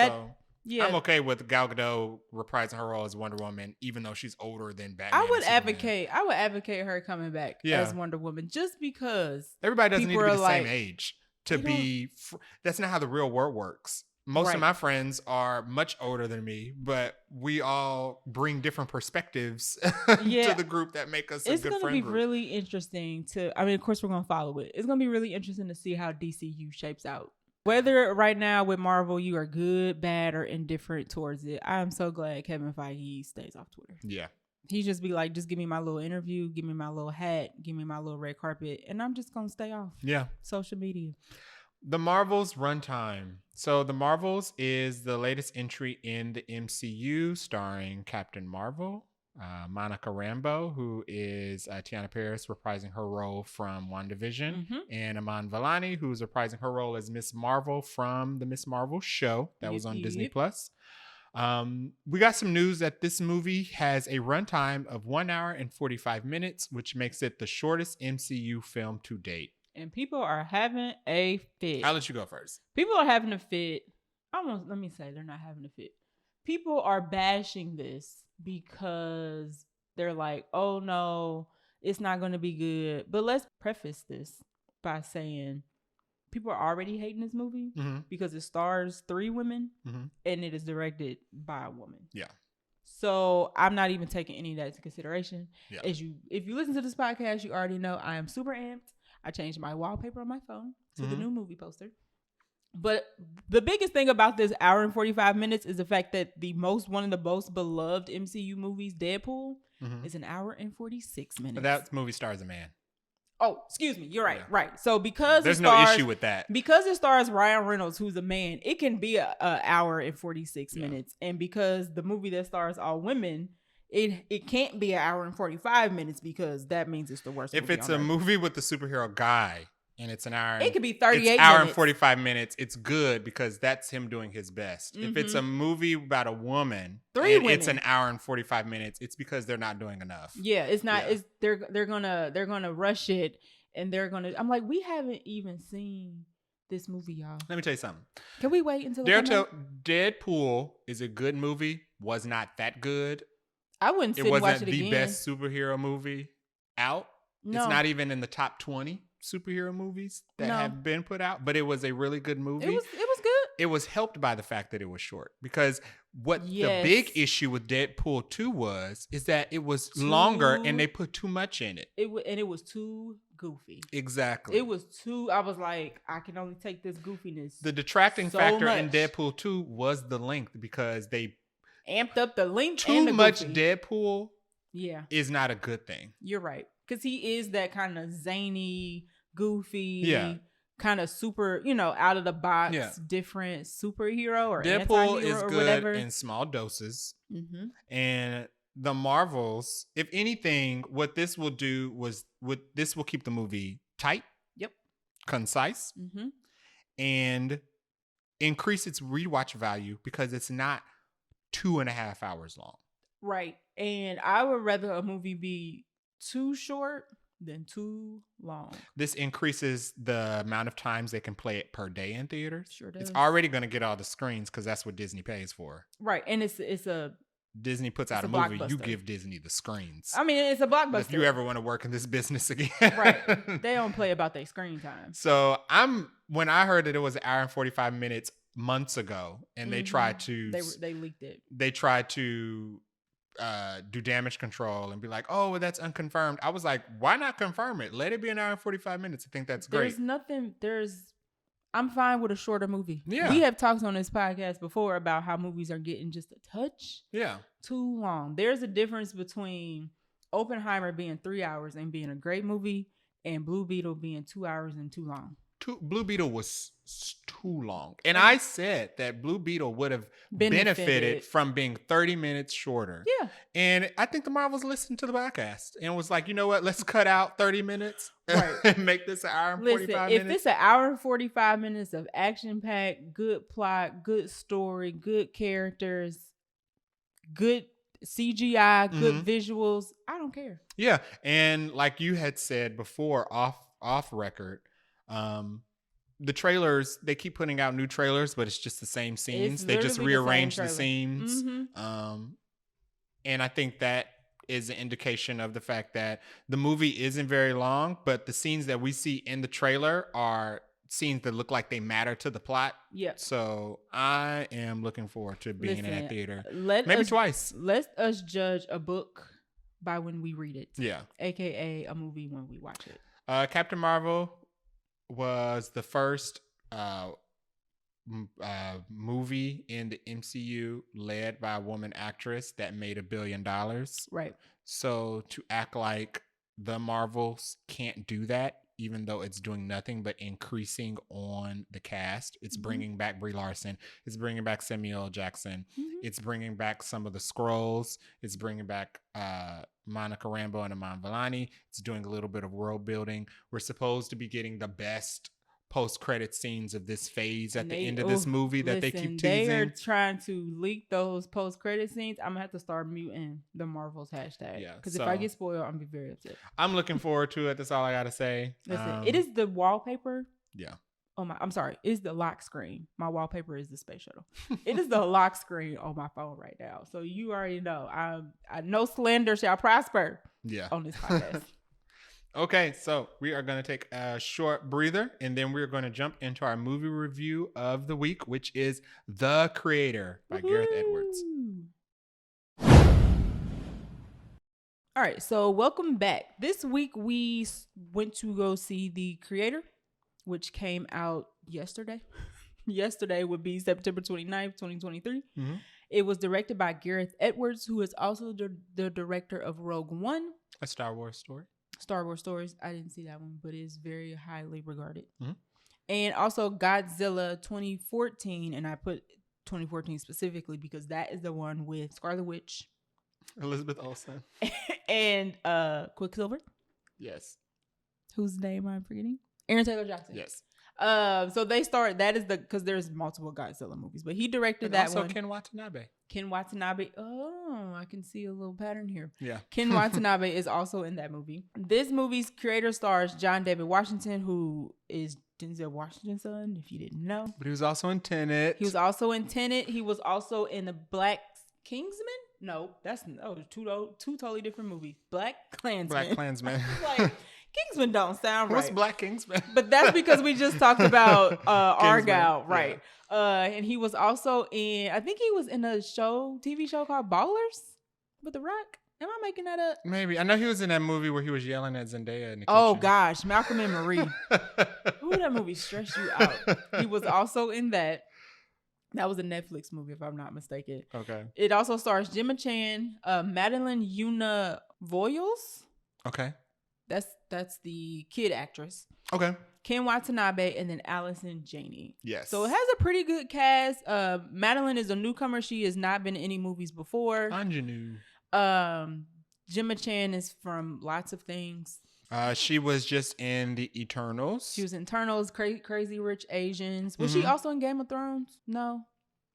Speaker 1: Yeah.
Speaker 2: I'm okay with Gal Gadot reprising her role as Wonder Woman, even though she's older than Batman.
Speaker 1: I would advocate her coming back as Wonder Woman, just because
Speaker 2: everybody doesn't need to be the
Speaker 1: like,
Speaker 2: same age to be. That's not how the real world works. Most of my friends are much older than me, but we all bring different perspectives to the group that make us a good friend group.
Speaker 1: It's going to be really interesting of course, we're going to follow it. It's going to be really interesting to see how DCU shapes out. Whether right now with Marvel you are good, bad, or indifferent towards it, I am so glad Kevin Feige stays off Twitter.
Speaker 2: Yeah.
Speaker 1: He just be like, just give me my little interview, give me my little hat, give me my little red carpet, and I'm just going to stay off social media.
Speaker 2: The Marvels runtime. So The Marvels is the latest entry in the MCU starring Captain Marvel, Monica Rambeau, who is Tiana Paris reprising her role from WandaVision, and Iman Vellani, who's reprising her role as Miss Marvel from the Miss Marvel show that was on Disney+. We got some news that this movie has a runtime of 1 hour and 45 minutes, which makes it the shortest MCU film to date.
Speaker 1: And people are having a fit.
Speaker 2: I'll let you go first.
Speaker 1: People are having a fit. Let me say they're not having a fit. People are bashing this because they're like, oh no, it's not going to be good. But let's preface this by saying people are already hating this movie because it stars 3 women and it is directed by a woman.
Speaker 2: Yeah.
Speaker 1: So I'm not even taking any of that into consideration.
Speaker 2: Yeah.
Speaker 1: If you listen to this podcast, you already know I am super amped. I changed my wallpaper on my phone to the new movie poster. But the biggest thing about this hour and 45 minutes is the fact that one of the most beloved MCU movies, Deadpool, is an hour and 46 minutes.
Speaker 2: But that movie stars a man.
Speaker 1: Oh, excuse me. You're right. Yeah. Right. So because
Speaker 2: there's no issue with that.
Speaker 1: Because it stars Ryan Reynolds, who's a man, it can be an hour and 46 minutes. And because the movie that stars all women, it can't be an hour and 45 minutes because that means it's the worst movie.
Speaker 2: If it's a movie with the superhero guy and it's an hour,
Speaker 1: it could be 38 minutes.
Speaker 2: Hour and 45 minutes. It's good because that's him doing his best. If it's a movie about a woman, it's an hour and 45 minutes. It's because they're not doing enough.
Speaker 1: Yeah, it's not. Yeah. They're gonna rush it and they're gonna. I'm like, we haven't even seen this movie, y'all.
Speaker 2: Let me tell you something.
Speaker 1: Can we wait until
Speaker 2: Deadpool is a good movie. Was not that good.
Speaker 1: I wouldn't sit and watch it again.
Speaker 2: It wasn't the best superhero movie out. No. It's not even in the top 20 superhero movies that have been put out, but it was a really good movie.
Speaker 1: It was good.
Speaker 2: It was helped by the fact that it was short, because the big issue with Deadpool 2 is that it was longer and they put too much in it.
Speaker 1: It was too goofy.
Speaker 2: Exactly.
Speaker 1: It was too, I was like, I can only take this goofiness.
Speaker 2: The detracting factor in Deadpool 2 was the length, because they
Speaker 1: amped up the length.
Speaker 2: Too much Deadpool is not a good thing.
Speaker 1: You're right. Because he is that kind of zany, goofy, kind of super, out of the box, different superhero or
Speaker 2: Deadpool is
Speaker 1: or
Speaker 2: good
Speaker 1: whatever.
Speaker 2: In small doses. And the Marvels, if anything, what this will do this will keep the movie tight, concise, and increase its rewatch value because it's not 2.5 hours long.
Speaker 1: Right. And I would rather a movie be too short than too long. This
Speaker 2: increases the amount of times they can play it per day in theaters.
Speaker 1: Sure does.
Speaker 2: It's already going to get all the screens because that's what Disney pays for.
Speaker 1: Right. And it's a
Speaker 2: Disney puts out a movie, you give Disney the screens.
Speaker 1: I mean, it's a blockbuster.
Speaker 2: If you ever want to work in this business again.
Speaker 1: Right. They don't play about their screen time.
Speaker 2: So when I heard that it was an hour and 45 minutes months ago, and they tried to...
Speaker 1: They leaked it.
Speaker 2: They tried to do damage control and be like, oh, well, that's unconfirmed. I was like, why not confirm it? Let it be an hour and 45 minutes. I think that's great. I'm fine with a shorter movie. Yeah.
Speaker 1: We have talked on this podcast before about how movies are getting just a touch too long. There's a difference between Oppenheimer being 3 hours and being a great movie and Blue Beetle being 2 hours and too long.
Speaker 2: Blue Beetle was too long. And I said that Blue Beetle would have benefited from being 30 minutes shorter.
Speaker 1: Yeah.
Speaker 2: And I think the Marvels listened to the podcast and was like, you know what? Let's cut out 30 minutes and make this an hour and 45 minutes.
Speaker 1: If it's an hour and 45 minutes of action-packed, good plot, good story, good characters, good CGI, good visuals, I don't care.
Speaker 2: Yeah. And like you had said before, off record, the trailers, they keep putting out new trailers, but it's just the same scenes. They just
Speaker 1: literally
Speaker 2: rearrange
Speaker 1: the
Speaker 2: the scenes.
Speaker 1: Mm-hmm.
Speaker 2: And I think that is an indication of the fact that the movie isn't very long, but the scenes that we see in the trailer are scenes that look like they matter to the plot.
Speaker 1: Yeah.
Speaker 2: So I am looking forward to being in that theater.
Speaker 1: Maybe
Speaker 2: twice.
Speaker 1: Let us judge a book by when we read it.
Speaker 2: Yeah.
Speaker 1: AKA a movie when we watch it.
Speaker 2: Captain Marvel was the first movie in the MCU led by a woman actress that made $1 billion.
Speaker 1: Right.
Speaker 2: So to act like the Marvels can't do that, even though it's doing nothing but increasing on the cast. It's bringing back Brie Larson. It's bringing back Samuel L. Jackson. It's bringing back some of the Skrulls. It's bringing back Monica Rambeau and Iman Vellani. It's doing a little bit of world building. We're supposed to be getting the best post-credit scenes of this phase at the end of this movie that they keep teasing.
Speaker 1: They are trying to leak those post-credit scenes. I'm gonna have to start muting the Marvels hashtag.
Speaker 2: Yeah,
Speaker 1: because if I get spoiled, I'm gonna be very upset.
Speaker 2: I'm looking forward to it. That's all I gotta say.
Speaker 1: Listen, it is the wallpaper.
Speaker 2: Yeah.
Speaker 1: Oh I'm sorry. It's the lock screen. My wallpaper is the space shuttle. It is the lock screen on my phone right now. So you already know. I know slander shall prosper.
Speaker 2: Yeah.
Speaker 1: On this podcast.
Speaker 2: Okay, so we are going to take a short breather, and then we're going to jump into our movie review of the week, which is The Creator by Gareth Edwards.
Speaker 1: All right, so welcome back. This week we went to go see The Creator, which came out yesterday. Yesterday would be September 29th, 2023. It was directed by Gareth Edwards, who is also the director of Rogue One.
Speaker 2: A Star Wars story.
Speaker 1: Star Wars stories. I didn't see that one, but it's very highly regarded. And also Godzilla 2014, and I put 2014 specifically because that is the one with Scarlet Witch,
Speaker 2: Elizabeth Olsen,
Speaker 1: and Quicksilver.
Speaker 2: Yes.
Speaker 1: Whose name I'm forgetting? Aaron Taylor Johnson.
Speaker 2: Yes.
Speaker 1: So they start. That is because there's multiple Godzilla movies, but he directed that
Speaker 2: also
Speaker 1: one.
Speaker 2: Ken Watanabe.
Speaker 1: Ken Watanabe. Oh, I can see a little pattern here.
Speaker 2: Yeah.
Speaker 1: Ken Watanabe is also in that movie. This movie's creator stars John David Washington, who is Denzel Washington's son, if you didn't know.
Speaker 2: But he was also in Tenet.
Speaker 1: He was also in Tenet. He was also in the Black Kingsman. No, that's two totally different movies. Black Klansman.
Speaker 2: Black Klansman.
Speaker 1: Like, Kingsman don't sound right.
Speaker 2: What's Black Kingsman?
Speaker 1: But that's because we just talked about Argylle, right? Yeah. And he was also in, I think he was in a TV show called Ballers with The Rock. Am I making that up?
Speaker 2: Maybe. I know he was in that movie where he was yelling at Zendaya in the
Speaker 1: Oh
Speaker 2: kitchen.
Speaker 1: gosh, Malcolm and Marie. Ooh, that movie stressed you out. He was also in that. That was a Netflix movie, if I'm not mistaken.
Speaker 2: Okay.
Speaker 1: It also stars Gemma Chan, Madeline Yuna Voiles.
Speaker 2: Okay.
Speaker 1: That's the kid actress.
Speaker 2: Okay.
Speaker 1: Ken Watanabe, and then Allison Janney.
Speaker 2: Yes.
Speaker 1: So it has a pretty good cast. Madeline is a newcomer. She has not been in any movies before.
Speaker 2: Ingenue.
Speaker 1: Gemma Chan is from lots of things.
Speaker 2: She was just in the Eternals.
Speaker 1: She was in Eternals, Crazy Rich Asians. Was she also in Game of Thrones? No.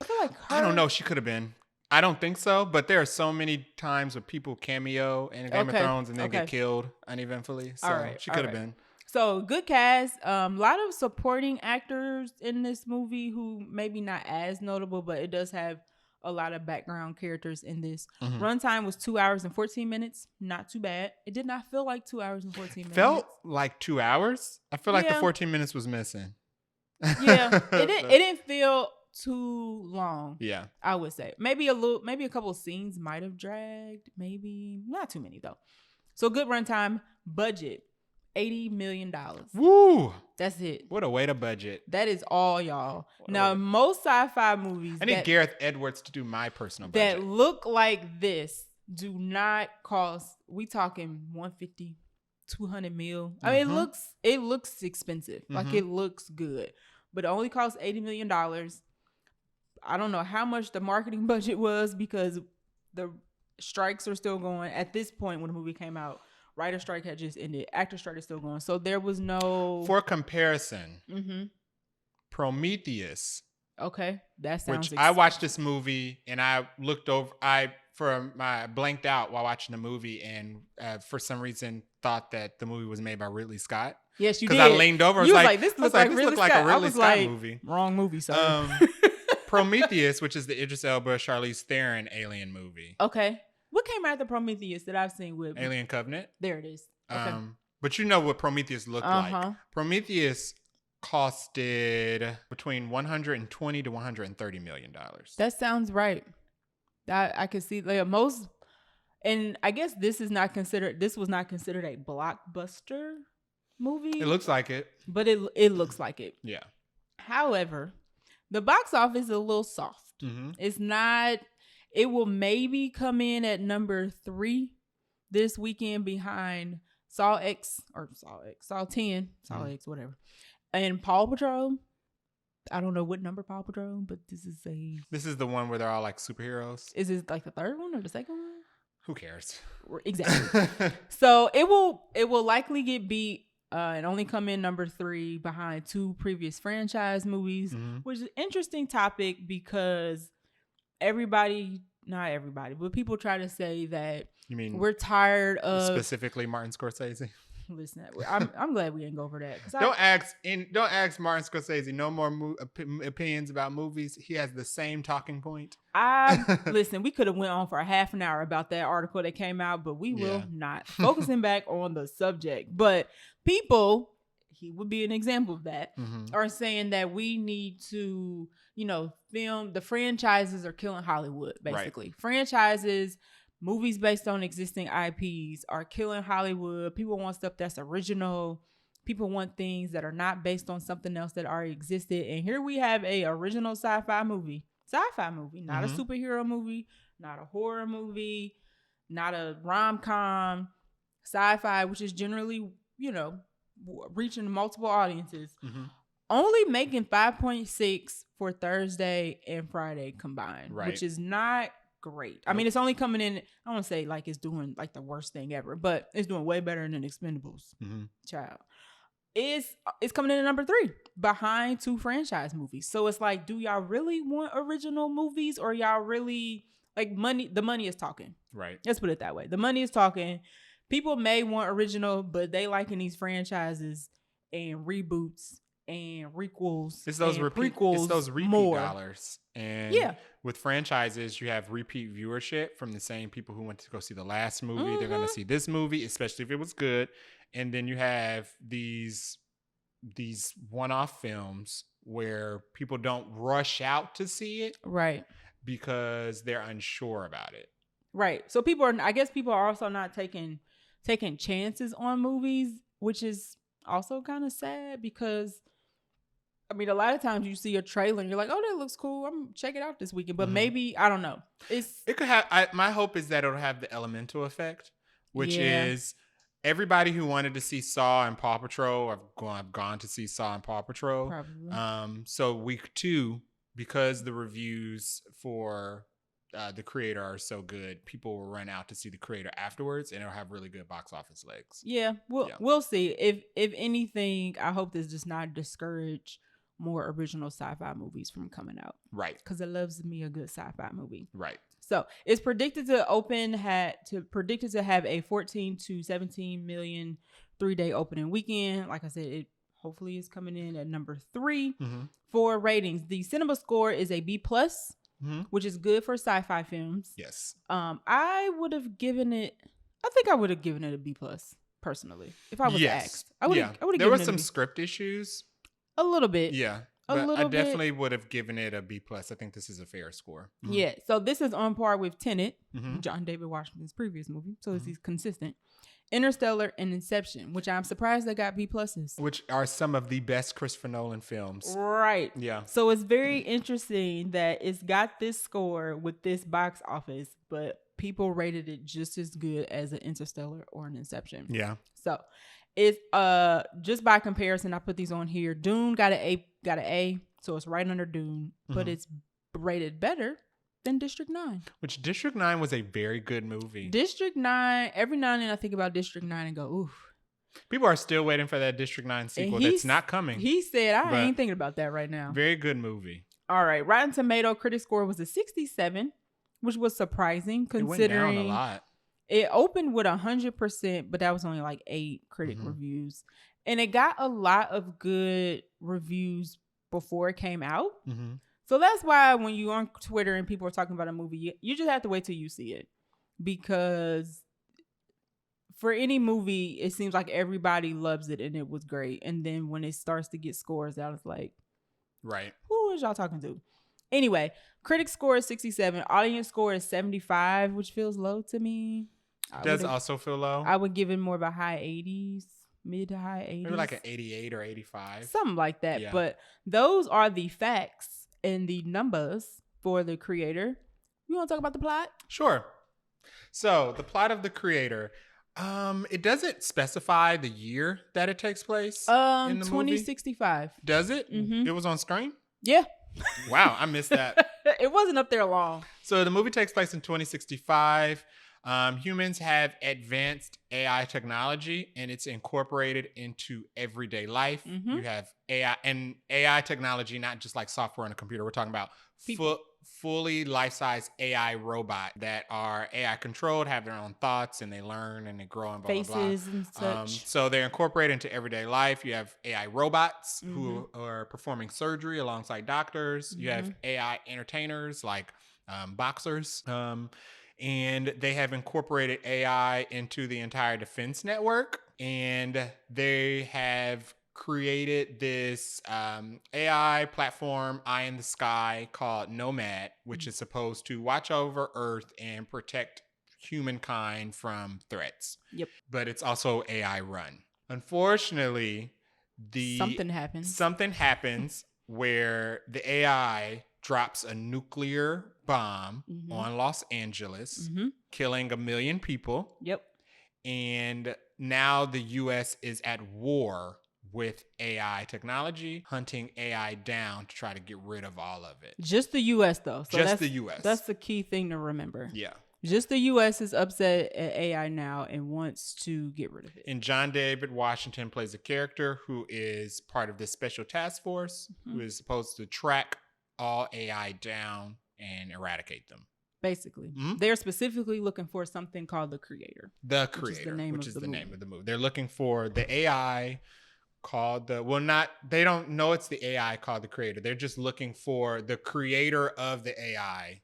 Speaker 1: I feel like her.
Speaker 2: I don't know. She could have been. I don't think so, but there are so many times where people cameo in Game of Thrones and then get killed uneventfully. So she could have been.
Speaker 1: So good cast. A lot of supporting actors in this movie who maybe not as notable, but it does have a lot of background characters in this. Runtime was 2 hours and 14 minutes. Not too bad. It did not feel like 2 hours and 14 minutes.
Speaker 2: Felt like 2 hours. I feel like the 14 minutes was missing.
Speaker 1: Yeah, it didn't feel too long.
Speaker 2: Yeah,
Speaker 1: I would say maybe a couple of scenes might have dragged. Maybe not too many though. So good runtime. Budget $80 million.
Speaker 2: Woo!
Speaker 1: That's it.
Speaker 2: What a way to budget.
Speaker 1: That is all, y'all. Now, most sci-fi movies
Speaker 2: I need Gareth Edwards to do my personal budget.
Speaker 1: That look like this do not cost. We talking 150, 200 mil. I mean, it looks expensive. Like it looks good, but it only costs $80 million. I don't know how much the marketing budget was because the strikes are still going at this point when the movie came out. Writer strike had just ended. Actor strike is still going. So there was no...
Speaker 2: For comparison, Prometheus.
Speaker 1: Okay, that sounds...
Speaker 2: Which I watched this movie and I looked over... I blanked out while watching the movie and for some reason thought that the movie was made by Ridley Scott.
Speaker 1: Yes, you did.
Speaker 2: Because I leaned over.
Speaker 1: You was like, this looks like
Speaker 2: this
Speaker 1: Ridley
Speaker 2: looked like
Speaker 1: Scott.
Speaker 2: a Ridley
Speaker 1: I was
Speaker 2: Scott
Speaker 1: like,
Speaker 2: movie.
Speaker 1: Wrong movie, sorry.
Speaker 2: Prometheus, which is the Idris Elba, Charlize Theron alien movie.
Speaker 1: Okay. What came after Prometheus that I've seen with
Speaker 2: Alien Covenant?
Speaker 1: There it is. Okay.
Speaker 2: But you know what Prometheus looked like. Prometheus costed between $120 to $130 million.
Speaker 1: That sounds right. I could see like most, and I guess this was not considered a blockbuster movie.
Speaker 2: It looks like it.
Speaker 1: But it looks like it.
Speaker 2: Yeah.
Speaker 1: However, the box office is a little soft.
Speaker 2: Mm-hmm.
Speaker 1: It's not, it will maybe come in at number 3 this weekend behind Saw 10, Saw X, whatever. And Paw Patrol. I don't know what number Paw Patrol, but this is
Speaker 2: the one where they're all like superheroes.
Speaker 1: Is it like the third one or the second one?
Speaker 2: Who cares?
Speaker 1: Exactly. So it will likely get beat and only come in number 3 behind 2 previous franchise movies, which is an interesting topic because not everybody, but people try to say that
Speaker 2: you mean
Speaker 1: we're tired of
Speaker 2: specifically Martin Scorsese.
Speaker 1: Listen, I'm glad we didn't go over that.
Speaker 2: Don't ask Martin Scorsese no more opinions about movies. He has the same talking point.
Speaker 1: Listen, we could have went on for a half an hour about that article that came out, but we will not. Focusing back on the subject. But people, he would be an example of that, are saying that we need to, film. The franchises are killing Hollywood, basically. Right. Franchises, movies based on existing IPs are killing Hollywood. People want stuff that's original. People want things that are not based on something else that already existed. And here we have a original sci-fi movie, not a superhero movie, not a horror movie, not a rom-com, sci-fi, which is generally, reaching multiple audiences. Only making 5.6 for Thursday and Friday combined, which is not great. I mean, it's only coming in, I don't want to say like it's doing like the worst thing ever, but it's doing way better than Expendables. Child. It's coming in at number 3 behind 2 franchise movies. So it's like, do y'all really want original movies, or y'all really like money? The money is talking. Right. Let's put it that way. The money is talking. People may want original, but they liking these franchises and reboots and requels.
Speaker 2: It's those repeat
Speaker 1: more
Speaker 2: dollars. And with franchises, you have repeat viewership from the same people who went to go see the last movie. They're going to see this movie, especially if it was good. And then you have these one-off films where people don't rush out to see it. Right. Because they're unsure about it. Right. So people are also not taking chances on movies, which is also kind of sad because, I mean, a lot of times you see a trailer and you're like, oh, that looks cool. I'm gonna check it out this weekend. But maybe, I don't know. It could have, my hope is that it'll have the Elemental effect, which is everybody who wanted to see Saw and Paw Patrol have gone to see Saw and Paw Patrol. Probably. So week 2, because the reviews for the Creator are so good, people will run out to see the Creator afterwards, and it'll have really good box office legs. Yeah, we'll see. If anything, I hope this does not discourage more original sci-fi movies from coming out. Right. Because it loves me a good sci-fi movie. Right. So it's predicted to have a 14 to 17 million 3-day opening weekend. Like I said, it hopefully is coming in at number 3 for ratings. The cinema score is a B+. Which is good for sci-fi films. Yes. I would have given it a B+ personally. If I was asked. I would have given it. There were some script issues. A little bit. Yeah. I definitely would have given it a B+. I think this is a fair score. Yeah. So this is on par with Tenet, John David Washington's previous movie. So he's consistent. Interstellar and Inception, which I'm surprised they got B+. Which are some of the best Christopher Nolan films. Right. Yeah. So it's very interesting that it's got this score with this box office, but people rated it just as good as an Interstellar or an Inception. Yeah. So it's just by comparison, I put these on here. Dune got an A, so it's right under Dune, but it's rated better than District 9. Which District 9 was a very good movie. District 9, every now and then I think about District 9 and go, oof. People are still waiting for that District 9 sequel that's not coming. He said, I ain't thinking about that right now. Very good movie. All right. Rotten Tomato critic score was a 67, which was surprising considering it went down a lot. It opened with 100%, but that was only like 8 critic reviews.
Speaker 1: And it got a lot of good reviews before it came out.
Speaker 2: Mm-hmm.
Speaker 1: So that's why when you're on Twitter and people are talking about a movie, you just have to wait till you see it. Because for any movie, it seems like everybody loves it and it was great. And then when it starts to get scores out, it's like,
Speaker 2: right.
Speaker 1: Who is y'all talking to? Anyway, critic score is 67. Audience score is 75, which feels low to me.
Speaker 2: Does also feel low.
Speaker 1: I would give it more of a high 80s, mid to high 80s.
Speaker 2: Maybe like an 88 or 85.
Speaker 1: Something like that.
Speaker 2: Yeah.
Speaker 1: But those are the facts and the numbers for The Creator. You want to talk about the plot?
Speaker 2: Sure. So the plot of The Creator, it doesn't specify the year that it takes place in the
Speaker 1: 2065.
Speaker 2: movie. Does it?
Speaker 1: Mm-hmm.
Speaker 2: It was on screen?
Speaker 1: Yeah.
Speaker 2: Wow, I missed that.
Speaker 1: It wasn't up there long.
Speaker 2: So the movie takes place in 2065. Humans have advanced AI technology and it's incorporated into everyday life.
Speaker 1: Mm-hmm.
Speaker 2: You have AI technology, not just like software on a computer. We're talking about fully life-size AI robot that are AI controlled, have their own thoughts, and they learn and they grow and blah,
Speaker 1: faces
Speaker 2: blah,
Speaker 1: blah. And such.
Speaker 2: So they're incorporated into everyday life. You have AI robots who are performing surgery alongside doctors. You have AI entertainers like boxers. And they have incorporated AI into the entire defense network. And they have created this AI platform, Eye in the Sky, called Nomad, which is supposed to watch over Earth and protect humankind from threats.
Speaker 1: Yep.
Speaker 2: But it's also AI run. Unfortunately, something happens where the AI drops a nuclear bomb on Los Angeles, killing 1 million people.
Speaker 1: Yep.
Speaker 2: And now the U.S. is at war with AI technology, hunting AI down to try to get rid of all of it.
Speaker 1: Just the U.S. though. So
Speaker 2: just the U.S.
Speaker 1: That's the key thing to remember.
Speaker 2: Yeah.
Speaker 1: Just the U.S. is upset at AI now and wants to get rid of it.
Speaker 2: And John David Washington plays a character who is part of this special task force who is supposed to track all AI down and eradicate them.
Speaker 1: Basically. They're specifically looking for something called The Creator.
Speaker 2: The Creator, which is the name of the movie. They're looking for the AI called they don't know it's the AI called The Creator. They're just looking for the creator of the AI.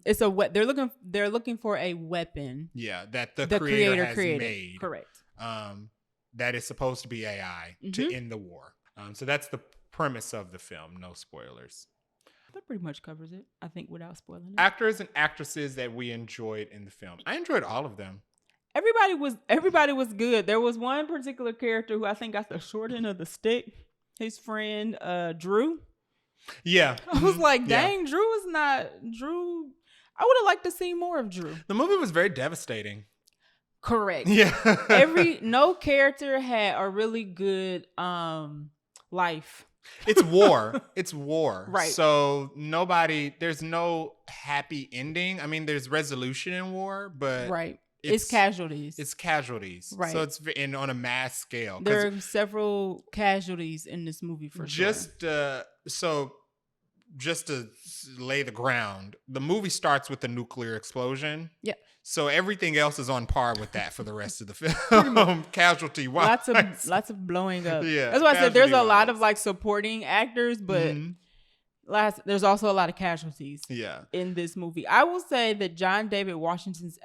Speaker 1: It's they're looking for a weapon.
Speaker 2: Yeah, that the creator has made.
Speaker 1: Correct.
Speaker 2: That is supposed to be AI to end the war. So that's the premise of the film. No spoilers.
Speaker 1: That pretty much covers it, I think, without spoiling it.
Speaker 2: Actors and actresses that we enjoyed in the film. I enjoyed all of them.
Speaker 1: Everybody was good. There was one particular character who I think got the short end of the stick. His friend, Drew.
Speaker 2: Yeah.
Speaker 1: I was like, dang, Drew. I would have liked to see more of Drew.
Speaker 2: The movie was very devastating.
Speaker 1: Correct.
Speaker 2: Yeah.
Speaker 1: No character had a really good life.
Speaker 2: It's war. It's war.
Speaker 1: Right.
Speaker 2: So there's no happy ending. I mean, there's resolution in war, but
Speaker 1: right. It's casualties.
Speaker 2: It's casualties.
Speaker 1: Right.
Speaker 2: So it's on a mass scale.
Speaker 1: There are several casualties in this movie for sure.
Speaker 2: Just to lay the ground, the movie starts with a nuclear explosion.
Speaker 1: Yeah.
Speaker 2: So everything else is on par with that for the rest of the film. Casualty wise.
Speaker 1: Lots of blowing up.
Speaker 2: Yeah.
Speaker 1: That's why I said there's a lot of like supporting actors, but there's also a lot of casualties in this movie. I will say that John David Washington's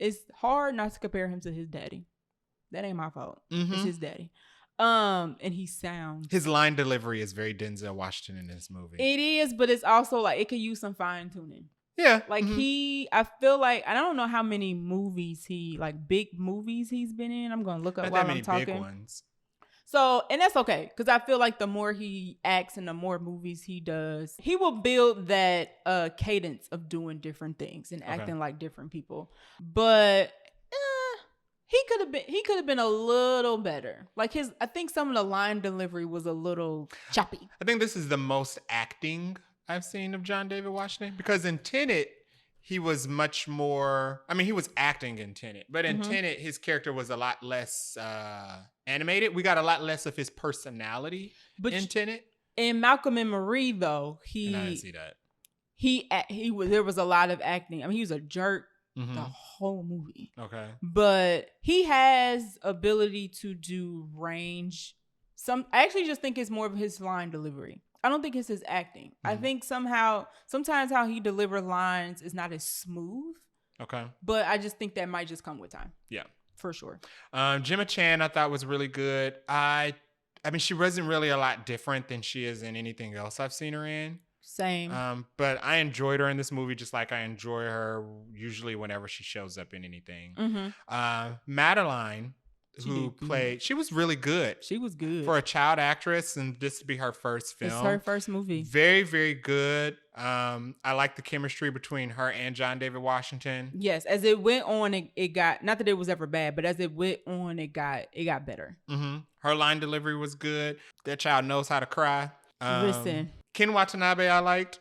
Speaker 1: it's hard not to compare him to his daddy. That ain't my fault. It's his daddy. And his
Speaker 2: line delivery is very Denzel Washington in this movie.
Speaker 1: It is, but it's also like it could use some fine tuning.
Speaker 2: Yeah.
Speaker 1: Like I feel like, I don't know how many movies big movies he's been in. I'm going to look up while I'm talking.
Speaker 2: Big ones.
Speaker 1: So, and that's okay. Cause I feel like the more he acts and the more movies he does, he will build that cadence of doing different things and acting like different people. But he could have been a little better. Like I think some of the line delivery was a little choppy.
Speaker 2: I think this is the most acting I've seen of John David Washington, because in Tenet, he was much more, he was acting in Tenet, but in Tenet, his character was a lot less animated. We got a lot less of his personality in Tenet.
Speaker 1: In Malcolm and Marie, though,
Speaker 2: and I didn't see that.
Speaker 1: There was a lot of acting. He was a jerk the whole movie.
Speaker 2: Okay.
Speaker 1: But he has ability to do range. I actually just think it's more of his line delivery. I don't think it's his acting. I think sometimes how he delivers lines is not as smooth.
Speaker 2: Okay.
Speaker 1: But I just think that might just come with time.
Speaker 2: Yeah.
Speaker 1: For sure.
Speaker 2: Gemma Chan, I thought was really good. I mean, she wasn't really a lot different than she is in anything else I've seen her in.
Speaker 1: Same.
Speaker 2: But I enjoyed her in this movie just like I enjoy her usually whenever she shows up in anything. Madeline, she was really good.
Speaker 1: She was good.
Speaker 2: For a child actress, and this would be her first film.
Speaker 1: It's her first movie.
Speaker 2: Very, very good. I like the chemistry between her and John David Washington.
Speaker 1: Yes, as it went on, it got, not that it was ever bad, but as it went on, it got better.
Speaker 2: Her line delivery was good. That child knows how to cry.
Speaker 1: Listen.
Speaker 2: Ken Watanabe I liked.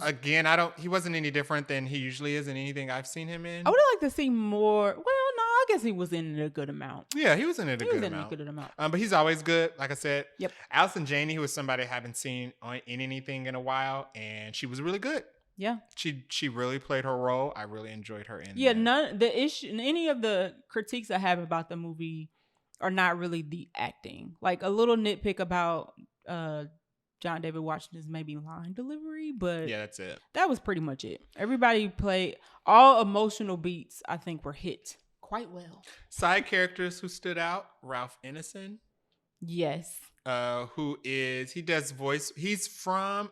Speaker 2: Again, he wasn't any different than he usually is in anything I've seen him in.
Speaker 1: I would have liked to see more. Well, no, I guess he was in it a good amount.
Speaker 2: Yeah, he was in it a good amount. But he's always good, like I said.
Speaker 1: Yep.
Speaker 2: Allison Janney, who was somebody I haven't seen in anything in a while, and she was really good.
Speaker 1: Yeah.
Speaker 2: She really played her role. I really enjoyed her in
Speaker 1: that. Any of the critiques I have about the movie are not really the acting. Like a little nitpick about John David Washington's maybe line delivery, but
Speaker 2: yeah, that's it.
Speaker 1: That was pretty much it. Everybody played, all emotional beats I think were hit quite well.
Speaker 2: Side characters who stood out: Ralph Ineson.
Speaker 1: Yes.
Speaker 2: He does voice.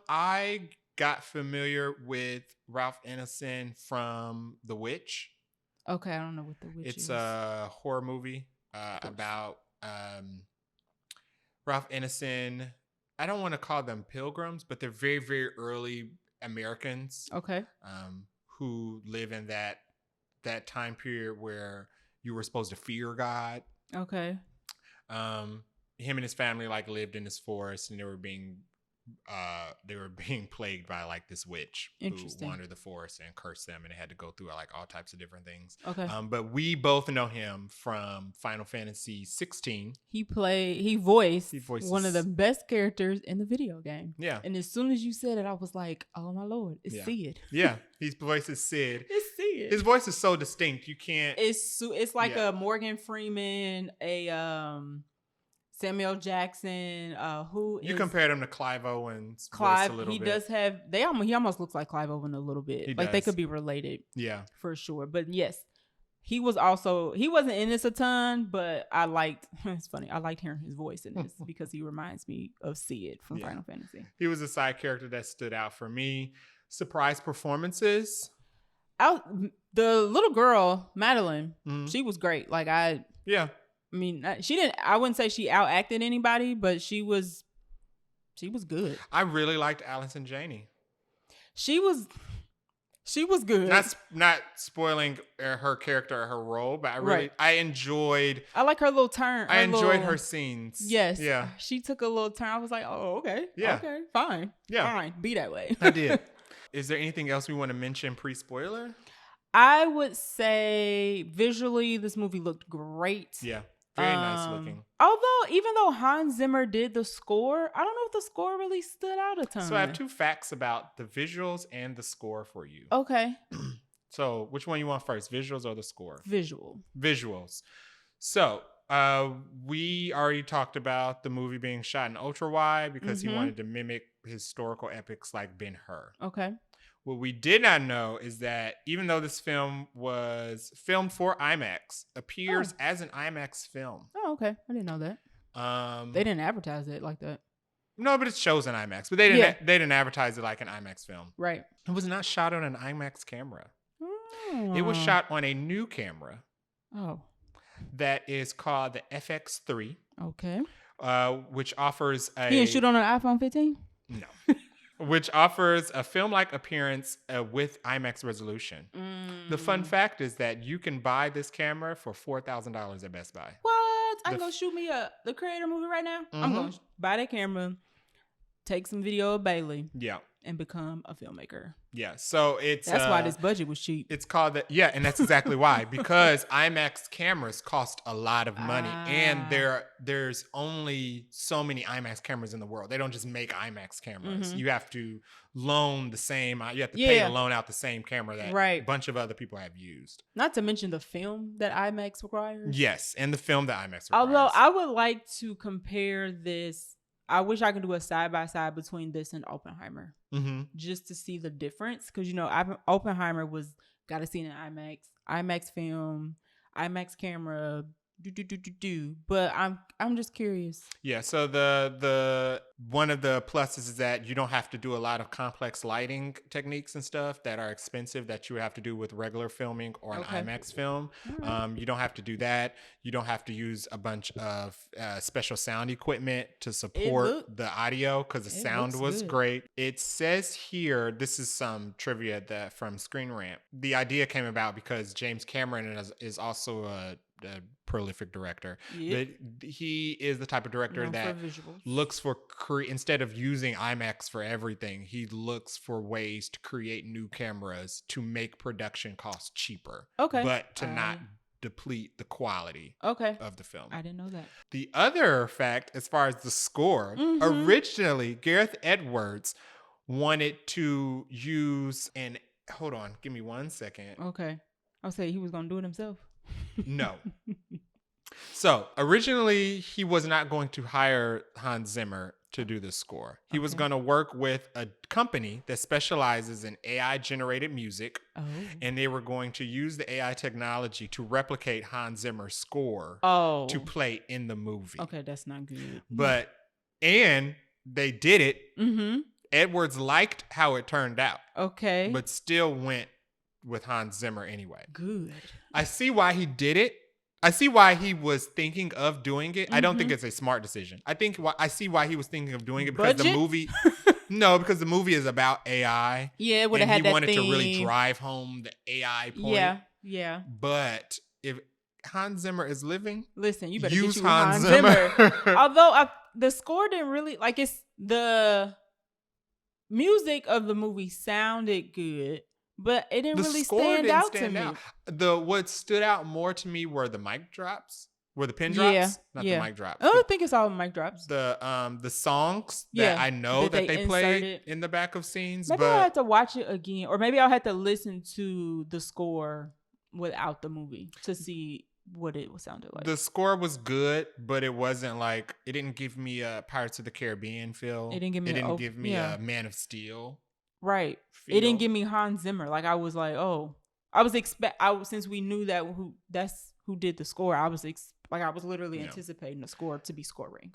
Speaker 2: I got familiar with Ralph Ineson from The Witch.
Speaker 1: Okay, I don't know what The Witch is.
Speaker 2: It's a horror movie about Ralph Ineson. I don't want to call them pilgrims, but they're very, very early Americans.
Speaker 1: Okay.
Speaker 2: Who live in that time period where you were supposed to fear God.
Speaker 1: Okay.
Speaker 2: Him and his family lived in this forest, and they were being plagued by this witch who wandered the forest and cursed them, and they had to go through all types of different things.
Speaker 1: Okay.
Speaker 2: But we both know him from Final Fantasy 16.
Speaker 1: He voiced one of the best characters in the video game.
Speaker 2: Yeah.
Speaker 1: And as soon as you said it, I was like, oh my Lord, it's Sid.
Speaker 2: Yeah. His voice is Sid.
Speaker 1: It's Sid.
Speaker 2: His voice is so distinct. You can't.
Speaker 1: It's like a Morgan Freeman, Samuel Jackson,
Speaker 2: you compared him to Clive Owen's
Speaker 1: Clive,
Speaker 2: voice a little bit.
Speaker 1: He does have, he almost looks like Clive Owen a little bit. They could be related.
Speaker 2: Yeah.
Speaker 1: For sure. But yes, he wasn't in this a ton, but it's funny, I liked hearing his voice in this because he reminds me of Sid from Final Fantasy.
Speaker 2: He was a side character that stood out for me. Surprise performances.
Speaker 1: The little girl, Madeline, she was great.
Speaker 2: Yeah.
Speaker 1: I mean, I wouldn't say she outacted anybody, but she was good.
Speaker 2: I really liked Allison Janney.
Speaker 1: She was good.
Speaker 2: Not spoiling her character or her role, but I enjoyed.
Speaker 1: I like her little turn.
Speaker 2: I enjoyed her scenes.
Speaker 1: Yes.
Speaker 2: Yeah.
Speaker 1: She took a little turn. I was like, oh, okay.
Speaker 2: Yeah.
Speaker 1: Okay. Fine.
Speaker 2: Yeah.
Speaker 1: Fine. Be that way.
Speaker 2: I did. Is there anything else we want to mention pre-spoiler?
Speaker 1: I would say visually, this movie looked great.
Speaker 2: Yeah. Very nice looking.
Speaker 1: Even though Hans Zimmer did the score, I don't know if the score really stood out a ton.
Speaker 2: So I have two facts about the visuals and the score for you.
Speaker 1: Okay.
Speaker 2: So which one you want first, visuals or the score?
Speaker 1: Visuals.
Speaker 2: So we already talked about the movie being shot in ultra wide because he wanted to mimic historical epics like Ben-Hur.
Speaker 1: Okay.
Speaker 2: What we did not know is that even though this film was filmed for IMAX, appears as an IMAX film.
Speaker 1: Oh, okay. I didn't know that. They didn't advertise it like that.
Speaker 2: No, but it shows an IMAX. But they didn't advertise it like an IMAX film.
Speaker 1: Right.
Speaker 2: It was not shot on an IMAX camera.
Speaker 1: Oh.
Speaker 2: It was shot on a new camera.
Speaker 1: Oh.
Speaker 2: That is called the FX3.
Speaker 1: Okay.
Speaker 2: Which offers a...
Speaker 1: You didn't shoot on an iPhone 15?
Speaker 2: No. Which offers a film-like appearance with IMAX resolution. The fun fact is that you can buy this camera for $4,000 at Best Buy.
Speaker 1: What? I'm going to shoot me the Creator movie right now? I'm going to buy that camera, take some video of Bailey.
Speaker 2: Yeah.
Speaker 1: and become a filmmaker.
Speaker 2: Yeah, so
Speaker 1: That's why this budget was cheap.
Speaker 2: It's called that. Yeah, and that's exactly why, because IMAX cameras cost a lot of money, and there's only so many IMAX cameras in the world. They don't just make IMAX cameras. You have to loan the same. You have to pay to loan out the same camera that a bunch of other people have used.
Speaker 1: Not to mention the film that IMAX requires.
Speaker 2: Yes, and the film that IMAX requires.
Speaker 1: Although I would like to compare this. I wish I could do a side-by-side between this and Oppenheimer. Just to see the difference. Because, Oppenheimer was got to see it in IMAX film, IMAX camera, but I'm just curious. Yeah, so the one of the pluses is that you don't have to do a lot of complex lighting techniques and stuff that are expensive that you would have to do with regular filming or an IMAX film. You don't have to do that. You don't have to use a bunch of special sound equipment to support the audio because the sound was great. It says here, this is some trivia from Screen Rant. The idea came about because James Cameron is also a prolific director. But he is the type of director that looks for instead of using IMAX for everything, he looks for ways to create new cameras to make production costs cheaper. But to not deplete the quality of the film. I didn't know that. The other fact, as far as the score, originally Gareth Edwards wanted to use hold on, give me 1 second. I'll say he was gonna do it himself. No. So originally he was not going to hire Hans Zimmer to do the score. He was going to work with a company that specializes in AI generated music. And they were going to use the AI technology to replicate Hans Zimmer's score to play in the movie. That's not good. And they did it. Edwards liked how it turned out. But still went with Hans Zimmer anyway. Good. I see why he did it. I see why he was thinking of doing it. I don't think it's a smart decision. I see why he was thinking of doing it because the movie. No, because the movie is about AI. Yeah, it would have had that theme. He wanted to really drive home the AI point. Yeah. But if Hans Zimmer is living, listen, you better use get you Hans Zimmer. Although the score didn't really the music of the movie sounded good. But it didn't really stand out to me. What stood out more to me were the mic drops. Were the pin drops? Not the mic drops. I don't think it's all mic drops. The songs that I know that they played in the back of scenes. Maybe I'll have to watch it again. Or maybe I'll have to listen to the score without the movie to see what it sounded like. The score was good, but it wasn't it didn't give me a Pirates of the Caribbean feel. It didn't give me a Man of Steel. Right. Feel. It didn't give me Hans Zimmer. I was since we knew that's who did the score, I was literally anticipating the score to be scoring.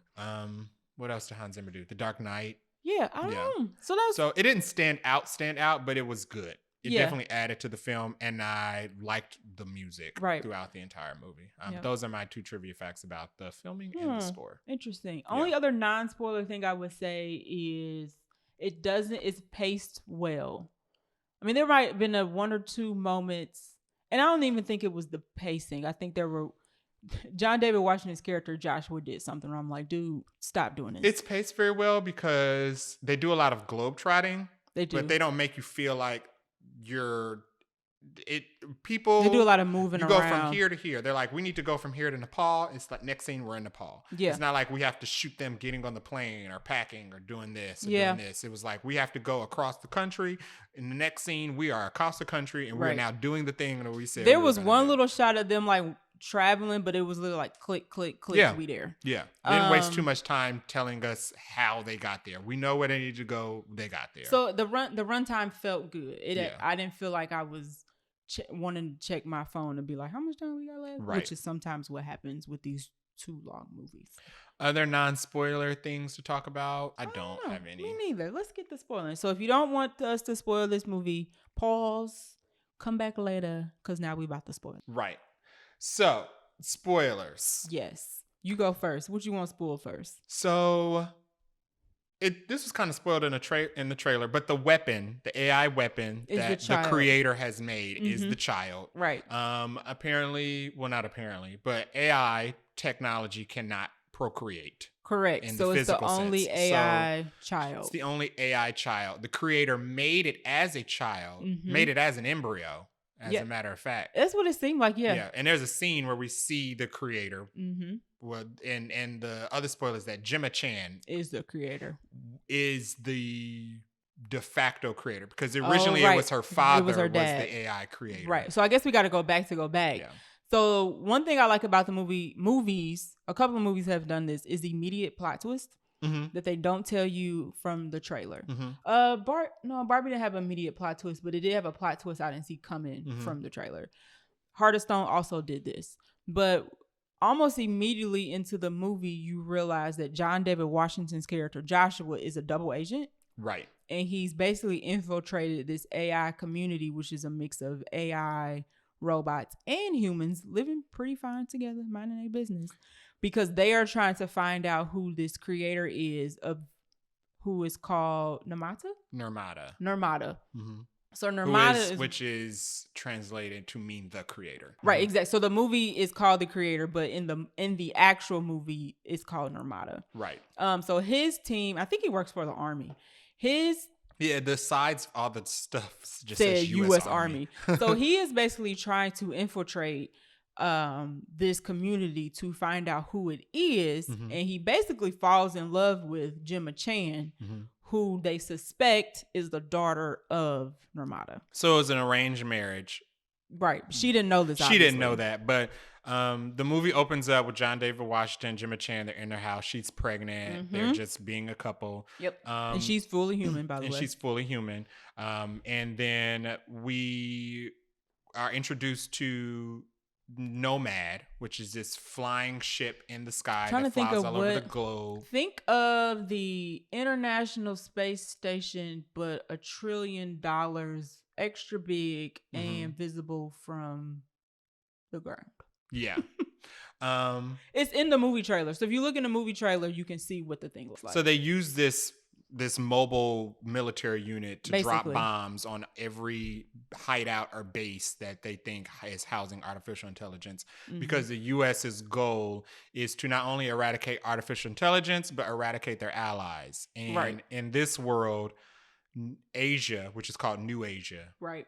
Speaker 1: What else did Hans Zimmer do? The Dark Knight. Yeah, I don't know. So it didn't stand out, but it was good. It definitely added to the film, and I liked the music throughout the entire movie. Those are my two trivia facts about the filming and the score. Interesting. Only other non-spoiler thing I would say is it's paced well. I mean, there might have been one or two moments, and I don't even think it was the pacing. I think there were John David Washington's character Joshua did something where I'm like, dude, stop doing this. It's paced very well because they do a lot of globetrotting. They do, but they don't make you feel like they do a lot of moving around. You go from here to here. They're like, we need to go from here to Nepal. It's like next scene we're in Nepal. Yeah. It's not like we have to shoot them getting on the plane or packing or doing this or doing this. It was like we have to go across the country. In the next scene, we are across the country and we're now doing the thing that we said. There was one little shot of them traveling, but it was literally click, click, click. Yeah. We there. Yeah. They didn't waste too much time telling us how they got there. We know where they need to go. They got there. So the runtime felt good. I didn't feel like I was wanting to check my phone and be like, how much time we got left? Right. Which is sometimes what happens with these too long movies. Other non-spoiler things to talk about? I don't have any. Me neither. Let's get the spoiling. So if you don't want us to spoil this movie, pause, come back later, because now we about to spoil. Right. So, spoilers. Yes. You go first. What you want to spoil first? So, this was kind of spoiled in the trailer, but the AI weapon that the creator has made is the child. Right. Apparently, well, not apparently, but AI technology cannot procreate. Correct.
Speaker 2: In
Speaker 1: So
Speaker 2: the
Speaker 1: it's the
Speaker 2: physical
Speaker 1: only
Speaker 2: sense.
Speaker 1: AI
Speaker 2: So
Speaker 1: child.
Speaker 2: it's the only AI child. The creator made it as a child,
Speaker 1: Mm-hmm.
Speaker 2: made it as an embryo, as a matter of fact.
Speaker 1: That's what it seemed like,
Speaker 2: Yeah, and there's a scene where we see the creator.
Speaker 1: Mm-hmm.
Speaker 2: Well, and the other spoiler is that Gemma Chan
Speaker 1: is the creator.
Speaker 2: Is the de facto creator, because originally it was her father was the AI creator.
Speaker 1: Right. So I guess we got to go back. Yeah. So one thing I like about the movies, a couple of movies have done this, is the immediate plot twist that they don't tell you from the trailer. Barbie didn't have an immediate plot twist, but it did have a plot twist I didn't see coming from the trailer. Heart of Stone also did this, but almost immediately into the movie, you realize that John David Washington's character Joshua is a double agent.
Speaker 2: Right.
Speaker 1: And he's basically infiltrated this AI community, which is a mix of AI, robots, and humans living pretty fine together, minding their business, because they are trying to find out who this creator is, of who is called Nirmata. Mm-hmm. So Nirmata
Speaker 2: which is translated to mean the creator.
Speaker 1: Right, exactly. So the movie is called The Creator, but in the actual movie it's called Nirmata.
Speaker 2: Right.
Speaker 1: So his team, I think he works for the army.
Speaker 2: The sides, all the stuff just
Speaker 1: says
Speaker 2: says
Speaker 1: U.S. Army. So he is basically trying to infiltrate this community to find out who it is, and he basically falls in love with Gemma Chan, who they suspect is the daughter of Nirmata.
Speaker 2: So it was an arranged marriage.
Speaker 1: Right. She didn't know this.
Speaker 2: She didn't know that, but the movie opens up with John David Washington, Gemma Chan. They're in their house. She's pregnant. They're just being a couple.
Speaker 1: Yep. And she's fully human, by the way.
Speaker 2: And she's fully human. And then we are introduced to Nomad, which is this flying ship in the sky that flies all over the globe.
Speaker 1: Think of the International Space Station, but $1 trillion extra big and visible from the ground.
Speaker 2: Yeah.
Speaker 1: It's in the movie trailer. So if you look in the movie trailer, you can see what the thing looks like.
Speaker 2: So they use this mobile military unit to drop bombs on every hideout or base that they think is housing artificial intelligence, because the U.S.'s goal is to not only eradicate artificial intelligence, but eradicate their allies. And in this world, Asia, which is called New Asia,
Speaker 1: right,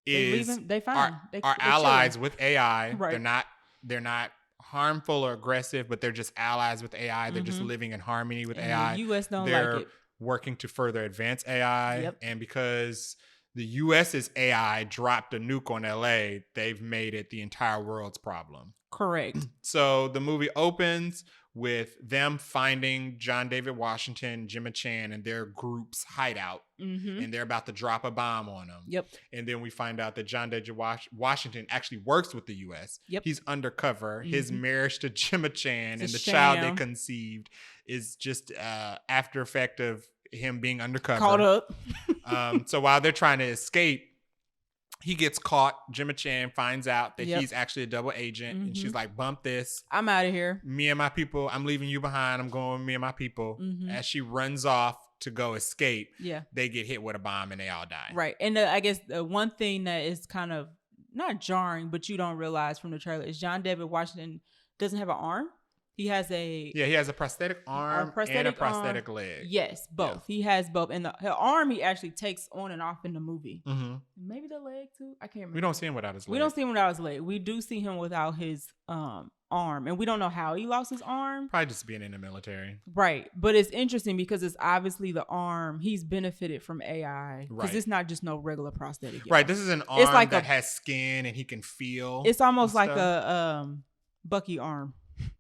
Speaker 2: is our allies with AI.
Speaker 1: Right.
Speaker 2: They're not harmful or aggressive, but they're just allies with AI. They're just living in harmony with AI.
Speaker 1: The U.S.
Speaker 2: They're
Speaker 1: like it.
Speaker 2: Working to further advance AI. And because the U.S.'s AI dropped a nuke on LA, they've made it the entire world's problem.
Speaker 1: Correct.
Speaker 2: So the movie opens with them finding John David Washington, Gemma Chan, and their group's hideout. And they're about to drop a bomb on them.
Speaker 1: Yep.
Speaker 2: And then we find out that John David Washington actually works with the U.S.
Speaker 1: Yep.
Speaker 2: He's undercover. His marriage to Gemma Chan and the child they conceived is just after effect of him being undercover.
Speaker 1: Caught up.
Speaker 2: So while they're trying to escape, he gets caught. Gemma Chan finds out that he's actually a double agent. And she's like, bump this.
Speaker 1: I'm out of here.
Speaker 2: Me and my people, I'm leaving you behind. I'm going with me and my people. As she runs off to go escape, they get hit with a bomb and they all die.
Speaker 1: Right. And I guess the one thing that is kind of not jarring, but you don't realize from the trailer is John David Washington doesn't have an arm. He has he
Speaker 2: has a prosthetic arm and a prosthetic leg.
Speaker 1: Yes, both. Yeah. He has both. And the arm he actually takes on and off in the movie. Maybe the leg too. I can't remember.
Speaker 2: We don't see him without his leg.
Speaker 1: We don't see him without his leg. We do see him without his arm. And we don't know how he lost his arm.
Speaker 2: Probably just being in the military.
Speaker 1: Right. But it's interesting because it's obviously the arm. He's benefited from AI. Because it's not just no regular prosthetic.
Speaker 2: Right. This is an arm that has skin and he can feel.
Speaker 1: It's almost like a Bucky arm.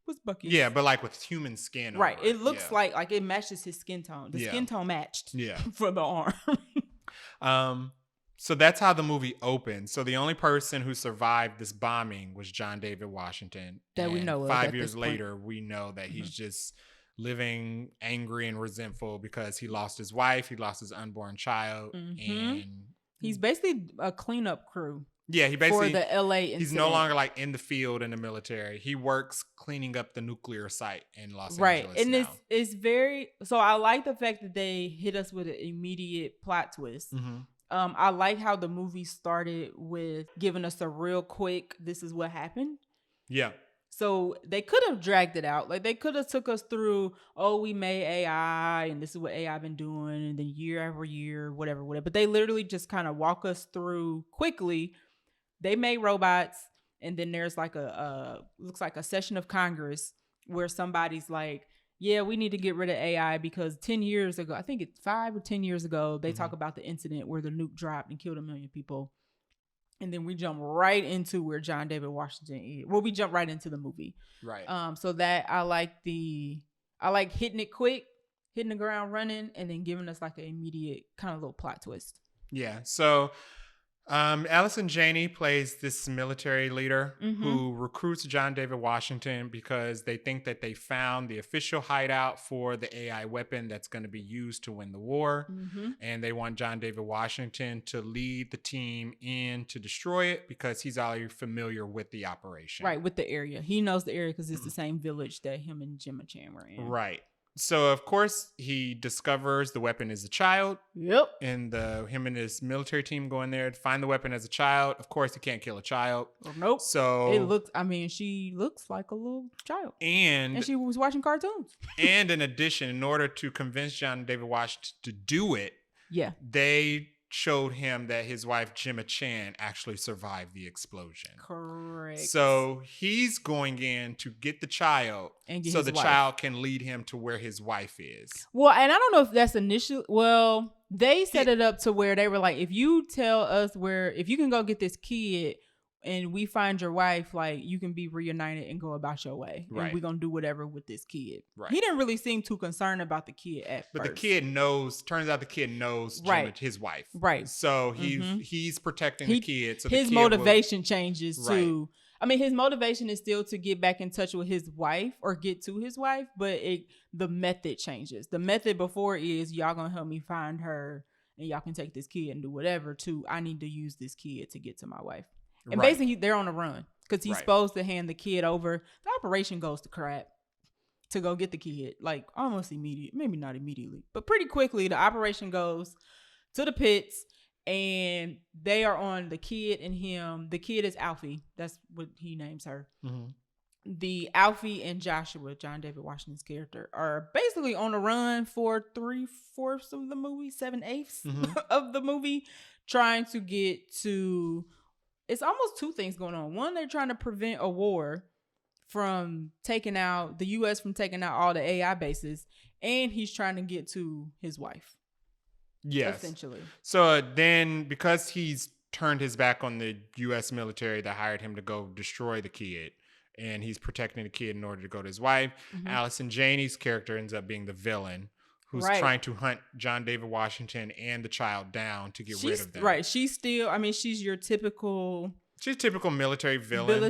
Speaker 1: What's Bucky?
Speaker 2: Yeah, but like with human skin.
Speaker 1: Right. It looks like it matches his skin tone. The skin tone matched for the arm.
Speaker 2: So that's how the movie opens. So the only person who survived this bombing was John David Washington.
Speaker 1: That we know of.
Speaker 2: 5 years later, we know that he's just living angry and resentful because he lost his wife, he lost his unborn child, and
Speaker 1: he's basically a cleanup crew.
Speaker 2: Yeah, he basically
Speaker 1: for the LA incident.
Speaker 2: He's no longer like in the field in the military. He works cleaning up the nuclear site in Los Angeles.
Speaker 1: Right. And it's very, so I like the fact that they hit us with an immediate plot twist. I like how the movie started with giving us a real quick, this is what happened.
Speaker 2: Yeah.
Speaker 1: So they could have dragged it out. Like they could have took us through, oh, we made AI and this is what AI been doing, and then year over year, whatever. But they literally just kind of walk us through quickly. They made robots, and then there's like looks like a session of Congress where somebody's like, yeah, we need to get rid of AI because 10 years ago, I think it's 5 or 10 years ago, they talk about the incident where the nuke dropped and killed 1 million people. And then we jump right into where John David Washington is. Well, we jump right into the movie.
Speaker 2: Right.
Speaker 1: So that I like hitting it quick, hitting the ground running, and then giving us like an immediate kind of little plot twist.
Speaker 2: Yeah. So Allison Janney plays this military leader who recruits John David Washington because they think that they found the official hideout for the AI weapon that's going to be used to win the war. And they want John David Washington to lead the team in to destroy it because he's already familiar with the operation.
Speaker 1: Right, with the area. He knows the area because it's the same village that him and Gemma Chan were in.
Speaker 2: Right. So, of course, he discovers the weapon is a child.
Speaker 1: Yep.
Speaker 2: And him and his military team go in there to find the weapon as a child. Of course, he can't kill a child.
Speaker 1: Nope.
Speaker 2: So
Speaker 1: she looks like a little child.
Speaker 2: And
Speaker 1: she was watching cartoons.
Speaker 2: And in addition, in order to convince John David Washington to do it, they showed him that his wife Gemma Chan actually survived the explosion.
Speaker 1: Correct.
Speaker 2: So he's going in to get the child so the child can lead him to where his wife is.
Speaker 1: Well, and I don't know if that's initial. Well, they set it up to where they were like, if you tell us if you can go get this kid and we find your wife, like you can be reunited and go about your way. Right. And we're going to do whatever with this kid. Right. He didn't really seem too concerned about the kid at first.
Speaker 2: But turns out the kid knows his wife.
Speaker 1: Right.
Speaker 2: So he's protecting the kid. So
Speaker 1: his motivation changes to, I mean, his motivation is still to get back in touch with his wife or get to his wife, but the method changes. The method before is y'all going to help me find her and y'all can take this kid and do whatever I need to use this kid to get to my wife. And basically, they're on the run because he's supposed to hand the kid over. The operation goes to crap to go get the kid, like almost immediate, maybe not immediately, but pretty quickly. The operation goes to the pits, and they are on the kid and him. The kid is Alfie. That's what he names her. The Alfie and Joshua, John David Washington's character, are basically on the run for 3/4 of the movie, 7/8 of the movie, trying to get to. It's almost two things going on. One, they're trying to prevent a war from taking out the U.S. from taking out all the AI bases, and he's trying to get to his wife.
Speaker 2: Yes,
Speaker 1: essentially.
Speaker 2: So then, because he's turned his back on the U.S. military that hired him to go destroy the kid, and he's protecting the kid in order to go to his wife, Allison Janney's character ends up being the villain. Who's trying to hunt John David Washington and the child down to get rid of them. Right. She's still, she's your typical... She's a typical military villain.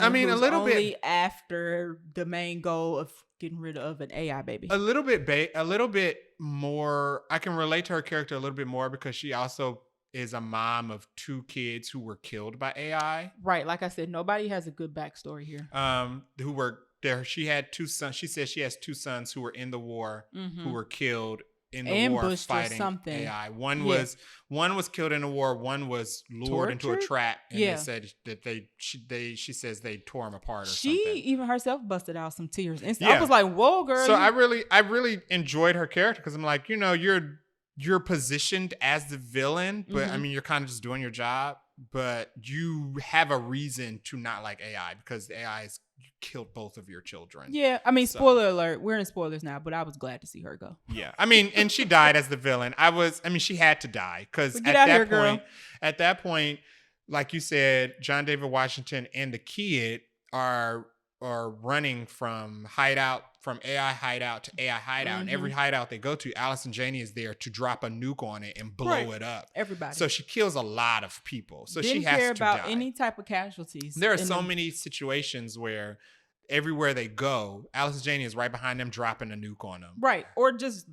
Speaker 1: I mean, a little bit after the main goal of getting rid of an AI baby.
Speaker 2: A little bit more... I can relate to her character a little bit more because she also is a mom of 2 kids who were killed by AI.
Speaker 1: Right. Like I said, nobody has a good backstory here.
Speaker 2: Who were... There, she had 2 sons. She says she has 2 sons who were in the war, who were killed in the war fighting AI. One was killed in the war. One was lured into a trap, and they said that she says they tore him apart. Or something. She
Speaker 1: even herself busted out some tears. And I was like, "Whoa, girl!"
Speaker 2: So I really enjoyed her character because I'm like, you're positioned as the villain, but I mean, you're kind of just doing your job, but you have a reason to not like AI because the AI is. Killed both of your children.
Speaker 1: Yeah, I mean, spoiler alert. We're in spoilers now, but I was glad to see her go.
Speaker 2: Yeah, I mean, and she died as the villain. She had to die because at that point, like you said, John David Washington and the kid are running from AI hideout to AI hideout, and every hideout they go to, Allison Janney is there to drop a nuke on it and blow it up.
Speaker 1: Everybody.
Speaker 2: So she kills a lot of people. So
Speaker 1: Didn't
Speaker 2: she has
Speaker 1: care
Speaker 2: to
Speaker 1: about
Speaker 2: die.
Speaker 1: Any type of casualties.
Speaker 2: There are so many situations where everywhere they go, Allison Janney is right behind them, dropping a nuke on them.
Speaker 1: Right, or just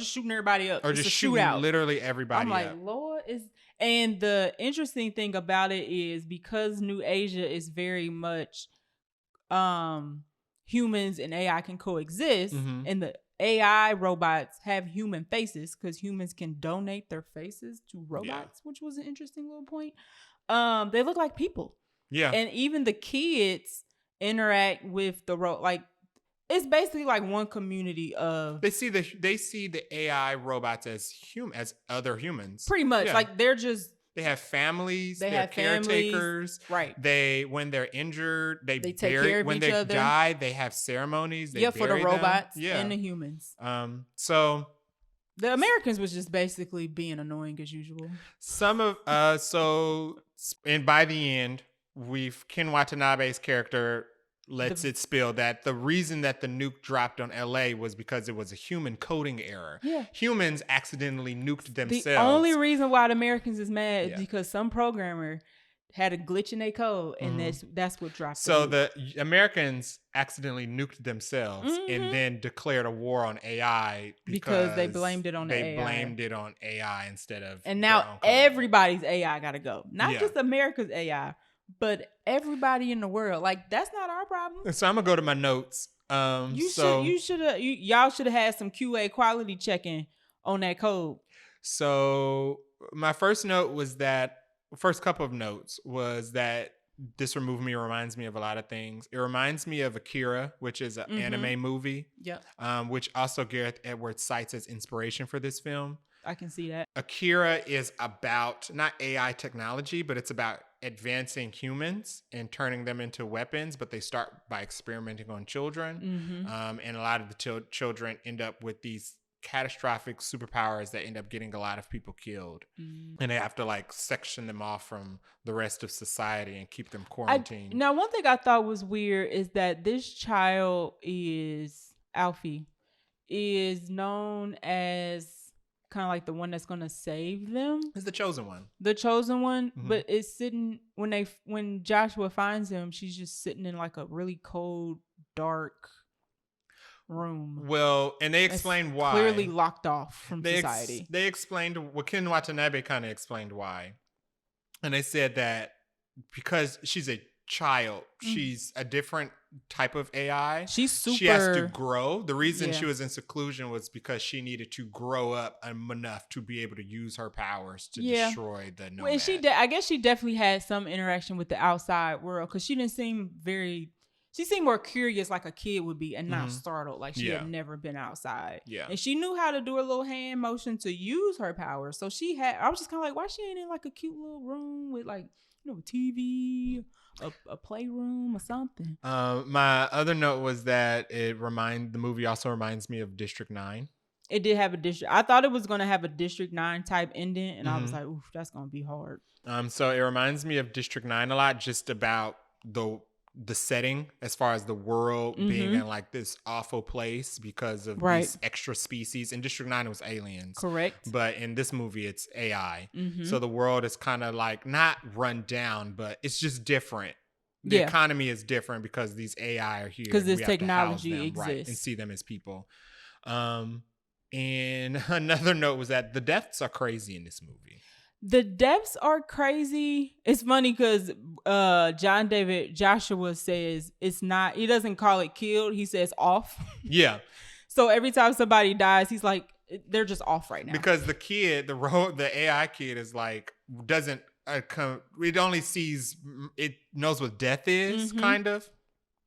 Speaker 1: shooting everybody up,
Speaker 2: or just shooting literally everybody.
Speaker 1: I'm like,
Speaker 2: up.
Speaker 1: Lord is. And the interesting thing about it is because New Asia is very much. Humans and AI can coexist, and the AI robots have human faces because humans can donate their faces to robots, which was an interesting little point. They look like people.
Speaker 2: Yeah.
Speaker 1: And even the kids interact with the like it's basically like one community of
Speaker 2: They see the AI robots as other humans.
Speaker 1: pretty much
Speaker 2: Yeah.
Speaker 1: like they're just
Speaker 2: They have families.
Speaker 1: they
Speaker 2: They're
Speaker 1: have families,
Speaker 2: caretakers.
Speaker 1: right?
Speaker 2: When they're injured, they
Speaker 1: take
Speaker 2: bury.
Speaker 1: care of
Speaker 2: When
Speaker 1: each
Speaker 2: they
Speaker 1: other.
Speaker 2: die, they have ceremonies. They
Speaker 1: for the
Speaker 2: bury them.
Speaker 1: robots
Speaker 2: Yeah.
Speaker 1: and the humans.
Speaker 2: So
Speaker 1: The Americans was just basically being annoying as usual.
Speaker 2: some of and by the end, Ken Watanabe's character lets it spill that the reason that the nuke dropped on LA was because it was a human coding error.
Speaker 1: Yeah.
Speaker 2: Humans accidentally nuked themselves.
Speaker 1: The only reason why the Americans is mad
Speaker 2: Yeah.
Speaker 1: is because some programmer had a glitch in their code, and that's what dropped.
Speaker 2: So the Americans accidentally nuked themselves and then declared a war on AI
Speaker 1: because they blamed it on the AI.
Speaker 2: They blamed it on AI instead of.
Speaker 1: And now everybody's AI got to go, not just America's AI, but everybody in the world. Like that's not our problem.
Speaker 2: So I'm gonna go to my notes. Y'all
Speaker 1: should have had some QA quality checking on that code.
Speaker 2: So my first couple of notes was that this movie reminds me of a lot of things. It reminds me of Akira, which is an anime movie.
Speaker 1: Yep.
Speaker 2: Which also Gareth Edward cites as inspiration for this film.
Speaker 1: I can see that.
Speaker 2: Akira is about not AI technology, but it's about advancing humans and turning them into weapons, but they start by experimenting on children. And a lot of the children end up with these catastrophic superpowers that end up getting a lot of people killed. And they have to like section them off from the rest of society and keep them quarantined.
Speaker 1: Now, one thing I thought was weird is that this child Alfie is known as kind of like the one that's going to save them.
Speaker 2: It's the chosen one.
Speaker 1: The chosen one, but it's sitting when Joshua finds him, she's just sitting in like a really cold, dark room.
Speaker 2: Well, and they explained why.
Speaker 1: Clearly locked off from society.
Speaker 2: They explained, Ken Watanabe kind of explained why. And they said that because she's a child, she's a different type of AI. She has to grow. The reason she was in seclusion was because she needed to grow up enough to be able to use her powers to destroy the nomad.
Speaker 1: Well, I guess she definitely had some interaction with the outside world because she didn't seem she seemed more curious like a kid would be and not startled like she had never been outside. Yeah. And she knew how to do a little hand motion to use her power. So I was just kind of like, why she ain't in like a cute little room with like, a TV, a playroom or something.
Speaker 2: My other note was that the movie also reminds me of District 9.
Speaker 1: It did have a district. I thought it was going to have a District 9 type ending. And I was like, oof, that's going to be hard. So
Speaker 2: it reminds me of District 9 a lot, just about the setting as far as the world being in like this awful place because of these extra species. In District 9 it was aliens,
Speaker 1: correct,
Speaker 2: but in this movie it's AI. So the world is kind of like not run down, but it's just different. The economy is different because these AI are here
Speaker 1: because this technology exists,
Speaker 2: right, and see them as people. And another note was that the deaths are crazy in this movie.
Speaker 1: The deaths are crazy. It's funny because Joshua says it's not, he doesn't call it killed. He says off. Yeah. So every time somebody dies, he's like, they're just off right now.
Speaker 2: Because the kid, the AI kid is like, doesn't it only sees, it knows what death is, kind of.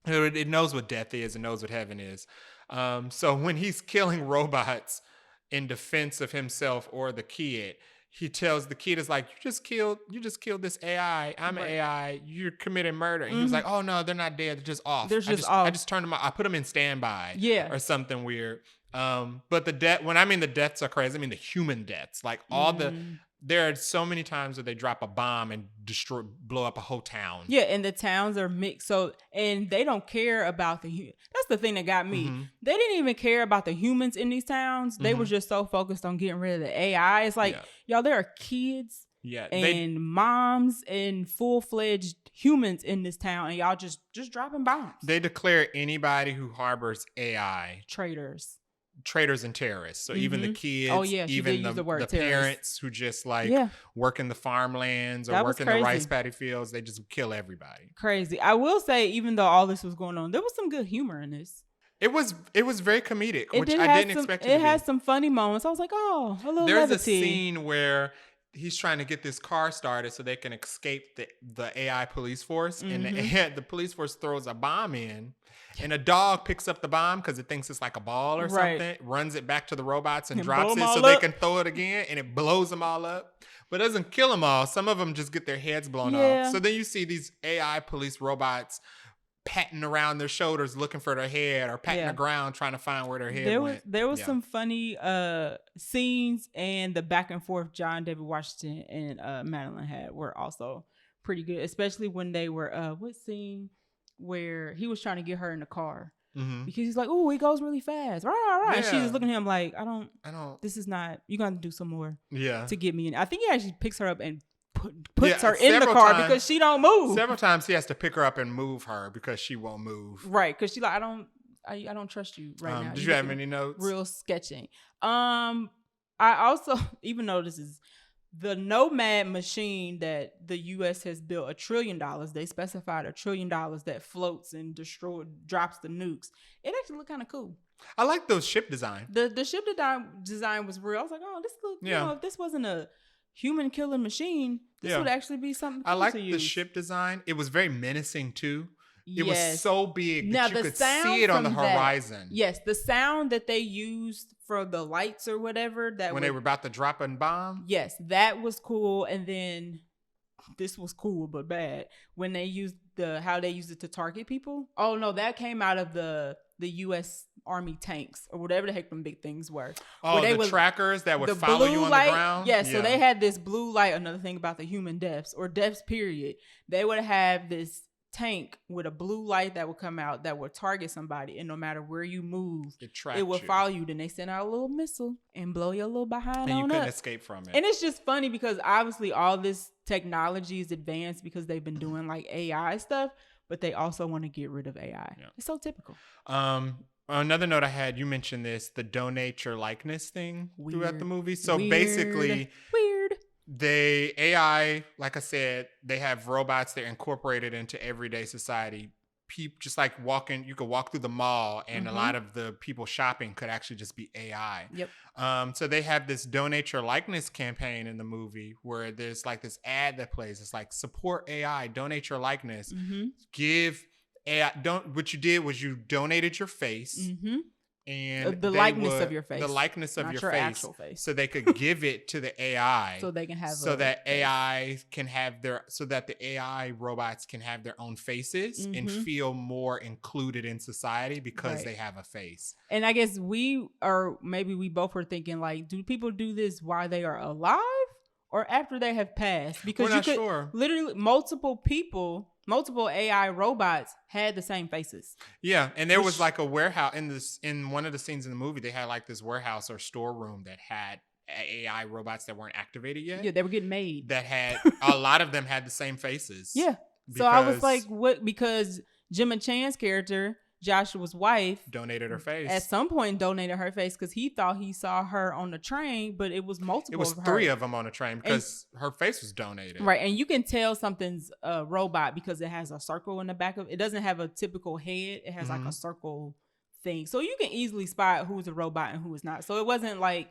Speaker 2: It knows what death is and knows what heaven is. So when he's killing robots in defense of himself or the kid, he tells the kid is like, you just killed this AI. I'm an AI. You're committing murder. And he was like, oh no, they're not dead. They're just off.
Speaker 1: Off.
Speaker 2: I just turned them off. I put them in standby. Yeah. Or something weird. But when I mean the deaths are crazy, I mean the human deaths. Like there are so many times where they drop a bomb and blow up a whole town. Yeah, and the towns are mixed. So, and they don't care about that's the thing that got me. They didn't even care about the humans in these towns. They were just so focused on getting rid of the AI. It's like, y'all, there are kids and moms and full-fledged humans in this town, and y'all just dropping bombs. They declare anybody who harbors AI traitors and terrorists. So even the kids, even the parents who just like work in the farmlands or work in the rice paddy fields, they just kill everybody.
Speaker 1: Crazy. I will say, even though all this was going on, there was some good humor in this.
Speaker 2: It was very comedic, which I didn't expect it to be.
Speaker 1: It had some funny moments. I was like, oh, a little levity.
Speaker 2: There's a scene where he's trying to get this car started so they can escape the AI police force.
Speaker 1: Mm-hmm.
Speaker 2: And the police force throws a bomb in, and a dog picks up the bomb because it thinks it's like a ball or something, runs it back to the robots and drops it so they can throw it again, and it blows them all up. But it doesn't kill them all. Some of them just get their heads blown off. So then you see these AI police robots patting around their shoulders looking for their head, or patting the ground trying to find where their head went.
Speaker 1: There was some funny scenes, and the back and forth John David Washington and Madeline had were also pretty good, especially when they were what scene where he was trying to get her in the car. Mm-hmm. Because he's like, oh, he goes really fast. Right. Yeah. And she's just looking at him like, I don't, this is not, you're going to do some more to get me in. I think he actually picks her up and puts her in the car because she don't move.
Speaker 2: Several times he has to pick her up and move her because she won't move.
Speaker 1: Right. Because she's like, I don't trust you right now.
Speaker 2: Did you have any notes?
Speaker 1: Real sketching. I also, even though this is the Nomad machine that the U.S. has built, $1 trillion. They specified $1 trillion that floats and drops the nukes. It actually looked kind of cool.
Speaker 2: I like those ship design.
Speaker 1: The ship design was real. I was like, oh, this look. You know, if this wasn't a human killing machine, this would actually be something cool.
Speaker 2: I like
Speaker 1: to
Speaker 2: the
Speaker 1: use.
Speaker 2: Ship design. It was very menacing too. It
Speaker 1: Yes.
Speaker 2: was so big that you could see it on the horizon.
Speaker 1: Yes, the sound that they used for the lights or whatever
Speaker 2: when they were about to drop a bomb.
Speaker 1: Yes, that was cool. And then this was cool but bad when they used how they used it to target people. Oh no, that came out of the U.S. Army tanks or whatever the heck them big things were.
Speaker 2: Oh, the trackers that would follow you on the ground?
Speaker 1: Yeah, so they had this blue light. Another thing about the human deaths or deaths period, they would have this tank with a blue light that would come out that would target somebody, and no matter where you move, it would follow you. Then they send out a little missile and blow your little behind, and you couldn't
Speaker 2: escape from it.
Speaker 1: And it's just funny because obviously all this technology is advanced because they've been doing like AI stuff, but they also want to get rid of AI. Yeah. It's so typical.
Speaker 2: Another note I had, you mentioned this, the donate your likeness thing throughout the movie. So basically, the AI, like I said, they have robots that are incorporated into everyday society. Just like you could walk through the mall and a lot of the people shopping could actually just be AI.
Speaker 1: Yep.
Speaker 2: So they have this donate your likeness campaign in the movie where there's like this ad that plays. It's like, support AI, donate your likeness, give AI. What you did was you donated your face. And
Speaker 1: the likeness of your face.
Speaker 2: The likeness of your
Speaker 1: actual face.
Speaker 2: So they could give it to the AI.
Speaker 1: So they can have
Speaker 2: that the AI robots can have their own faces and feel more included in society because they have a face.
Speaker 1: And I guess maybe we both were thinking like, do people do this while they are alive or after they have passed? Because
Speaker 2: we're not sure.
Speaker 1: Literally multiple AI robots had the same faces.
Speaker 2: Yeah, and there was like a warehouse in one of the scenes in the movie. They had like this warehouse or storeroom that had AI robots that weren't activated yet.
Speaker 1: Yeah, they were getting made.
Speaker 2: That had a lot of them had the same faces.
Speaker 1: Yeah. So I was like, what? Because Gemma Chan's character, Joshua's wife,
Speaker 2: donated her face.
Speaker 1: At some point donated her face because he thought he saw her on the train, but it was multiple.
Speaker 2: It was three of them on the train because her face was donated.
Speaker 1: Right, and you can tell something's a robot because it has a circle in the back of it. It doesn't have a typical head. It has like a circle thing. So you can easily spot who's a robot and who is not. So it wasn't like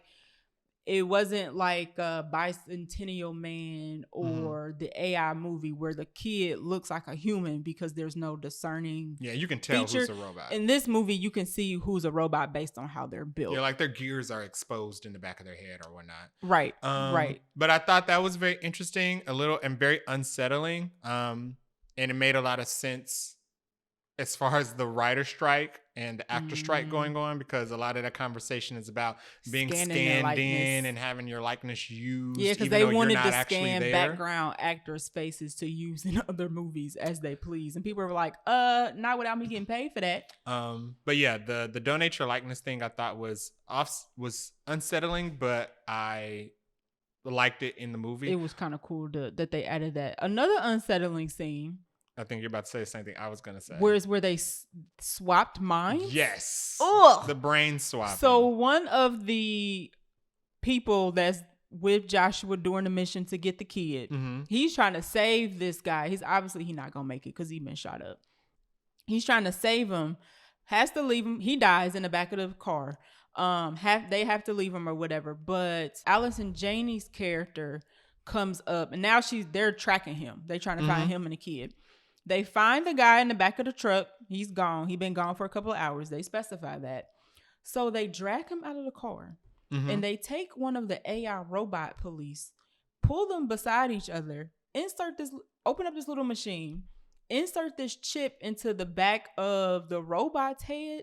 Speaker 1: Bicentennial Man or the AI movie where the kid looks like a human because there's no discerning.
Speaker 2: Yeah, you can tell who's a robot.
Speaker 1: In this movie, you can see who's a robot based on how they're built.
Speaker 2: Yeah, like their gears are exposed in the back of their head or whatnot.
Speaker 1: Right, right.
Speaker 2: But I thought that was very interesting, and very unsettling. And it made a lot of sense as far as the writer strike and the actor strike going on, because a lot of that conversation is about being scanned in and having your likeness used.
Speaker 1: Yeah, because they wanted to scan background actors' faces to use in other movies as they please. And people were like, not without me getting paid for that.
Speaker 2: But yeah, the donate your likeness thing I thought was unsettling, but I liked it in the movie.
Speaker 1: It was kind of cool that they added that. Another unsettling scene,
Speaker 2: I think you're about to say the same thing I was going to say.
Speaker 1: Where they swapped minds?
Speaker 2: Yes.
Speaker 1: Ugh.
Speaker 2: The brain swap.
Speaker 1: So one of the people that's with Joshua during the mission to get the kid, he's trying to save this guy. He's not going to make it because he's been shot up. He's trying to save him, has to leave him. He dies in the back of the car. They have to leave him or whatever. But Allison Janney's character comes up, and now they're tracking him. They trying to find him and the kid. They find the guy in the back of the truck. He's gone. He's been gone for a couple of hours. They specify that. So they drag him out of the car, and they take one of the AI robot police, pull them beside each other, open up this little machine, insert this chip into the back of the robot's head,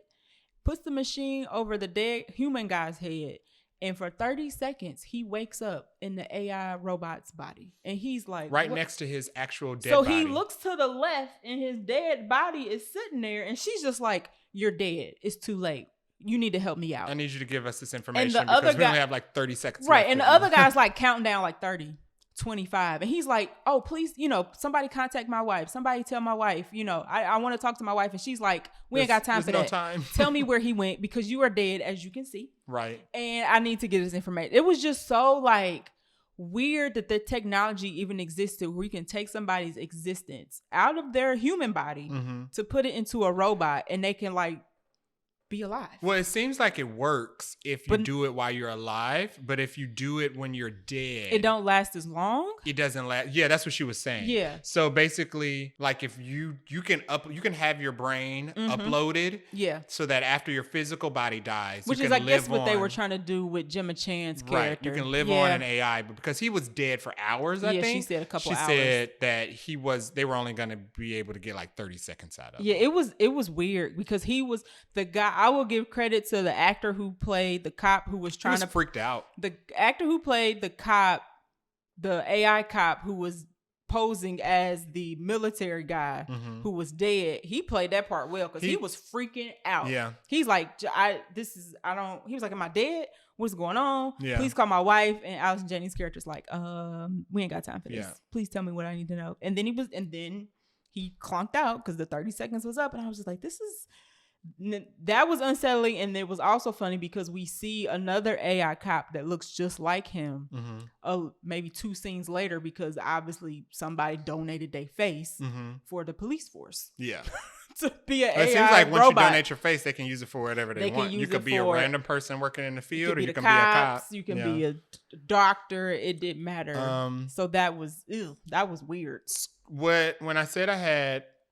Speaker 1: puts the machine over the dead human guy's head, and for 30 seconds he wakes up in the AI robot's body, and he's like
Speaker 2: right
Speaker 1: what?
Speaker 2: Next to his actual dead
Speaker 1: body.
Speaker 2: So
Speaker 1: he looks to the left, and his dead body is sitting there, and she's just like, "You're dead. It's too late. You need to help me out.
Speaker 2: I need you to give us this information
Speaker 1: and the
Speaker 2: because we only have like 30 seconds
Speaker 1: right
Speaker 2: left."
Speaker 1: And the other guy's like counting down like 30, 25, and he's like, "Oh, please, somebody contact my wife. Somebody tell my wife, I want to talk to my wife." And she's like, "We ain't got time for that.
Speaker 2: Time.
Speaker 1: Tell me where he went, because you are dead, as you can see.
Speaker 2: Right.
Speaker 1: And I need to get this information." It was just so like weird that the technology even existed where you can take somebody's existence out of their human body to put it into a robot, and they can like be alive.
Speaker 2: Well, it seems like it works if you do it while you're alive, but if you do it when you're dead,
Speaker 1: it don't last as long.
Speaker 2: It doesn't last. Yeah, that's what she was saying.
Speaker 1: Yeah.
Speaker 2: So basically, like if you can have your brain uploaded, so that after your physical body dies,
Speaker 1: which is I guess what they were trying to do with Gemma Chan's character.
Speaker 2: Right. You can live on an AI, but because he was dead for hours, I think.
Speaker 1: She said a couple hours.
Speaker 2: She said that they were only going to be able to get like 30 seconds out of him.
Speaker 1: Yeah, it was weird because he was the guy. I will give credit to the actor who played the cop who was trying to
Speaker 2: freaked out.
Speaker 1: The actor who played the cop, the AI cop who was posing as the military guy who was dead. He played that part well because he was freaking out.
Speaker 2: Yeah.
Speaker 1: He's like, he was like, "Am I dead? What's going on?
Speaker 2: Yeah.
Speaker 1: Please call my wife." And Allison Janney's character's like, "We ain't got time for this.
Speaker 2: Yeah.
Speaker 1: Please tell me what I need to know." And then he clunked out because the 30 seconds was up, and I was just like, that was unsettling. And it was also funny because we see another AI cop that looks just like him maybe 2 scenes later, because obviously somebody donated their face for the police force.
Speaker 2: Yeah.
Speaker 1: To be an AI
Speaker 2: it seems like once
Speaker 1: robot,
Speaker 2: you donate your face, they can use it for whatever they want. You could be a random person working in the field, or you can be a cop.
Speaker 1: You can be a doctor. It didn't matter. So that was weird.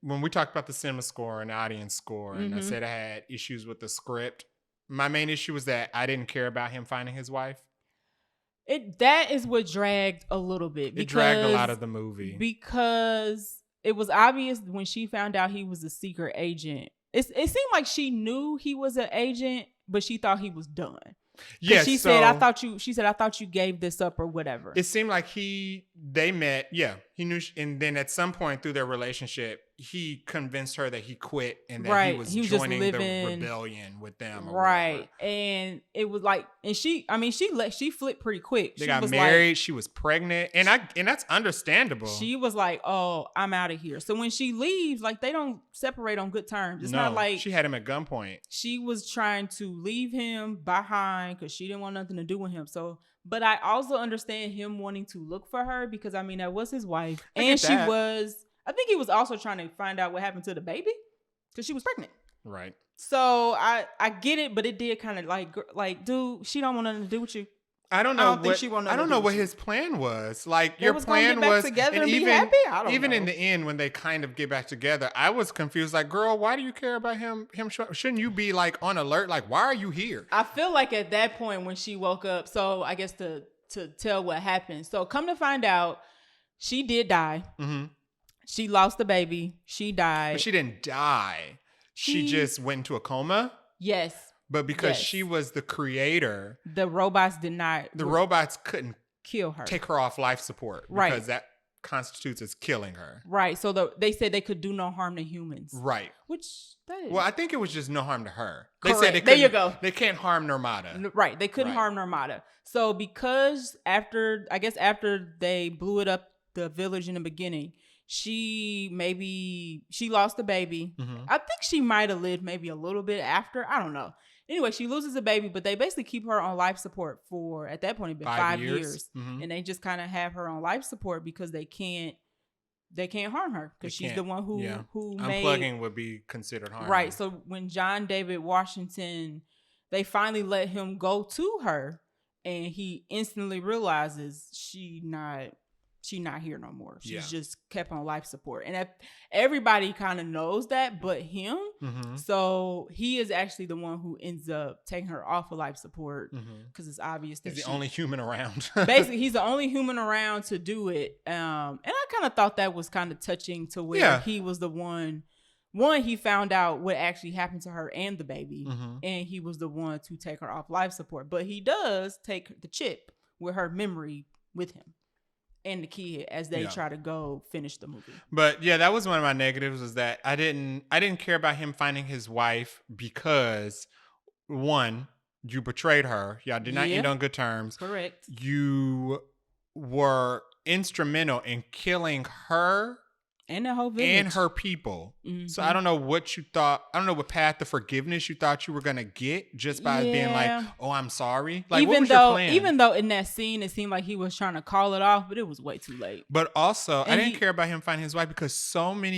Speaker 2: When we talked about the cinema score and the audience score, and I said I had issues with the script, my main issue was that I didn't care about him finding his wife.
Speaker 1: That is what dragged a little bit.
Speaker 2: It dragged a lot of the movie.
Speaker 1: Because it was obvious when she found out he was a secret agent. It seemed like she knew he was an agent, but she thought he was done.
Speaker 2: Yes,
Speaker 1: she said, "I thought you gave this up," or whatever.
Speaker 2: It seemed like they met. Yeah, he knew, and then at some point through their relationship, he convinced her that he quit and that he was joining the rebellion with them.
Speaker 1: Right, and it was like, and she flipped pretty quick.
Speaker 2: They got married. She was pregnant, and that's understandable.
Speaker 1: She was like, "Oh, I'm out of here." So when she leaves, like, they don't separate on good terms. It's not like
Speaker 2: she had him at gunpoint.
Speaker 1: She was trying to leave him behind because she didn't want nothing to do with him. So, but I also understand him wanting to look for her because that was his wife, and she was. I think he was also trying to find out what happened to the baby because she was pregnant.
Speaker 2: Right.
Speaker 1: So I get it, but it did kind of like, dude, she don't want nothing to do with you.
Speaker 2: I don't know what his plan was. Like, your plan was
Speaker 1: together and be happy. I don't know.
Speaker 2: Even in the end, when they kind of get back together, I was confused. Like, girl, why do you care about him? Shouldn't you be like on alert? Like, why are you here?
Speaker 1: I feel like at that point when she woke up, so I guess to tell what happened. So come to find out, she did die. Mm-hmm. She lost the baby. She died.
Speaker 2: But she didn't die. She just went into a coma.
Speaker 1: Yes.
Speaker 2: But because she was the creator,
Speaker 1: the robots did not.
Speaker 2: The robots couldn't
Speaker 1: kill her.
Speaker 2: Take her off life support. Because that constitutes as killing her.
Speaker 1: Right. So they said they could do no harm to humans.
Speaker 2: Right.
Speaker 1: Which that is.
Speaker 2: Well, I think it was just no harm to her.
Speaker 1: Correct.
Speaker 2: They said
Speaker 1: there you go.
Speaker 2: They can't harm Nirmata.
Speaker 1: Right. They couldn't harm Nirmata. So because after they blew it up, the village in the beginning, she lost the baby. Mm-hmm. I think she might have lived maybe a little bit after. I don't know. Anyway, she loses a baby, but they basically keep her on life support for, at that point, it's been 5 years. Mm-hmm. And they just kind of have her on life support because they can't harm her because she's the one who made
Speaker 2: unplugging would be considered harm.
Speaker 1: Right. So when John David Washington, they finally let him go to her, and he instantly realizes she not she's not here no more. She's
Speaker 2: Yeah.
Speaker 1: just kept on life support. And everybody kind of knows that but him.
Speaker 2: Mm-hmm.
Speaker 1: So he is actually the one who ends up taking her off of life support
Speaker 2: Mm-hmm.
Speaker 1: because it's obvious that
Speaker 2: He's the only human around.
Speaker 1: basically, he's the only human around to do it. And I kind of thought that was kind of touching to where he was the one. One, he found out what actually happened to her and the baby,
Speaker 2: Mm-hmm.
Speaker 1: and he was the one to take her off life support. But he does take the chip with her memory with him and the kid as they try to go finish the movie.
Speaker 2: But yeah, that was one of my negatives, was that I didn't care about him finding his wife because, one, you betrayed her. Y'all did not end on good terms.
Speaker 1: Correct.
Speaker 2: You were instrumental in killing her
Speaker 1: and the whole village
Speaker 2: and her people. Mm-hmm. So I don't know what you thought. I don't know what path of forgiveness you thought you were gonna get just by being like, "Oh, I'm sorry." Like, what was your plan?
Speaker 1: Even though in that scene it seemed like he was trying to call it off, but it was way too late.
Speaker 2: But also, I didn't care about him finding his wife because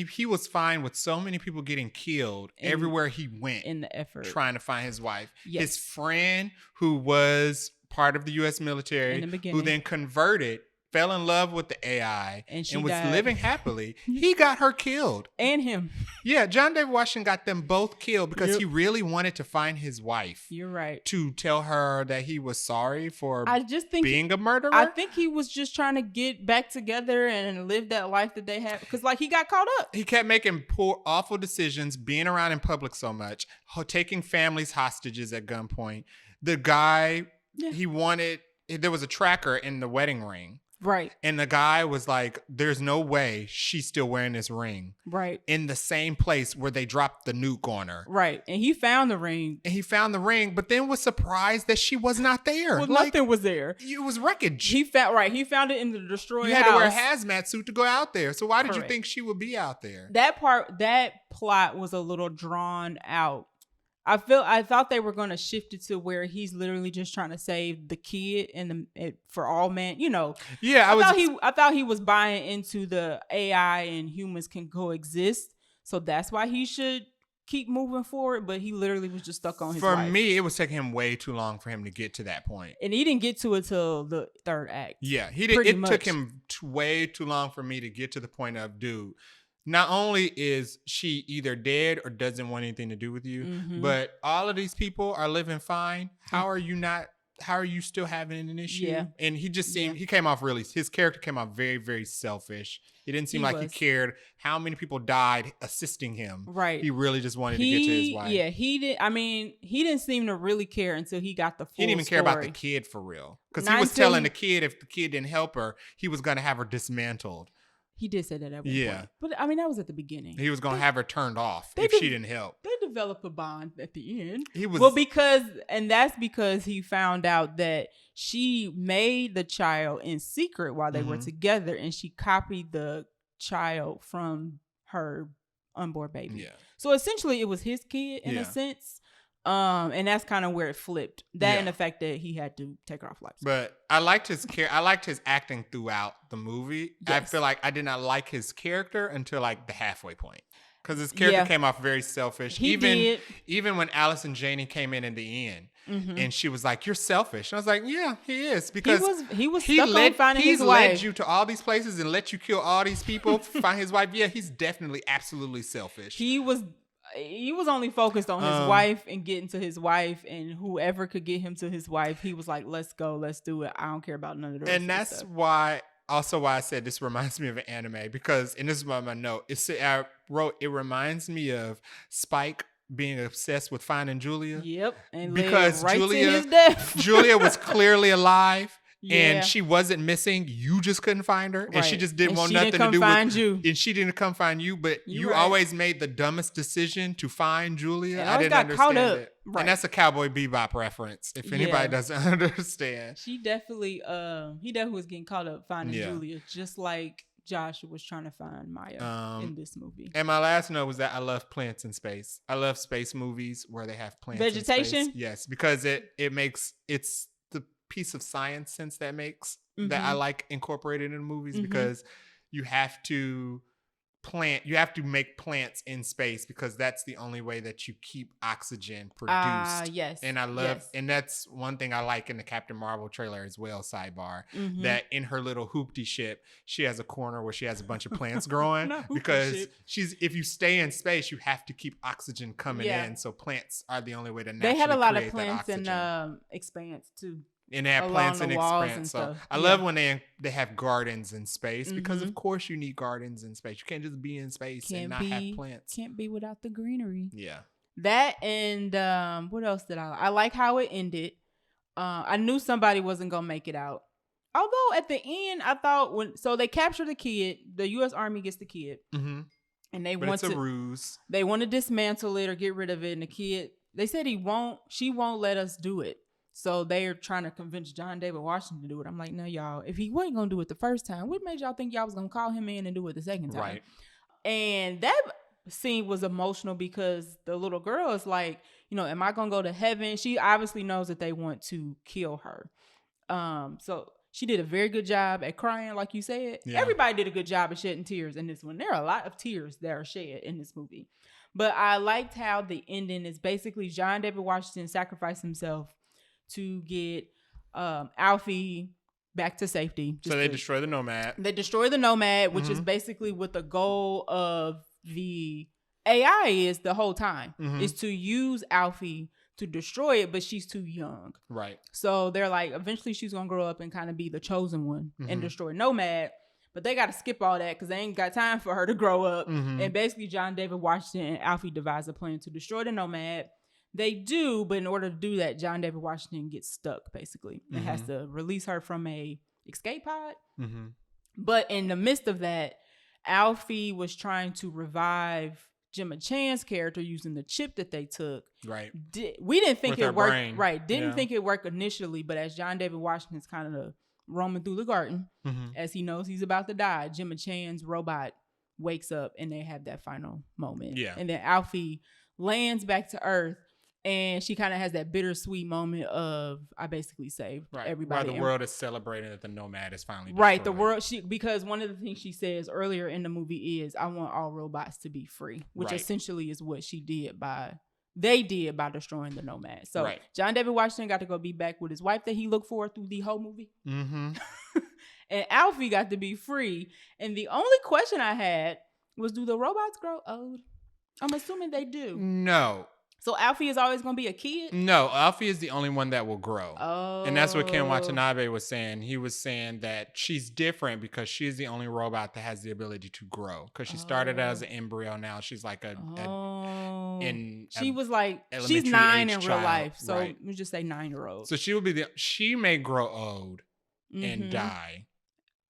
Speaker 2: he was fine with so many people getting killed everywhere he went
Speaker 1: in the effort
Speaker 2: trying to find his wife. Yes. His friend, who was part of the U.S. military, who then converted, fell in love with the AI and was living happily. He got her killed.
Speaker 1: And him.
Speaker 2: Yeah, John David Washington got them both killed because he really wanted to find his wife.
Speaker 1: You're right.
Speaker 2: To tell her that he was sorry for being a murderer.
Speaker 1: I think he was just trying to get back together and live that life that they had. Because he got caught up.
Speaker 2: He kept making poor, awful decisions, being around in public so much, taking families hostages at gunpoint. The guy, there was a tracker in the wedding ring.
Speaker 1: Right.
Speaker 2: And the guy was like, there's no way she's still wearing this ring.
Speaker 1: Right.
Speaker 2: In the same place where they dropped the nuke on her.
Speaker 1: Right. And he found the ring.
Speaker 2: But then was surprised that she was not there.
Speaker 1: Well, nothing was there.
Speaker 2: It was wreckage.
Speaker 1: He found it in the destroyed house.
Speaker 2: You had to wear a hazmat suit to go out there. So why did you think she would be out there?
Speaker 1: That plot was a little drawn out. I thought they were going to shift it to where he's literally just trying to save the kid for all man, Yeah, I thought he was buying into the AI and humans can coexist. So that's why he should keep moving forward, but he literally was just stuck on his wife.
Speaker 2: For me, it was taking him way too long for him to get to that point.
Speaker 1: And he didn't get to it till the third act.
Speaker 2: Yeah, he did. It took him way too long for me to get to the point of, dude, not only is she either dead or doesn't want anything to do with you, but all of these people are living fine. How are you still having an issue? Yeah. And he just seemed, his character came off very, very selfish. It didn't seem like he cared how many people died assisting him. Right. He really just wanted to get to his wife.
Speaker 1: Yeah, he didn't seem to really care until he got the full
Speaker 2: He didn't even care about the kid for real. Because he was telling the kid if the kid didn't help her, he was going to have her dismantled.
Speaker 1: He did say that at one point. But that was at the beginning.
Speaker 2: He was going to have her turned off if she didn't help.
Speaker 1: They developed a bond at the end. That's because he found out that she made the child in secret while they were together, and she copied the child from her unborn baby. Yeah. So essentially it was his kid in a sense. And that's kind of where it flipped. And the fact that he had to take her off life.
Speaker 2: But I liked his acting throughout the movie. Yes. I feel like I did not like his character until like the halfway point. Because his character came off very selfish. Even when Allison Janney came in the end, and she was like, "You're selfish." And I was like, "Yeah, he is." Because
Speaker 1: he was stuck on finding his wife.
Speaker 2: He's led you to all these places and let you kill all these people to find his wife. Yeah, he's definitely absolutely selfish.
Speaker 1: He was only focused on his wife and getting to his wife, and whoever could get him to his wife, he was like, "Let's go, let's do it. I don't care about none of the rest."
Speaker 2: And that's why I said this reminds me of an anime, because, and this is my note. I wrote, it reminds me of Spike being obsessed with finding Julia.
Speaker 1: Yep, and
Speaker 2: because
Speaker 1: right to his death.
Speaker 2: Julia was clearly alive. Yeah. And she wasn't missing. You just couldn't find her. Right. And she just didn't want nothing to do with you. And she didn't come find you. But you always made the dumbest decision to find Julia. I didn't understand it. Right. And that's a Cowboy Bebop reference, if anybody doesn't understand.
Speaker 1: He definitely was getting caught up finding Julia, just like Josh was trying to find Maya in this movie.
Speaker 2: And my last note was that I love plants in space. I love space movies where they have plants
Speaker 1: vegetation?
Speaker 2: In space. Yes, because it's the piece of science sense that makes that I like incorporated in movies, because you have to you have to make plants in space because that's the only way that you keep oxygen produced.
Speaker 1: Yes.
Speaker 2: And I love, and that's one thing I like in the Captain Marvel trailer as well, sidebar, that in her little hoopty ship, she has a corner where she has a bunch of plants growing because if you stay in space, you have to keep oxygen coming in. So plants are the only way to naturally
Speaker 1: They had a lot of
Speaker 2: create
Speaker 1: plants
Speaker 2: that oxygen.
Speaker 1: in Expanse too.
Speaker 2: And they have plants in Expanse. So I love when they have gardens in space because of course you need gardens in space. You can't just be in space and not have plants.
Speaker 1: Can't be without the greenery.
Speaker 2: Yeah.
Speaker 1: That and what else did I like how it ended. I knew somebody wasn't gonna make it out. Although at the end I thought they capture the kid, the US Army gets the kid.
Speaker 2: Mm-hmm.
Speaker 1: And they
Speaker 2: it's a ruse.
Speaker 1: They want to dismantle it or get rid of it. And the kid, they said she won't let us do it. So they're trying to convince John David Washington to do it. I'm like, no, y'all, if he wasn't going to do it the first time, what made y'all think y'all was going to call him in and do it the second time?
Speaker 2: Right.
Speaker 1: And that scene was emotional because the little girl is like, am I going to go to heaven? She obviously knows that they want to kill her. So she did a very good job at crying, like you said. Yeah. Everybody did a good job of shedding tears in this one. There are a lot of tears that are shed in this movie. But I liked how the ending is basically John David Washington sacrificed himself to get Alfie back to safety.
Speaker 2: So they destroy the Nomad.
Speaker 1: They destroy the Nomad, which is basically what the goal of the AI is the whole time, is to use Alfie to destroy it, but she's too young.
Speaker 2: Right.
Speaker 1: So they're like, eventually she's going to grow up and kind of be the chosen one and destroy Nomad. But they got to skip all that because they ain't got time for her to grow up. And basically John David Washington and Alfie devise a plan to destroy the Nomad. They do, but in order to do that, John David Washington gets stuck, basically. It has to release her from a escape pod. But in the midst of that, Alfie was trying to revive Gemma Chan's character using the chip that they took.
Speaker 2: Right.
Speaker 1: We didn't think it worked.
Speaker 2: Brain.
Speaker 1: Right. Didn't think it worked initially, but as John David Washington's kind of roaming through the garden, as he knows he's about to die, Gemma Chan's robot wakes up and they have that final moment.
Speaker 2: Yeah.
Speaker 1: And then Alfie lands back to Earth. And she kind of has that bittersweet moment of, I basically saved everybody.
Speaker 2: While the world is celebrating that the Nomad is finally destroyed.
Speaker 1: Right, the world, because one of the things she says earlier in the movie is, I want all robots to be free, which essentially is what they did by destroying the Nomad. So John David Washington got to go be back with his wife that he looked for through the whole movie. And Alfie got to be free. And the only question I had was, do the robots grow old? I'm assuming they do.
Speaker 2: No.
Speaker 1: So Alfie is always going to be a kid?
Speaker 2: No, Alfie is the only one that will grow. Oh. And that's what Ken Watanabe was saying. He was saying that she's different because she's the only robot that has the ability to grow. Because she started as an embryo. Now she's like she's 9 in real life. So we just say 9-year-old. So she may grow old and die.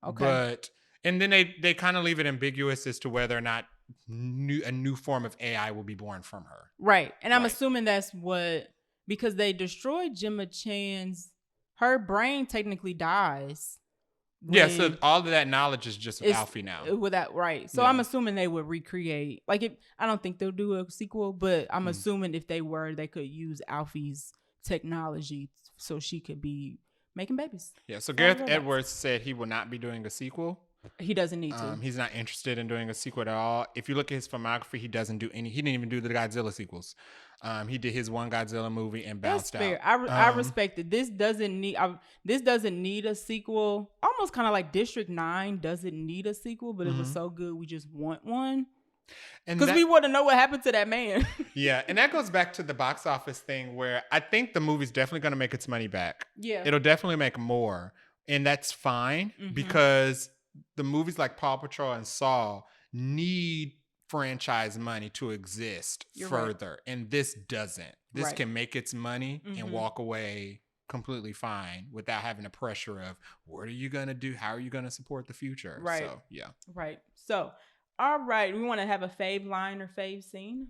Speaker 1: Okay.
Speaker 2: But, and then they kind of leave it ambiguous as to whether or not a new form of AI will be born from her.
Speaker 1: Right. And I'm assuming that's because they destroyed Gemma Chan's, her brain technically dies.
Speaker 2: Yeah, so all of that knowledge is just with Alfie now.
Speaker 1: So I'm assuming they would recreate. I don't think they'll do a sequel, but I'm assuming if they were, they could use Alfie's technology so she could be making babies.
Speaker 2: Yeah, so Gareth Edwards said he will not be doing a sequel.
Speaker 1: He doesn't need to.
Speaker 2: He's not interested in doing a sequel at all. If you look at his filmography, he didn't even do the Godzilla sequels. He did his one Godzilla movie and bounced out. That's
Speaker 1: fair. I respect it. This doesn't need a sequel. Almost kind of like District 9 doesn't need a sequel, but it was so good we just want one. Because we want to know what happened to that man.
Speaker 2: Yeah, and that goes back to the box office thing where I think the movie's definitely going to make its money back.
Speaker 1: Yeah.
Speaker 2: It'll definitely make more. And that's fine because the movies like Paw Patrol and Saw need franchise money to exist further. Right. And this doesn't. This can make its money and walk away completely fine without having the pressure of what are you going to do? How are you going to support the future?
Speaker 1: Right.
Speaker 2: So, yeah.
Speaker 1: Right. So, all right. We want to have a fave line or fave scene.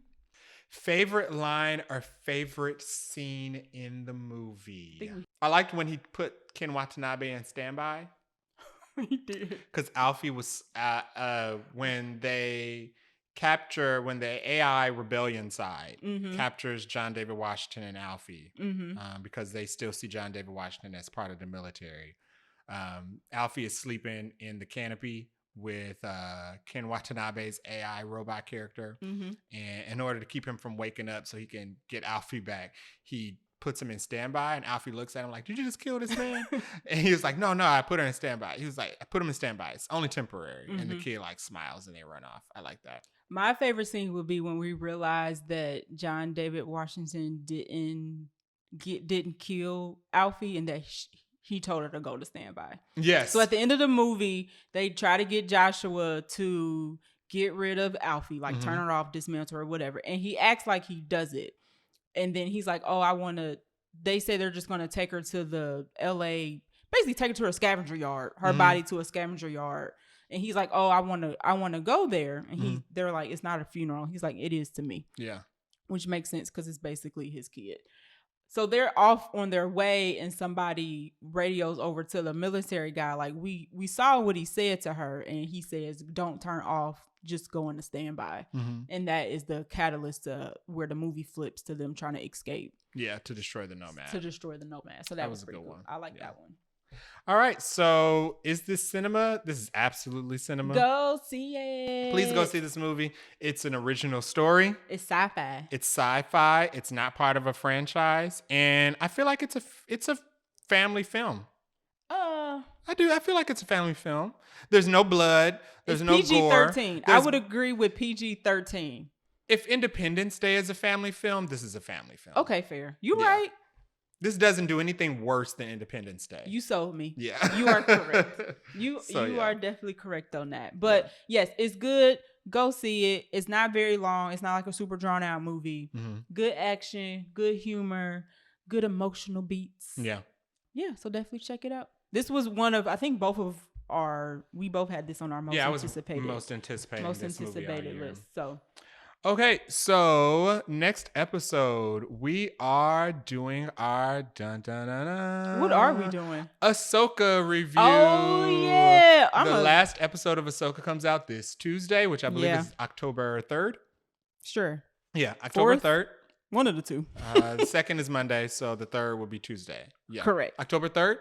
Speaker 2: Favorite line or favorite scene in the movie? I liked when he put Ken Watanabe in standby.
Speaker 1: He did.
Speaker 2: Because Alfie was when the AI rebellion side captures John David Washington and Alfie because they still see John David Washington as part of the military. Alfie is sleeping in the canopy with Ken Watanabe's AI robot character.
Speaker 1: Mm-hmm.
Speaker 2: And in order to keep him from waking up so he can get Alfie back, he puts him in standby, and Alfie looks at him like, did you just kill this man? And he was like, no, I put her in standby. He was like, I put him in standby. It's only temporary.
Speaker 1: Mm-hmm.
Speaker 2: And the kid like smiles and they run off. I like that.
Speaker 1: My favorite scene would be when we realized that John David Washington didn't kill Alfie, and that he told her to go to standby.
Speaker 2: Yes.
Speaker 1: So at the end of the movie, they try to get Joshua to get rid of Alfie, like turn her off, dismantle her, whatever. And he acts like he does it. And then he's like, oh, they say they're just going to take her to the LA, basically take her to a scavenger yard, her body to a scavenger yard. And he's like, oh, I want to go there. And they're like, it's not a funeral. He's like, it is to me.
Speaker 2: Yeah.
Speaker 1: Which makes sense because it's basically his kid. So they're off on their way, and somebody radios over to the military guy. Like, we saw what he said to her, and he says, don't turn off, just go into standby. And that is the catalyst to where the movie flips to them trying to escape.
Speaker 2: Yeah, to destroy the Nomad.
Speaker 1: So that was a good one. I like that one.
Speaker 2: All right, so is this cinema? This is absolutely cinema.
Speaker 1: Go see it.
Speaker 2: Please go see this movie. It's an original story.
Speaker 1: It's sci-fi.
Speaker 2: It's not part of a franchise, and I feel like it's a family film. I feel like it's a family film. There's no blood. There's no gore.
Speaker 1: PG-13. I would agree with PG-13.
Speaker 2: If Independence Day is a family film, this is a family film.
Speaker 1: Okay, fair. You're right.
Speaker 2: This doesn't do anything worse than Independence Day.
Speaker 1: You sold me.
Speaker 2: Yeah.
Speaker 1: You are correct. You are definitely correct on that. But yes, it's good. Go see it. It's not very long. It's not like a super drawn out movie. Good action, good humor, good emotional beats.
Speaker 2: Yeah.
Speaker 1: Yeah, so definitely check it out. This was one of, I think we both had this on our most anticipated list. So
Speaker 2: okay, so next episode we are doing our
Speaker 1: What are we doing?
Speaker 2: Ahsoka review.
Speaker 1: Oh yeah,
Speaker 2: the last episode of Ahsoka comes out this Tuesday, which I believe is October 3rd.
Speaker 1: Sure.
Speaker 2: Yeah, October 3rd.
Speaker 1: One of the two.
Speaker 2: The second is Monday, so the third will be Tuesday. Yeah,
Speaker 1: correct.
Speaker 2: October 3rd.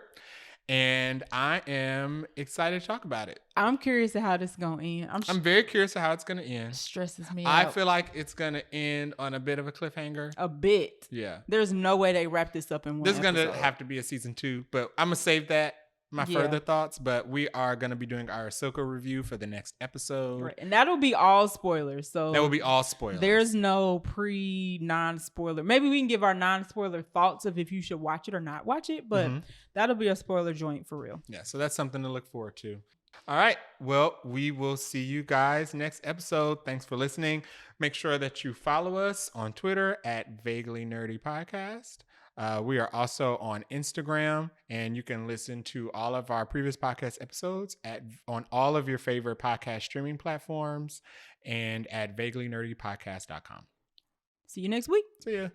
Speaker 2: And I am excited to talk about it.
Speaker 1: I'm curious to how this is going to end.
Speaker 2: I'm very curious to how it's going to end.
Speaker 1: Stresses me out.
Speaker 2: I feel like it's going to end on a bit of a cliffhanger.
Speaker 1: A bit.
Speaker 2: Yeah.
Speaker 1: There's no way they wrap this up in one
Speaker 2: There's
Speaker 1: episode.
Speaker 2: going to have to be a season 2, but I'm going to save that, my further thoughts. But we are going to be doing our Ahsoka review for the next episode.
Speaker 1: Right. And that'll be all spoilers. So
Speaker 2: that will be all spoilers.
Speaker 1: There's no non-spoiler. Maybe we can give our non-spoiler thoughts of if you should watch it or not watch it, but that'll be a spoiler joint for real.
Speaker 2: Yeah, so that's something to look forward to. All right. Well, we will see you guys next episode. Thanks for listening. Make sure that you follow us on Twitter at vaguelynerdypodcast. We are also on Instagram, and you can listen to all of our previous podcast episodes on all of your favorite podcast streaming platforms and at vaguelynerdypodcast.com.
Speaker 1: See you next week.
Speaker 2: See ya.